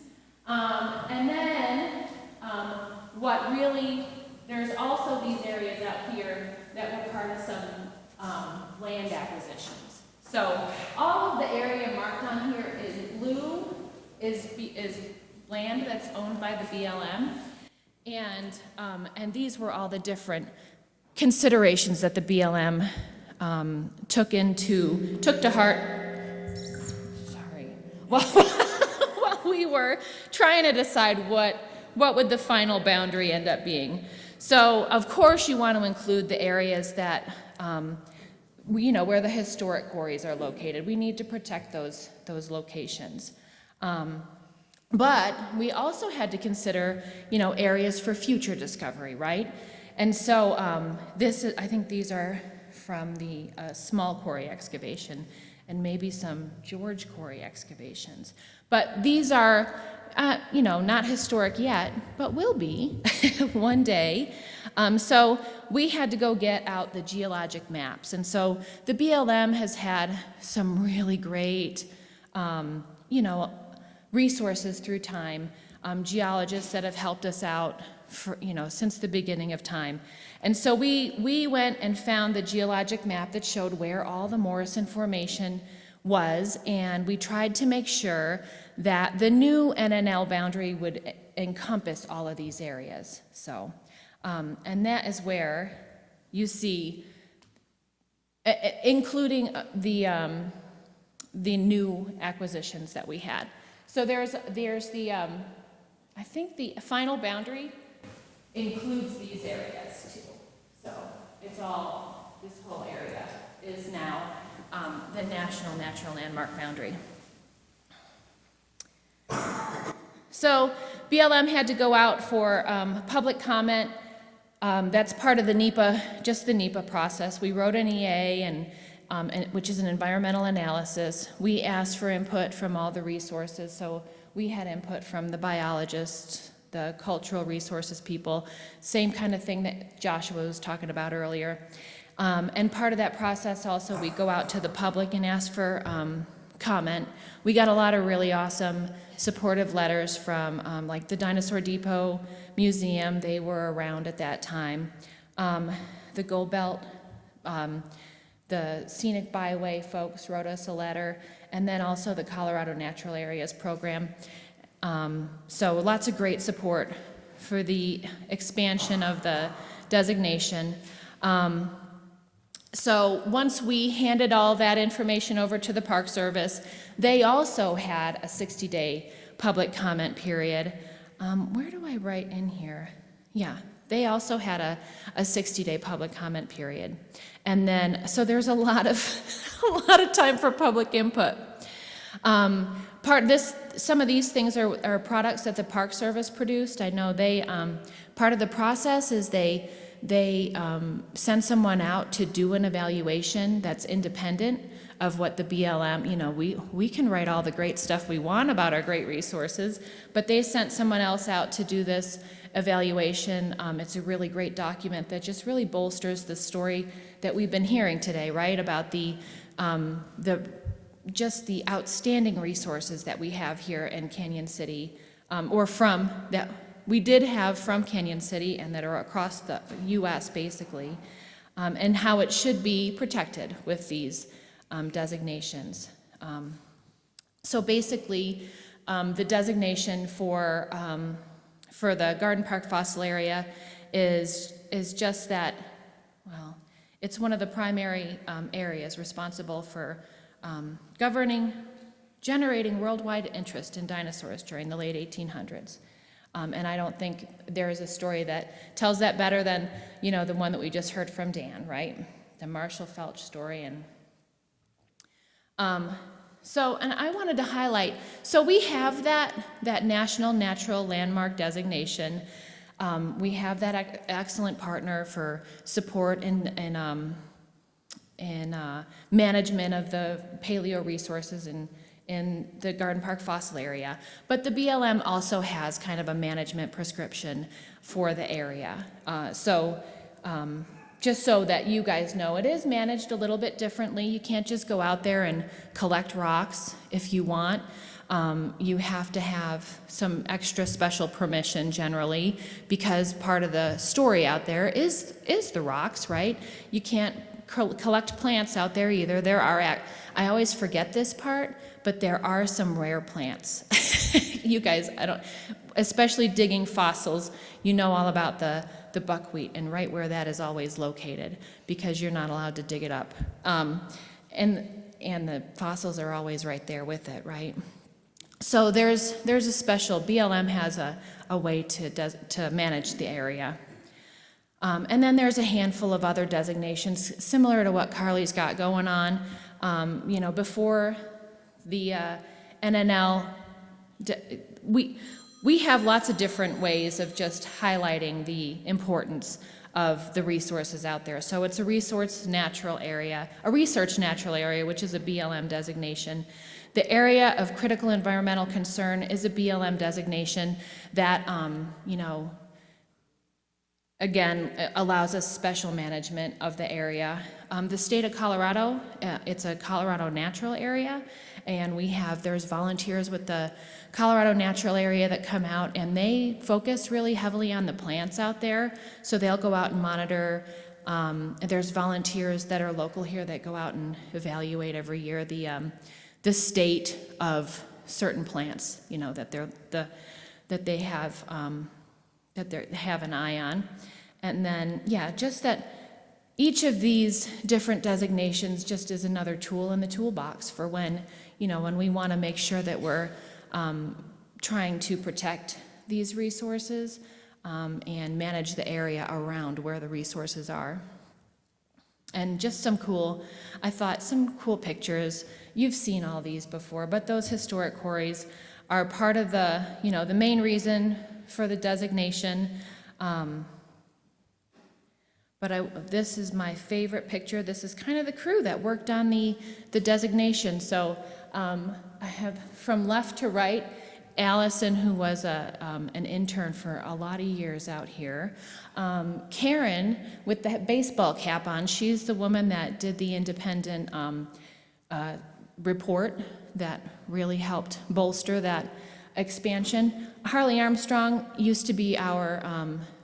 And then what really, there's also these areas out here that were part of some land acquisitions. So all of the area marked on here is blue, is land that's owned by the BLM. And these were all the different considerations that the BLM took to heart. Sorry. While we were trying to decide what would the final boundary end up being. So, of course, you want to include the areas that, where the historic quarries are located. We need to protect those locations. But we also had to consider, areas for future discovery, right? And so I think these are from the small quarry excavation and maybe some George quarry excavations. But these are, not historic yet, but will be one day. So we had to go get out the geologic maps. And so the BLM has had some really great, resources through time, geologists that have helped us out for, since the beginning of time. And so we went and found the geologic map that showed where all the Morrison Formation was, and we tried to make sure that the new NNL boundary would encompass all of these areas. So, and that is where you see, including the new acquisitions that we had. So there's the, I think the final boundary includes these areas too. So it's all, this whole area is now the National Natural Landmark Boundary. So BLM had to go out for public comment. That's part of the NEPA, just the NEPA process. We wrote an EA, and which is an environmental analysis. We asked for input from all the resources, so we had input from the biologists, the cultural resources people, same kind of thing that Joshua was talking about earlier. And part of that process also, we go out to the public and ask for comment. We got a lot of really awesome supportive letters from like the Dinosaur Depot Museum. They were around at that time. The Gold Belt, the Scenic Byway folks wrote us a letter, and then also the Colorado Natural Areas Program. So lots of great support for the expansion of the designation. So once we handed all that information over to the Park Service, they also had a 60-day public comment period. Where do I write in here? Yeah, they also had a 60-day public comment period. And then, so there's a lot of time for public input. Some of these things are products that the Park Service produced. I know they, part of the process is they send someone out to do an evaluation that's independent of what the BLM, we can write all the great stuff we want about our great resources, but they sent someone else out to do this evaluation. It's a really great document that just really bolsters the story that we've been hearing today, right? About just the outstanding resources that we have here in Cañon City, or from that we did have from Cañon City and that are across the U.S. basically, and how it should be protected with these designations. So basically, the designation for the Garden Park fossil area is just that, well, it's one of the primary areas responsible for generating worldwide interest in dinosaurs during the late 1800s. And I don't think there is a story that tells that better than, the one that we just heard from Dan, right? the Marshall Felch story. And and I wanted to highlight, so we have that National Natural Landmark designation. We have that excellent partner for support and management of the paleo resources in the Garden Park fossil area. But the BLM also has kind of a management prescription for the area. Just so that you guys know, it is managed a little bit differently. You can't just go out there and collect rocks if you want. You have to have some extra special permission generally, because part of the story out there is the rocks, right? You can't collect plants out there either. I always forget this part, but there are some rare plants. You guys, especially digging fossils, you know all about the buckwheat and right where that is always located, because you're not allowed to dig it up. And the fossils are always right there with it, right? So there's a special, BLM has a way to manage the area. And then there's a handful of other designations similar to what Carly's got going on. Before the NNL, we have lots of different ways of just highlighting the importance of the resources out there. So it's a research natural area, which is a BLM designation. The area of critical environmental concern is a BLM designation that, again, allows us special management of the area. The state of Colorado, it's a Colorado natural area, and there's volunteers with the Colorado natural area that come out, and they focus really heavily on the plants out there. So they'll go out and monitor. There's volunteers that are local here that go out and evaluate every year the state of certain plants, that they have an eye on. And then, just that each of these different designations just is another tool in the toolbox for when we want to make sure that we're trying to protect these resources and manage the area around where the resources are. And just some cool pictures. You've seen all these before, but those historic quarries are part of the main reason for the designation. But this is my favorite picture. This is kind of the crew that worked on the designation. So I have from left to right, Allison, who was an intern for a lot of years out here. Karen, with the baseball cap on, she's the woman that did the independent report that really helped bolster that expansion. Harley Armstrong used to be our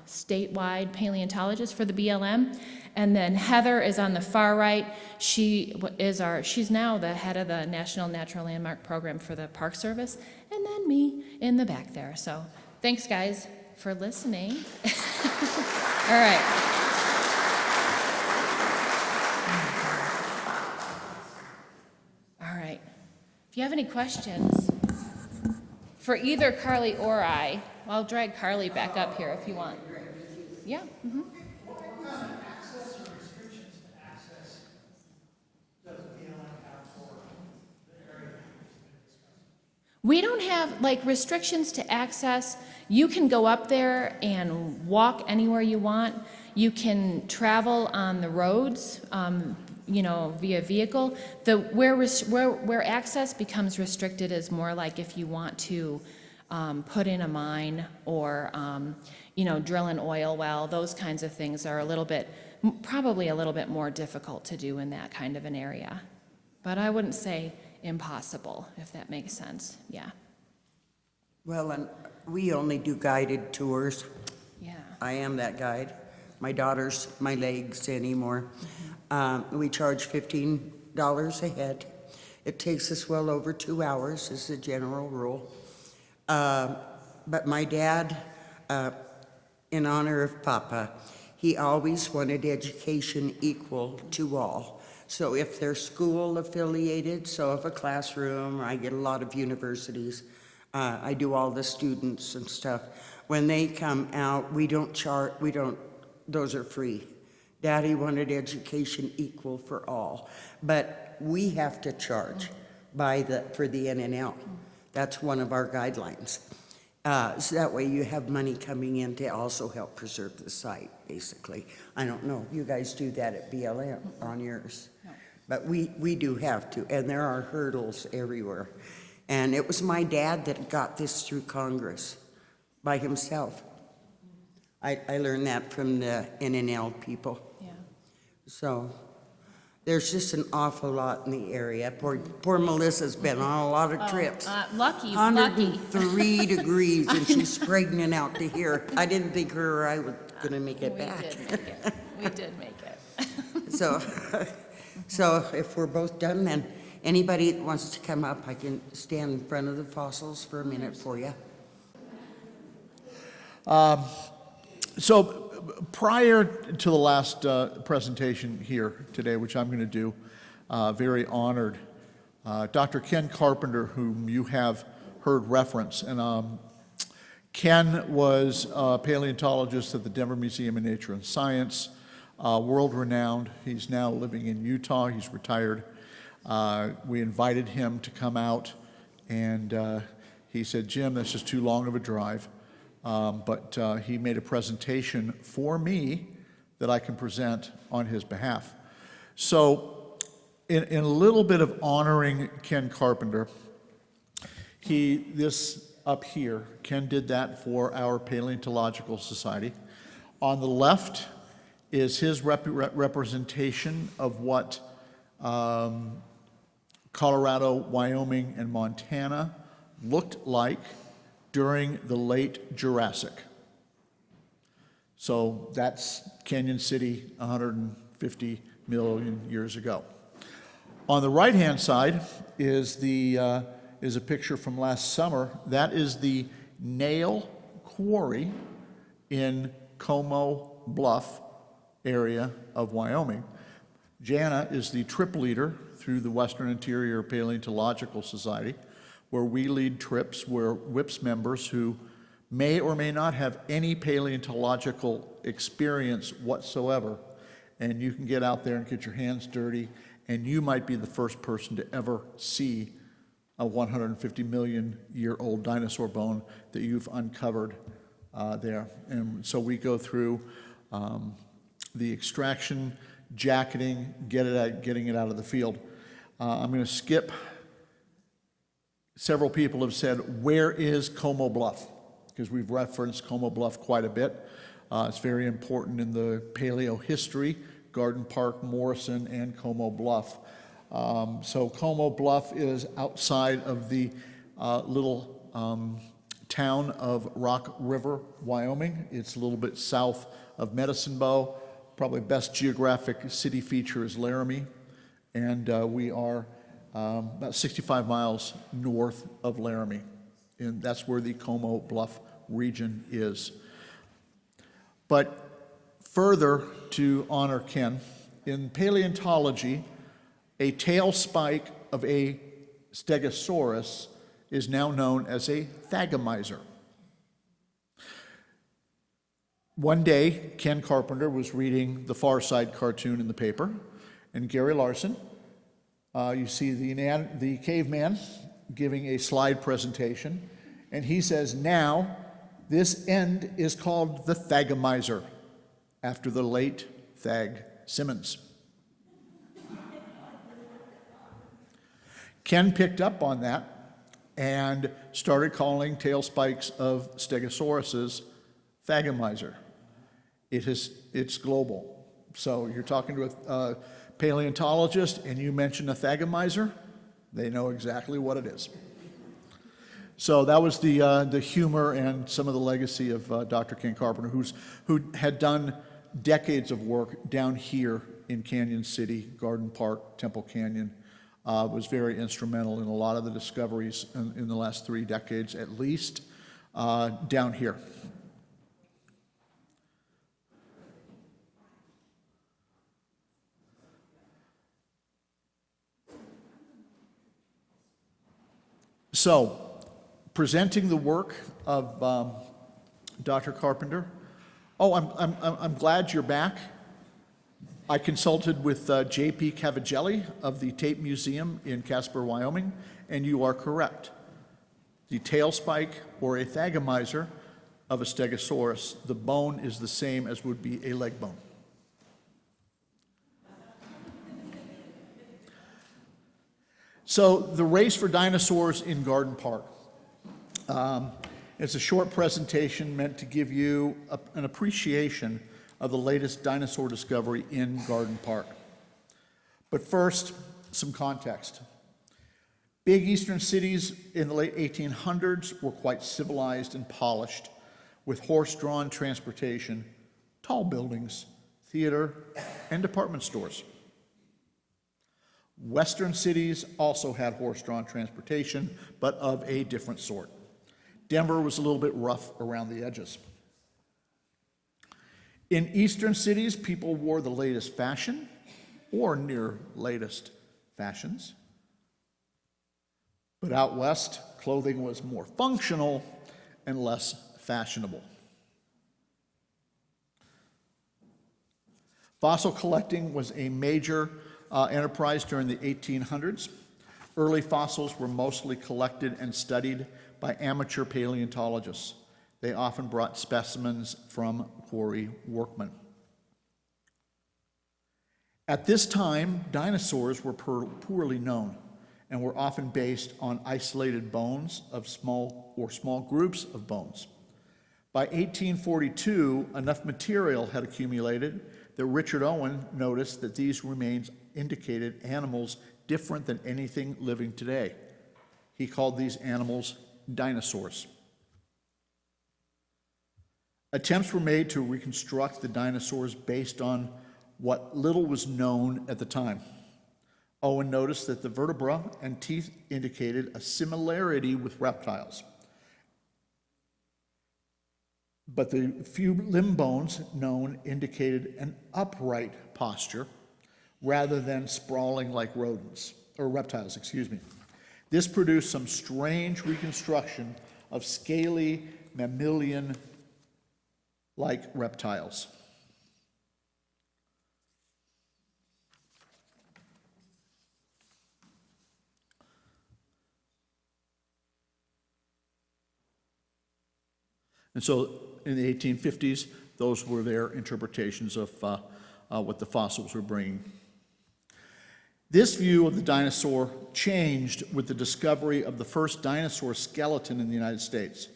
statewide paleontologist for the BLM. And then Heather is on the far right. She's now the head of the National Natural Landmark Program for the Park Service. And then me in the back there. So thanks, guys, for listening. All right. All right. If you have any questions for either Carly or I, I'll drag Carly back up here if you want. Yeah. Mm-hmm. Access or restrictions to access does BLM have for the area that's been discussed? We don't have restrictions to access. You can go up there and walk anywhere you want. You can travel on the roads, via vehicle. Where access becomes restricted is more like if you want to put in a mine or drill an oil well. Those kinds of things are probably a little bit more difficult to do in that kind of an area. But I wouldn't say impossible, if that makes sense. Yeah. Well, and we only do guided tours. Yeah. I am that guide. My daughter's my legs anymore. We charge $15 a head. It takes us well over 2 hours, is the general rule. But my dad, in honor of Papa, he always wanted education equal to all. So if they're school affiliated, so if a classroom, I get a lot of universities, I do all the students and stuff. When they come out, those are free. Daddy wanted education equal for all, but we have to charge for the NNL. That's one of our guidelines. So that way you have money coming in to also help preserve the site, basically. I don't know if you guys do that at BLM on yours, but we do have to, and there are hurdles everywhere. And it was my dad that got this through Congress by himself. I learned that from the NNL people. Yeah. So there's just an awful lot in the area. Poor Melissa's been on a lot of trips. Lucky. 103 degrees, and she's pregnant out to here. I didn't think her or I was gonna make it We back. did make it. We did make it. So if we're both done, then anybody that wants to come up, I can stand in front of the fossils for a minute for you. So prior to the last presentation here today, which I'm going to do, very honored, Dr. Ken Carpenter, whom you have heard reference, and Ken was a paleontologist at the Denver Museum of Nature and Science, world-renowned. He's now living in Utah. He's retired. We invited him to come out, and he said, "Jim, that's just too long of a drive." But he made a presentation for me that I can present on his behalf. So in a little bit of honoring Ken Carpenter, this up here, Ken did that for our Paleontological Society. On the left is his representation of what Colorado, Wyoming, and Montana looked like during the late Jurassic. So that's Cañon City 150 million years ago. On the right-hand side is a picture from last summer. That is the Nail Quarry in Como Bluff area of Wyoming. Jana is the trip leader through the Western Interior Paleontological Society, where we lead trips where WIPS members who may or may not have any paleontological experience whatsoever, and you can get out there and get your hands dirty, and you might be the first person to ever see a 150 million year old dinosaur bone that you've uncovered there. And so we go through the extraction, jacketing, getting it out of the field. I'm going to skip. Several people have said, where is Como Bluff? Because we've referenced Como Bluff quite a bit. It's very important in the paleo history, Garden Park, Morrison, and Como Bluff. So Como Bluff is outside of the little town of Rock River, Wyoming. It's a little bit south of Medicine Bow. Probably best geographic city feature is Laramie. And we are about 65 miles north of Laramie, and that's where the Como Bluff region is. But further to honor Ken, in paleontology, a tail spike of a Stegosaurus is now known as a thagomizer. One day, Ken Carpenter was reading the Far Side cartoon in the paper, and Gary Larson, you see the caveman giving a slide presentation, and he says, now, this end is called the thagomizer, after the late Thag Simmons. Ken picked up on that and started calling tail spikes of Stegosauruses thagomizer. It's global. So you're talking to a paleontologist and you mention a thagomizer, they know exactly what it is. So that was the humor and some of the legacy of Dr. Ken Carpenter, who had done decades of work down here in Cañon City, Garden Park, Temple Canyon, was very instrumental in a lot of the discoveries in the last 3 decades at least, down here. So, presenting the work of Dr. Carpenter. Oh, I'm glad you're back. I consulted with J.P. Cavagelli of the Tate Museum in Casper, Wyoming, and you are correct. The tail spike or a thagomizer of a Stegosaurus, the bone is the same as would be a leg bone. So the race for dinosaurs in Garden Park. It's a short presentation meant to give you an appreciation of the latest dinosaur discovery in Garden Park. But first, some context. Big eastern cities in the late 1800s were quite civilized and polished, with horse-drawn transportation, tall buildings, theater, and department stores. Western cities also had horse-drawn transportation, but of a different sort. Denver was a little bit rough around the edges. In eastern cities, people wore the latest fashion or near latest fashions. But out west, clothing was more functional and less fashionable. Fossil collecting was a major enterprise during the 1800s. Early fossils were mostly collected and studied by amateur paleontologists. They often brought specimens from quarry workmen. At this time, dinosaurs were poorly known and were often based on isolated bones of small groups of bones. By 1842, enough material had accumulated that Richard Owen noticed that these remains indicated animals different than anything living today. He called these animals dinosaurs. Attempts were made to reconstruct the dinosaurs based on what little was known at the time. Owen noticed that the vertebra and teeth indicated a similarity with reptiles, but the few limb bones known indicated an upright posture rather than sprawling like rodents, or reptiles, excuse me. This produced some strange reconstruction of scaly mammalian-like reptiles. And so in the 1850s, those were their interpretations of what the fossils were bringing. This view of the dinosaur changed with the discovery of the first dinosaur skeleton in the United States.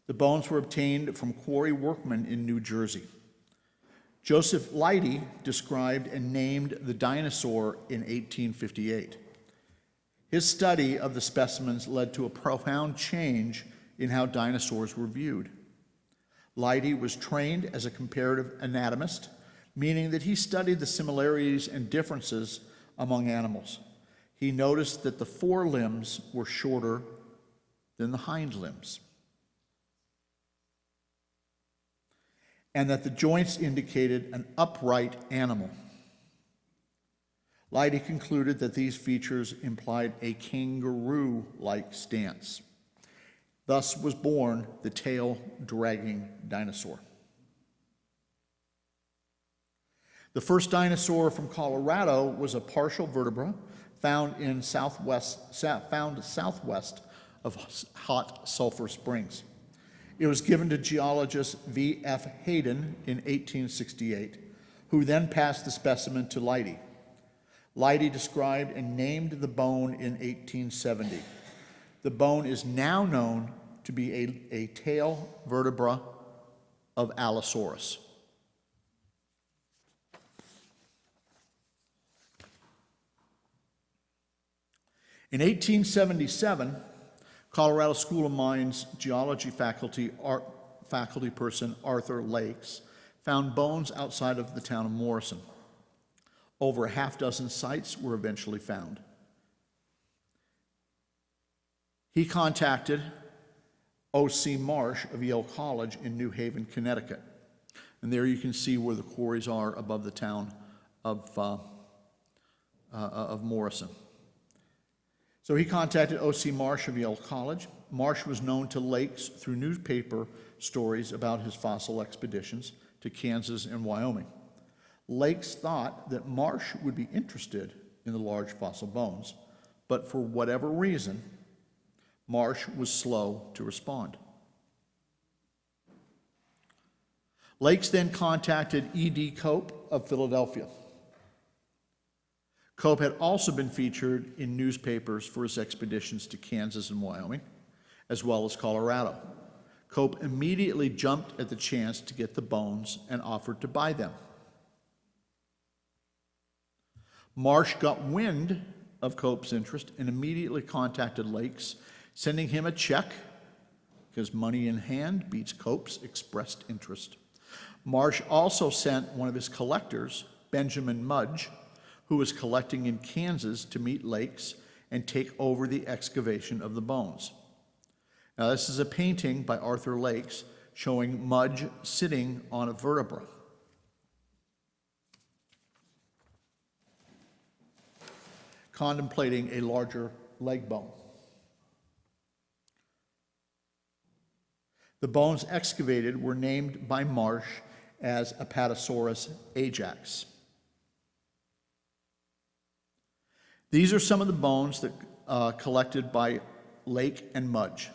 The bones were obtained from quarry workmen in New Jersey. Joseph Leidy described and named the dinosaur in 1858. His study of the specimens led to a profound change in how dinosaurs were viewed. Leidy was trained as a comparative anatomist, meaning that he studied the similarities and differences among animals. He noticed that the forelimbs were shorter than the hind limbs, and that the joints indicated an upright animal. Leidy concluded that these features implied a kangaroo-like stance. Thus was born the tail-dragging dinosaur. The first dinosaur from Colorado was a partial vertebra found southwest of Hot Sulphur Springs. It was given to geologist V.F. Hayden in 1868, who then passed the specimen to Leidy. Leidy described and named the bone in 1870. The bone is now known to be a tail vertebra of Allosaurus. In 1877, Colorado School of Mines geology faculty person Arthur Lakes found bones outside of the town of Morrison. Over a half dozen sites were eventually found. He contacted O.C. Marsh of Yale College in New Haven, Connecticut. And there you can see where the quarries are above the town of Morrison. So he contacted O.C. Marsh of Yale College. Marsh was known to Lakes through newspaper stories about his fossil expeditions to Kansas and Wyoming. Lakes thought that Marsh would be interested in the large fossil bones, but for whatever reason, Marsh was slow to respond. Lakes then contacted E.D. Cope of Philadelphia. Cope had also been featured in newspapers for his expeditions to Kansas and Wyoming, as well as Colorado. Cope immediately jumped at the chance to get the bones and offered to buy them. Marsh got wind of Cope's interest and immediately contacted Lakes, sending him a check, because money in hand beats Cope's expressed interest. Marsh also sent one of his collectors, Benjamin Mudge, who was collecting in Kansas, to meet Lakes and take over the excavation of the bones. Now, this is a painting by Arthur Lakes showing Mudge sitting on a vertebra. Contemplating a larger leg bone. The bones excavated were named by Marsh as Apatosaurus ajax. These are some of the bones that collected by Lake and Mudge.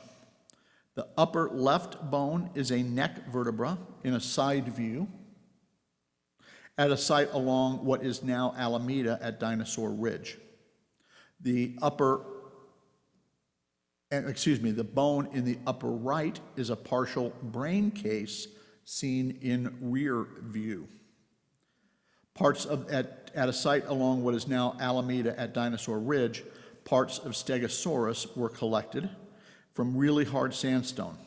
The upper left bone is a neck vertebra in a side view at a site along what is now Alameda at Dinosaur Ridge. The bone in the upper right is a partial brain case seen in rear view. At a site along what is now Alameda at Dinosaur Ridge, parts of Stegosaurus were collected from really hard sandstone.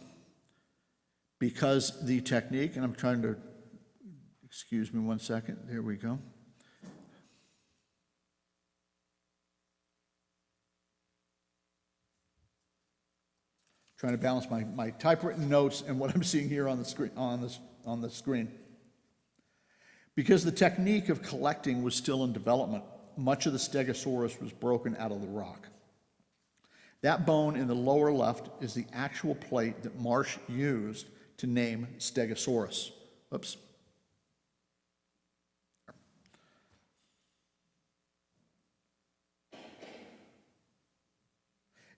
Because the technique, and I'm trying to, excuse me one second, there we go. Trying to balance my typewritten notes and what I'm seeing here on the screen. Because the technique of collecting was still in development, much of the Stegosaurus was broken out of the rock. That bone in the lower left is the actual plate that Marsh used to name Stegosaurus. Oops.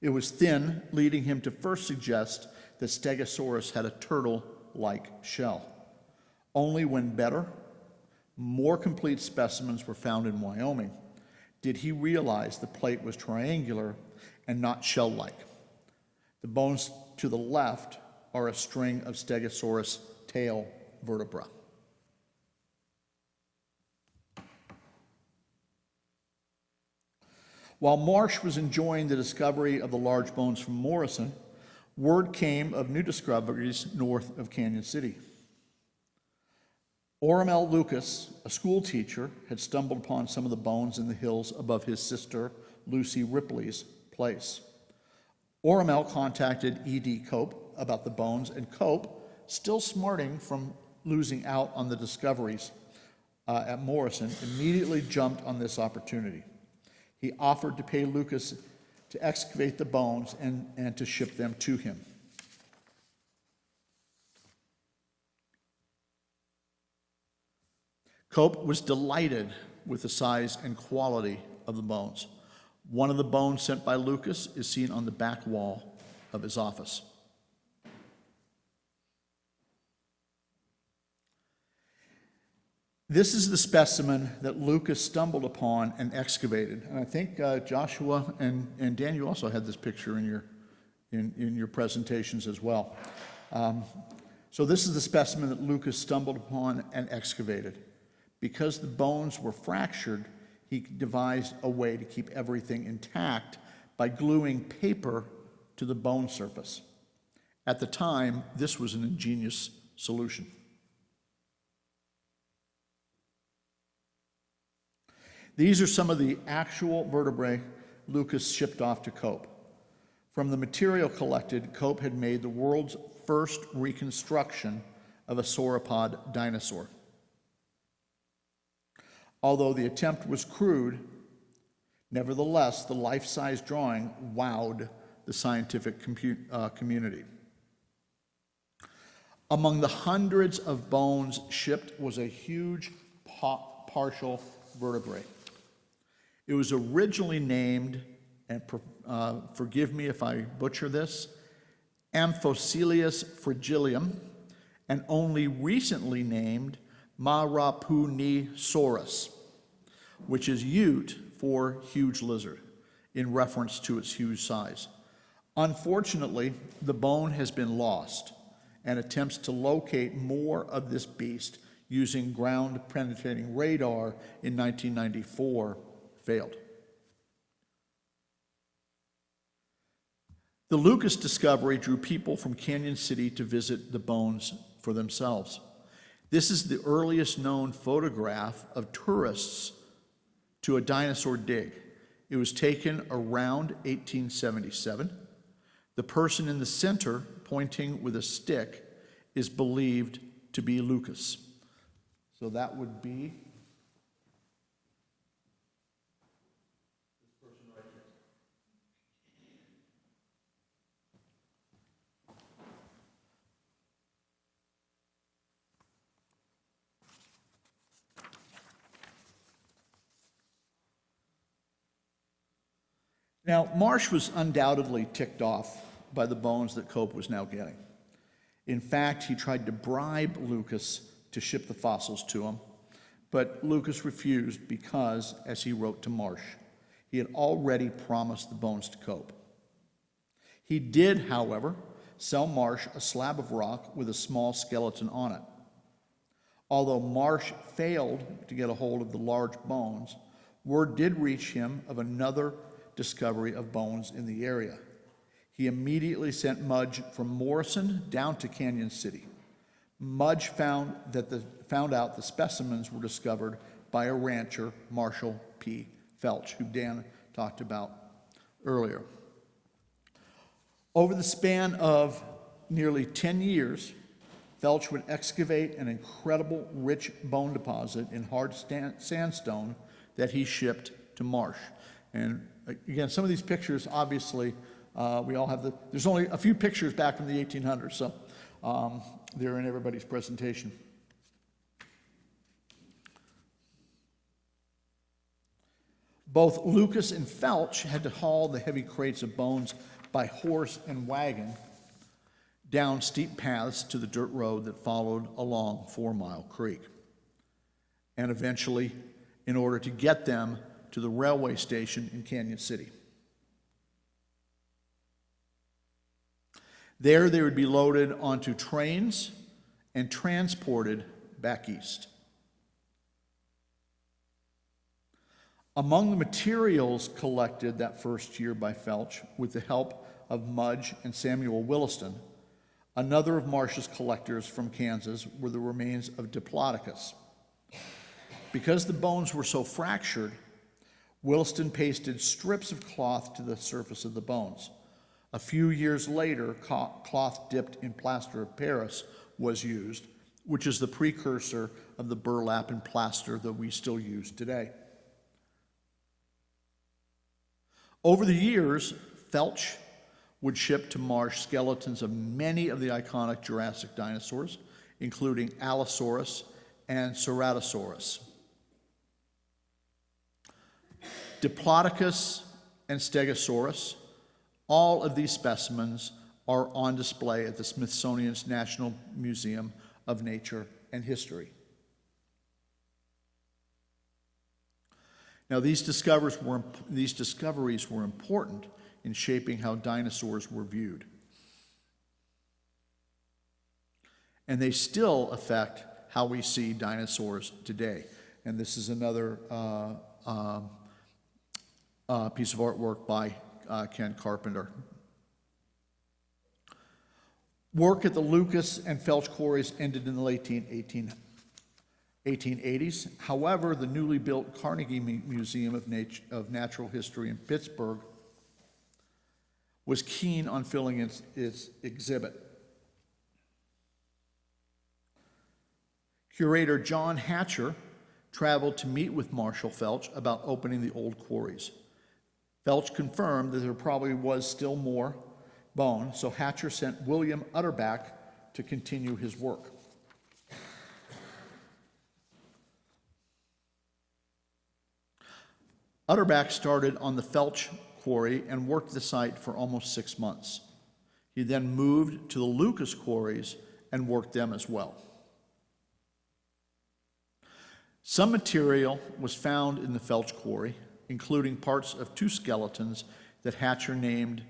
It was thin, leading him to first suggest that Stegosaurus had a turtle-like shell. Only when better, more complete specimens were found in Wyoming did he realize the plate was triangular and not shell-like. The bones to the left are a string of Stegosaurus tail vertebra. While Marsh was enjoying the discovery of the large bones from Morrison, word came of new discoveries north of Cañon City. Orem L. Lucas, a school teacher, had stumbled upon some of the bones in the hills above his sister Lucy Ripley's place. Orem L. contacted E.D. Cope about the bones, and Cope, still smarting from losing out on the discoveries at Morrison, immediately jumped on this opportunity. He offered to pay Lucas to excavate the bones and to ship them to him. Cope was delighted with the size and quality of the bones. One of the bones sent by Lucas is seen on the back wall of his office. This is the specimen that Lucas stumbled upon and excavated. And I think Joshua and Dan, you also had this picture in your presentations as well. So this is the specimen that Lucas stumbled upon and excavated. Because the bones were fractured, he devised a way to keep everything intact by gluing paper to the bone surface. At the time, this was an ingenious solution. These are some of the actual vertebrae Lucas shipped off to Cope. From the material collected, Cope had made the world's first reconstruction of a sauropod dinosaur. Although the attempt was crude, nevertheless, the life-size drawing wowed the scientific community. Among the hundreds of bones shipped was a huge partial vertebrae. It was originally named, and forgive me if I butcher this, Amphocoelius frigilium, and only recently named Marapunisaurus, which is Ute for huge lizard, in reference to its huge size. Unfortunately, the bone has been lost, and attempts to locate more of this beast using ground-penetrating radar in 1994 failed. The Lucas discovery drew people from Cañon City to visit the bones for themselves. This is the earliest known photograph of tourists to a dinosaur dig. It was taken around 1877. The person in the center, pointing with a stick, is believed to be Lucas. So that would be this person right here. Now, Marsh was undoubtedly ticked off by the bones that Cope was now getting. In fact, he tried to bribe Lucas to ship the fossils to him, but Lucas refused because, as he wrote to Marsh, he had already promised the bones to Cope. He did, however, sell Marsh a slab of rock with a small skeleton on it. Although Marsh failed to get a hold of the large bones, word did reach him of another discovery of bones in the area. He immediately sent Mudge from Morrison down to Cañon City. Mudge found out the specimens were discovered by a rancher, Marshall P. Felch, who Dan talked about earlier. Over the span of nearly 10 years, Felch would excavate an incredible rich bone deposit in hard sandstone that he shipped to Marsh. And again, some of these pictures, obviously, we all have there's only a few pictures back from the 1800s, so they're in everybody's presentation. Both Lucas and Felch had to haul the heavy crates of bones by horse and wagon down steep paths to the dirt road that followed along 4 Mile Creek. And eventually, in order to get them to the railway station in Cañon City. There, they would be loaded onto trains and transported back east. Among the materials collected that first year by Felch, with the help of Mudge and Samuel Williston, another of Marsh's collectors from Kansas, were the remains of Diplodocus. Because the bones were so fractured, Williston pasted strips of cloth to the surface of the bones. A few years later, cloth dipped in plaster of Paris was used, which is the precursor of the burlap and plaster that we still use today. Over the years, Felch would ship to Marsh skeletons of many of the iconic Jurassic dinosaurs, including Allosaurus and Ceratosaurus. Diplodocus and Stegosaurus, all of these specimens are on display at the Smithsonian's National Museum of Nature and History. Now, these discoveries were important in shaping how dinosaurs were viewed. And they still affect how we see dinosaurs today. And this is another piece of artwork by Ken Carpenter. Work at the Lucas and Felch quarries ended in the late 1880s. However, the newly built Carnegie Museum of Natural History in Pittsburgh was keen on filling its exhibit. Curator John Hatcher traveled to meet with Marshall Felch about opening the old quarries. Felch confirmed that there probably was still more bone, so Hatcher sent William Utterback to continue his work. Utterback started on the Felch quarry and worked the site for almost 6 months. He then moved to the Lucas quarries and worked them as well. Some material was found in the Felch quarry, including parts of 2 skeletons that Hatcher named,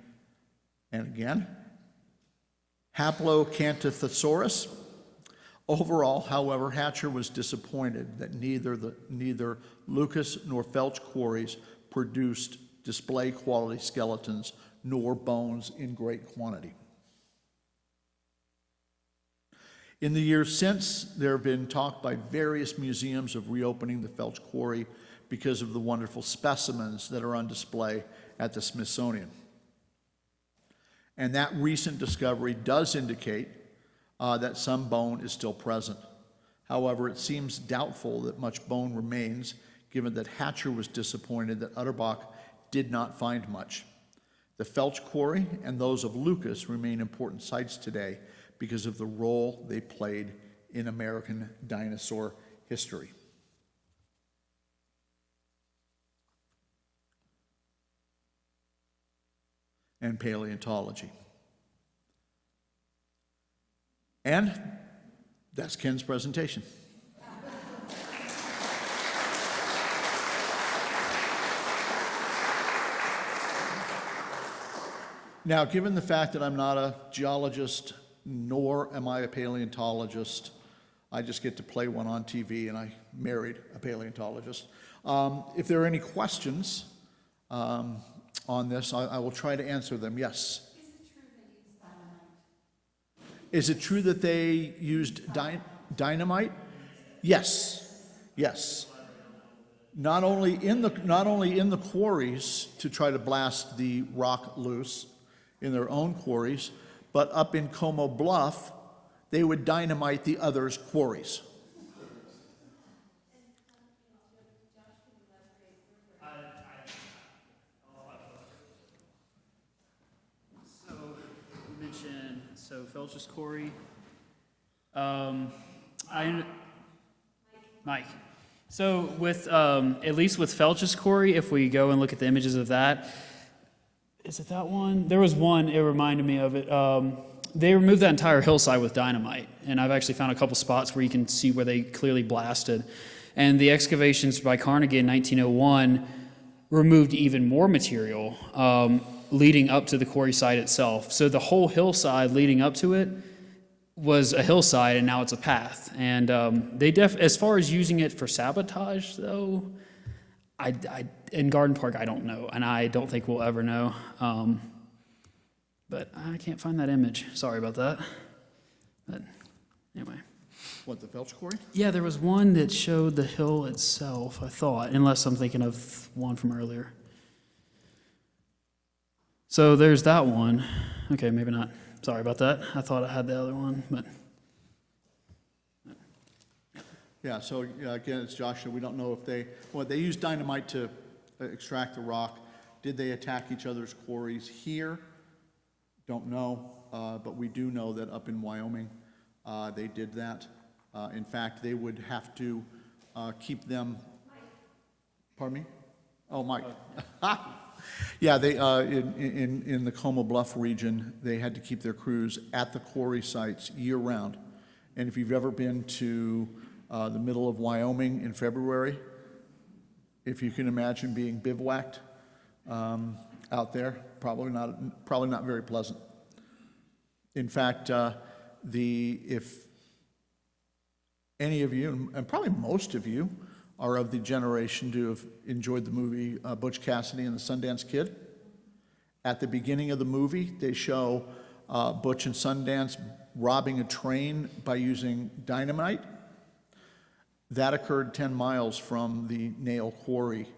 and again, Haplocanthosaurus. Overall, however, Hatcher was disappointed that neither Lucas nor Felch quarries produced display quality skeletons nor bones in great quantity. In the years since, there have been talk by various museums of reopening the Felch quarry because of the wonderful specimens that are on display at the Smithsonian. And that recent discovery does indicate that some bone is still present. However, it seems doubtful that much bone remains, given that Hatcher was disappointed that Utterbach did not find much. The Felch quarry and those of Lucas remain important sites today because of the role they played in American dinosaur history. And paleontology. And that's Ken's presentation. Now, given the fact that I'm not a geologist, nor am I a paleontologist, I just get to play one on TV, and I married a paleontologist. If there are any questions on this, I will try to answer them. Yes? Is it true that they used dynamite? Yes. Yes. Not only in the quarries to try to blast the rock loose in their own quarries, but up in Como Bluff, they would dynamite the others' quarries. So you mentioned Felch's quarry. Mike. So with at least with Felch's quarry, if we go and look at the images of that, is it that one? There was one, it reminded me of it. They removed that entire hillside with dynamite, and I've actually found a couple spots where you can see where they clearly blasted. And the excavations by Carnegie in 1901 removed even more material leading up to the quarry site itself. So the whole hillside leading up to it was a hillside, and now it's a path. And as far as using it for sabotage, though, in Garden Park, I don't know, and I don't think we'll ever know. But I can't find that image. Sorry about that. But anyway. What, the Felch quarry? Yeah, there was one that showed the hill itself, I thought, unless I'm thinking of one from earlier. So there's that one. Okay, maybe not. Sorry about that. I thought I had the other one, but. Yeah, so again, it's Joshua. We don't know if they used dynamite to extract the rock. Did they attack each other's quarries here? Don't know, but we do know that up in Wyoming, they did that. In fact, they would have to keep them. Pardon me? Oh, Mike. Yeah, they in the Como Bluff region, they had to keep their crews at the quarry sites year-round. And if you've ever been to the middle of Wyoming in February, if you can imagine being bivouacked out there, probably not very pleasant. In fact, if any of you, and probably most of you, are of the generation to have enjoyed the movie Butch Cassidy and the Sundance Kid. At the beginning of the movie, they show Butch and Sundance robbing a train by using dynamite. That occurred 10 miles from the nail quarry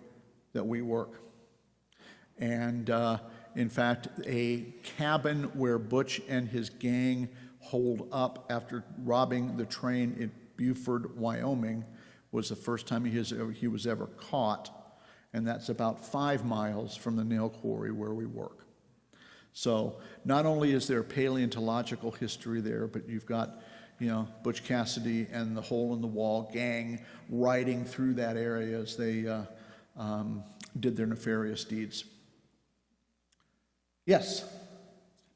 that we work. And in fact, a cabin where Butch and his gang holed up after robbing the train in Beaufort, Wyoming, was the first time he was ever caught, and that's about 5 miles from the nail quarry where we work. So not only is there paleontological history there, but you've got, Butch Cassidy and the Hole in the Wall gang riding through that area as they did their nefarious deeds. Yes?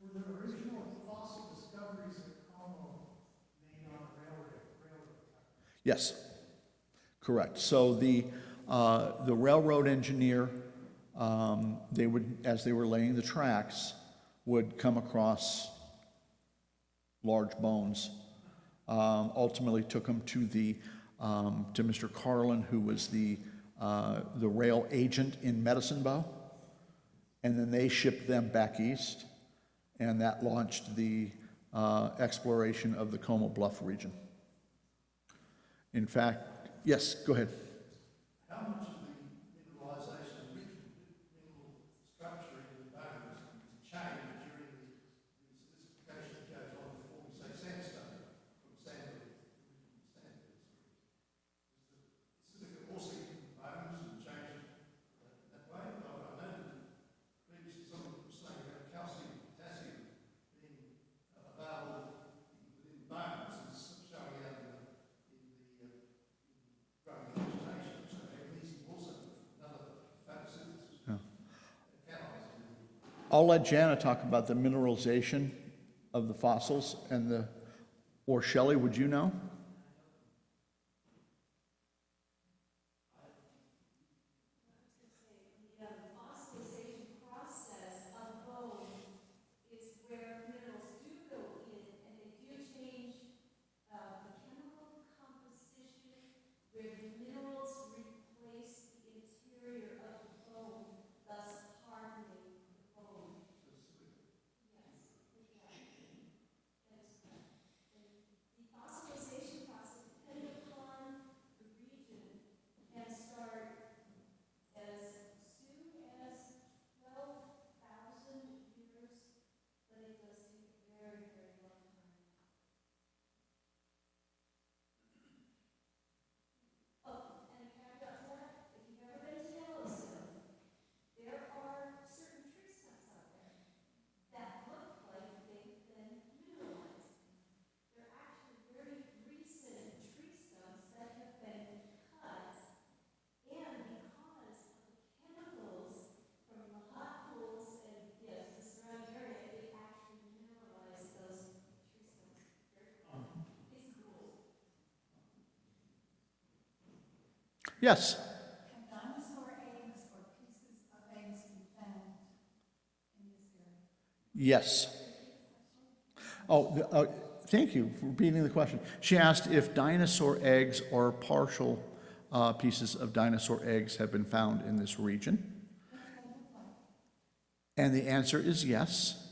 Were the original fossil discoveries at Como made on a railroad? Yes, correct. So the railroad engineer, they would, as they were laying the tracks, would come across large bones. Ultimately took them to to Mr. Carlin, who was the rail agent in Medicine Bow, and then they shipped them back east, and that launched the exploration of the Como Bluff region. In fact, yes, go ahead. How much of the mineralization, mineral structure in the bones changed during the silicification that goes on before we say sandstone from sandstone? Also in bones and change that way. I know that previously someone was saying about calcium and potassium being available within bones and showing out in the growing vegetation. So magnesium also another photosynthesis. I'll let Jana talk about the mineralization of the fossils or Shelley, would you know? Yes. Can dinosaur eggs or pieces of eggs be found in this area? Yes. Oh, thank you for repeating the question. She asked if dinosaur eggs or partial pieces of dinosaur eggs have been found in this region. And the answer is yes.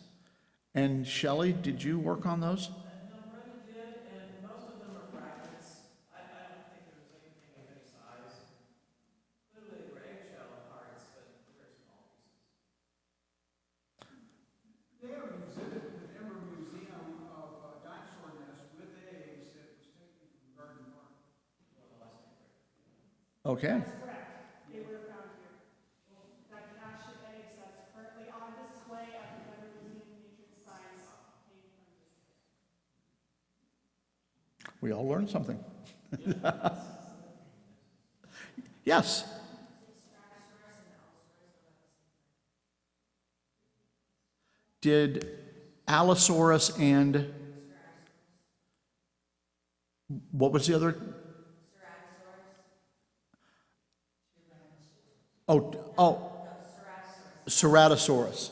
And Shelley, did you work on those? Okay. That's correct. They were found here. That cache of eggs that's currently on display at the Federal Museum of Nature and Science came from this area. We all learned something. Yes. Did Allosaurus and what was the other? Ceratosaurus.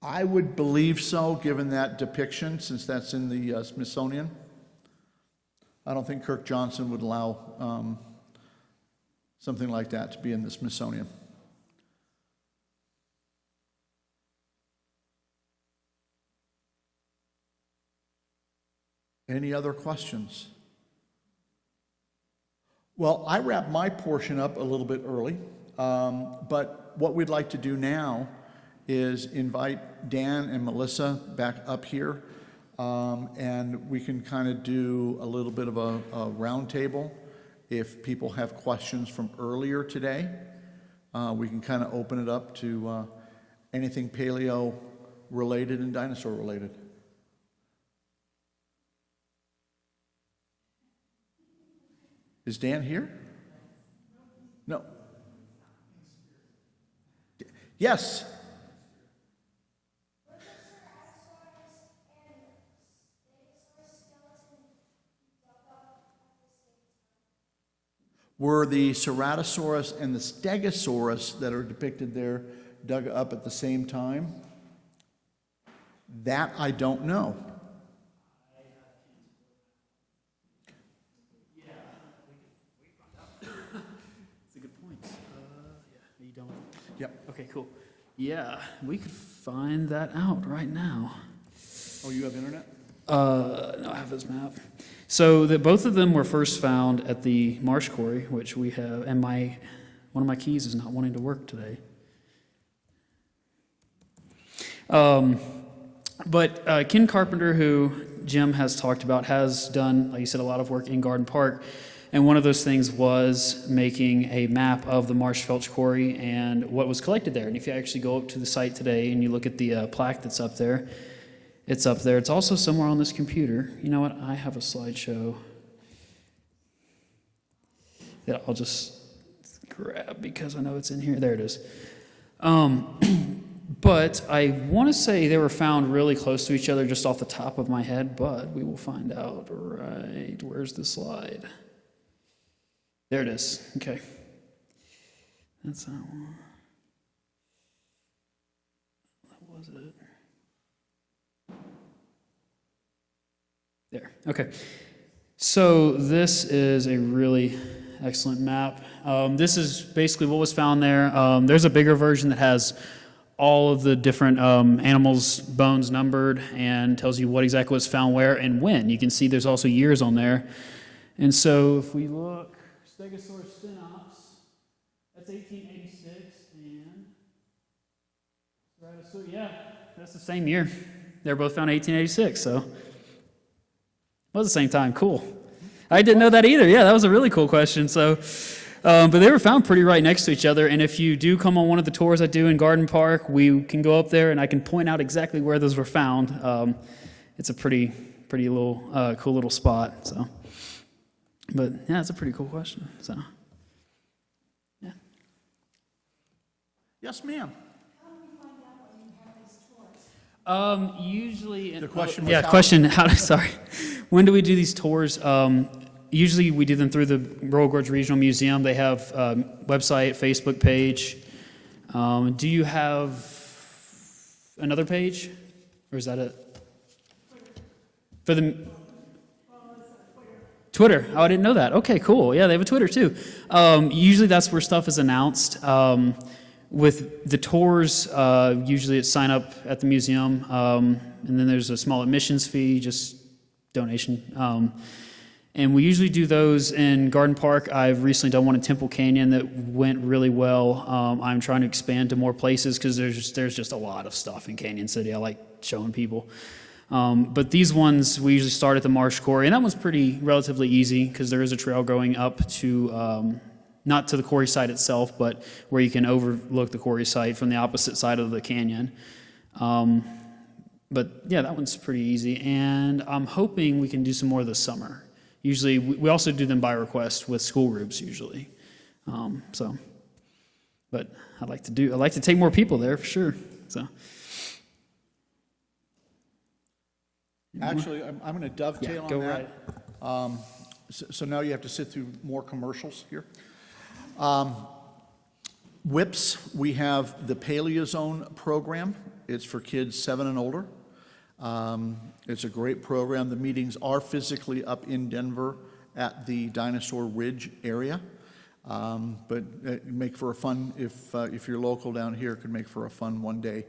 I would believe so, given that depiction, since that's in the Smithsonian. I don't think Kirk Johnson would allow something like that to be in the Smithsonian. Any other questions? Well, I wrapped my portion up a little bit early, but what we'd like to do now is invite Dan and Melissa back up here, and we can kind of do a little bit of a round table. If people have questions from earlier today, we can kind of open it up to anything paleo related and dinosaur related. Is Dan here? No. Yes? Were the Ceratosaurus and the Stegosaurus that are depicted there dug up at the same time? That I don't know. That's a good point. Yeah, you don't. Yep. Okay, cool. Yeah, we could find that out right now. Oh, you have internet? No, I have his map. So both of them were first found at the Marsh Quarry, which we have, and one of my keys is not wanting to work today. But Ken Carpenter, who Jim has talked about, has done, like you said, a lot of work in Garden Park. And one of those things was making a map of the Marsh Felch Quarry and what was collected there. And if you actually go up to the site today and you look at the plaque that's up there, it's up there. It's also somewhere on this computer. You know what? I have a slideshow that I'll just grab because I know it's in here. There it is. But I want to say they were found really close to each other just off the top of my head, but we will find out right. Where's the slide? There it is. Okay. That's that one. That was it. There. Okay. So this is a really excellent map. This is basically what was found there. There's a bigger version that has all of the different animals' bones numbered and tells you what exactly was found where and when. You can see there's also years on there. And so if we look, Stegosaurus stenops, that's 1886, and Ceratosaurus, yeah, that's the same year. They're both found in 1886, so it was the same time. Cool. I didn't know that either. Yeah, that was a really cool question. So, but they were found pretty right next to each other. And if you do come on one of the tours I do in Garden Park, we can go up there and I can point out exactly where those were found. It's a pretty little, cool little spot. So, but yeah, it's a pretty cool question. So, yeah. Yes, ma'am. Usually, The question was yeah. how- Question. Sorry. When do we do these tours? Usually, we do them through the Royal Gorge Regional Museum. They have website, Facebook page. Do you have another page, or is that it? For the Twitter. Oh, I didn't know that. Okay, cool. Yeah, they have a Twitter too. Usually, that's where stuff is announced. With the tours, usually it's sign up at the museum, and then there's a small admissions fee, just donation. And we usually do those in Garden Park. I've recently done one in Temple Canyon that went really well. I'm trying to expand to more places because there's just a lot of stuff in Canyon City. I like showing people. But these ones, we usually start at the Marsh Quarry, and that one's pretty relatively easy because there is a trail going up to not to the quarry site itself, but where you can overlook the quarry site from the opposite side of the canyon. But yeah, that one's pretty easy, and I'm hoping we can do some more this summer. Usually, we also do them by request with school groups usually. But I'd like to take more people there for sure. So. Actually, I'm going to dovetail go on that. right. So now you have to sit through more commercials here. WIPS, we have the Paleozone program. It's for kids 7 and older. It's a great program. The meetings are physically up in Denver at the Dinosaur Ridge area. But make for a fun, if you're local down here, it could make for a fun one-day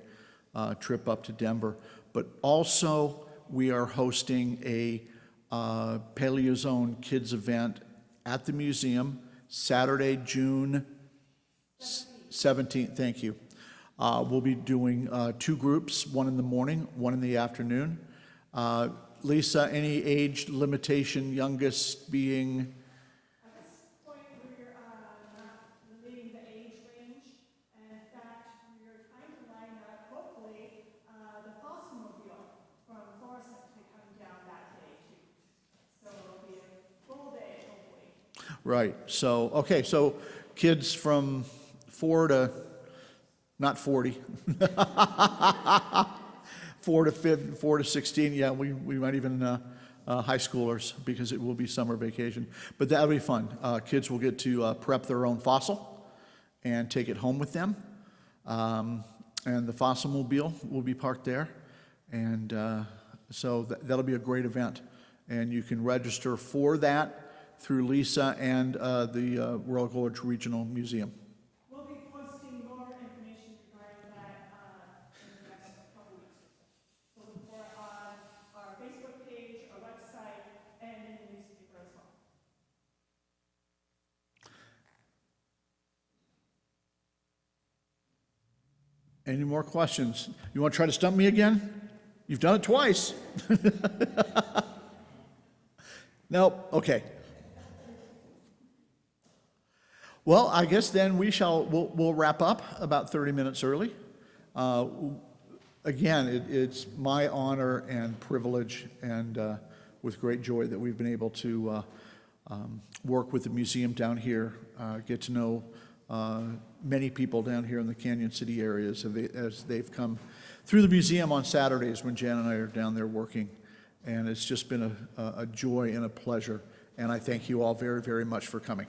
trip up to Denver. But also, we are hosting a Paleozone kids event at the museum Saturday, June 17th. Thank you. We'll be doing 2 groups, one in the morning, one in the afternoon. Lisa, any age limitation, youngest being? At this point, we're not limiting the age range. And in fact, we're trying to line up, hopefully, the Fossilmobile from Florissant to come down that day too. So it'll be a full day, hopefully. Right. So, okay, so kids from 4 to not 40. 4 to 16, yeah, we might even high schoolers, because it will be summer vacation. But that'll be fun. Kids will get to prep their own fossil and take it home with them. And the fossil mobile will be parked there. And so that'll be a great event. And you can register for that through Lisa and the Royal Gorge Regional Museum. We'll be posting more information regarding that in the next couple weeks. So look for it on our Facebook page, our website, and in the newspaper as well. Any more questions? You want to try to stump me again? You've done it twice. Nope, okay. Well, I guess then we'll wrap up about 30 minutes early. Again, it's my honor and privilege, and with great joy, that we've been able to work with the museum down here, get to know many people down here in the Cañon City areas as they've come through the museum on Saturdays when Jana and I are down there working. And it's just been a joy and a pleasure. And I thank you all very, very much for coming.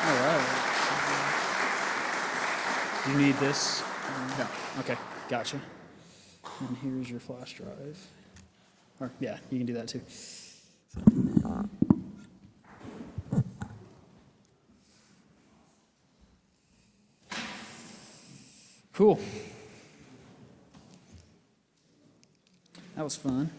All right. You need this? No. Okay, gotcha. And here's your flash drive. Or, yeah, you can do that too. Cool. That was fun.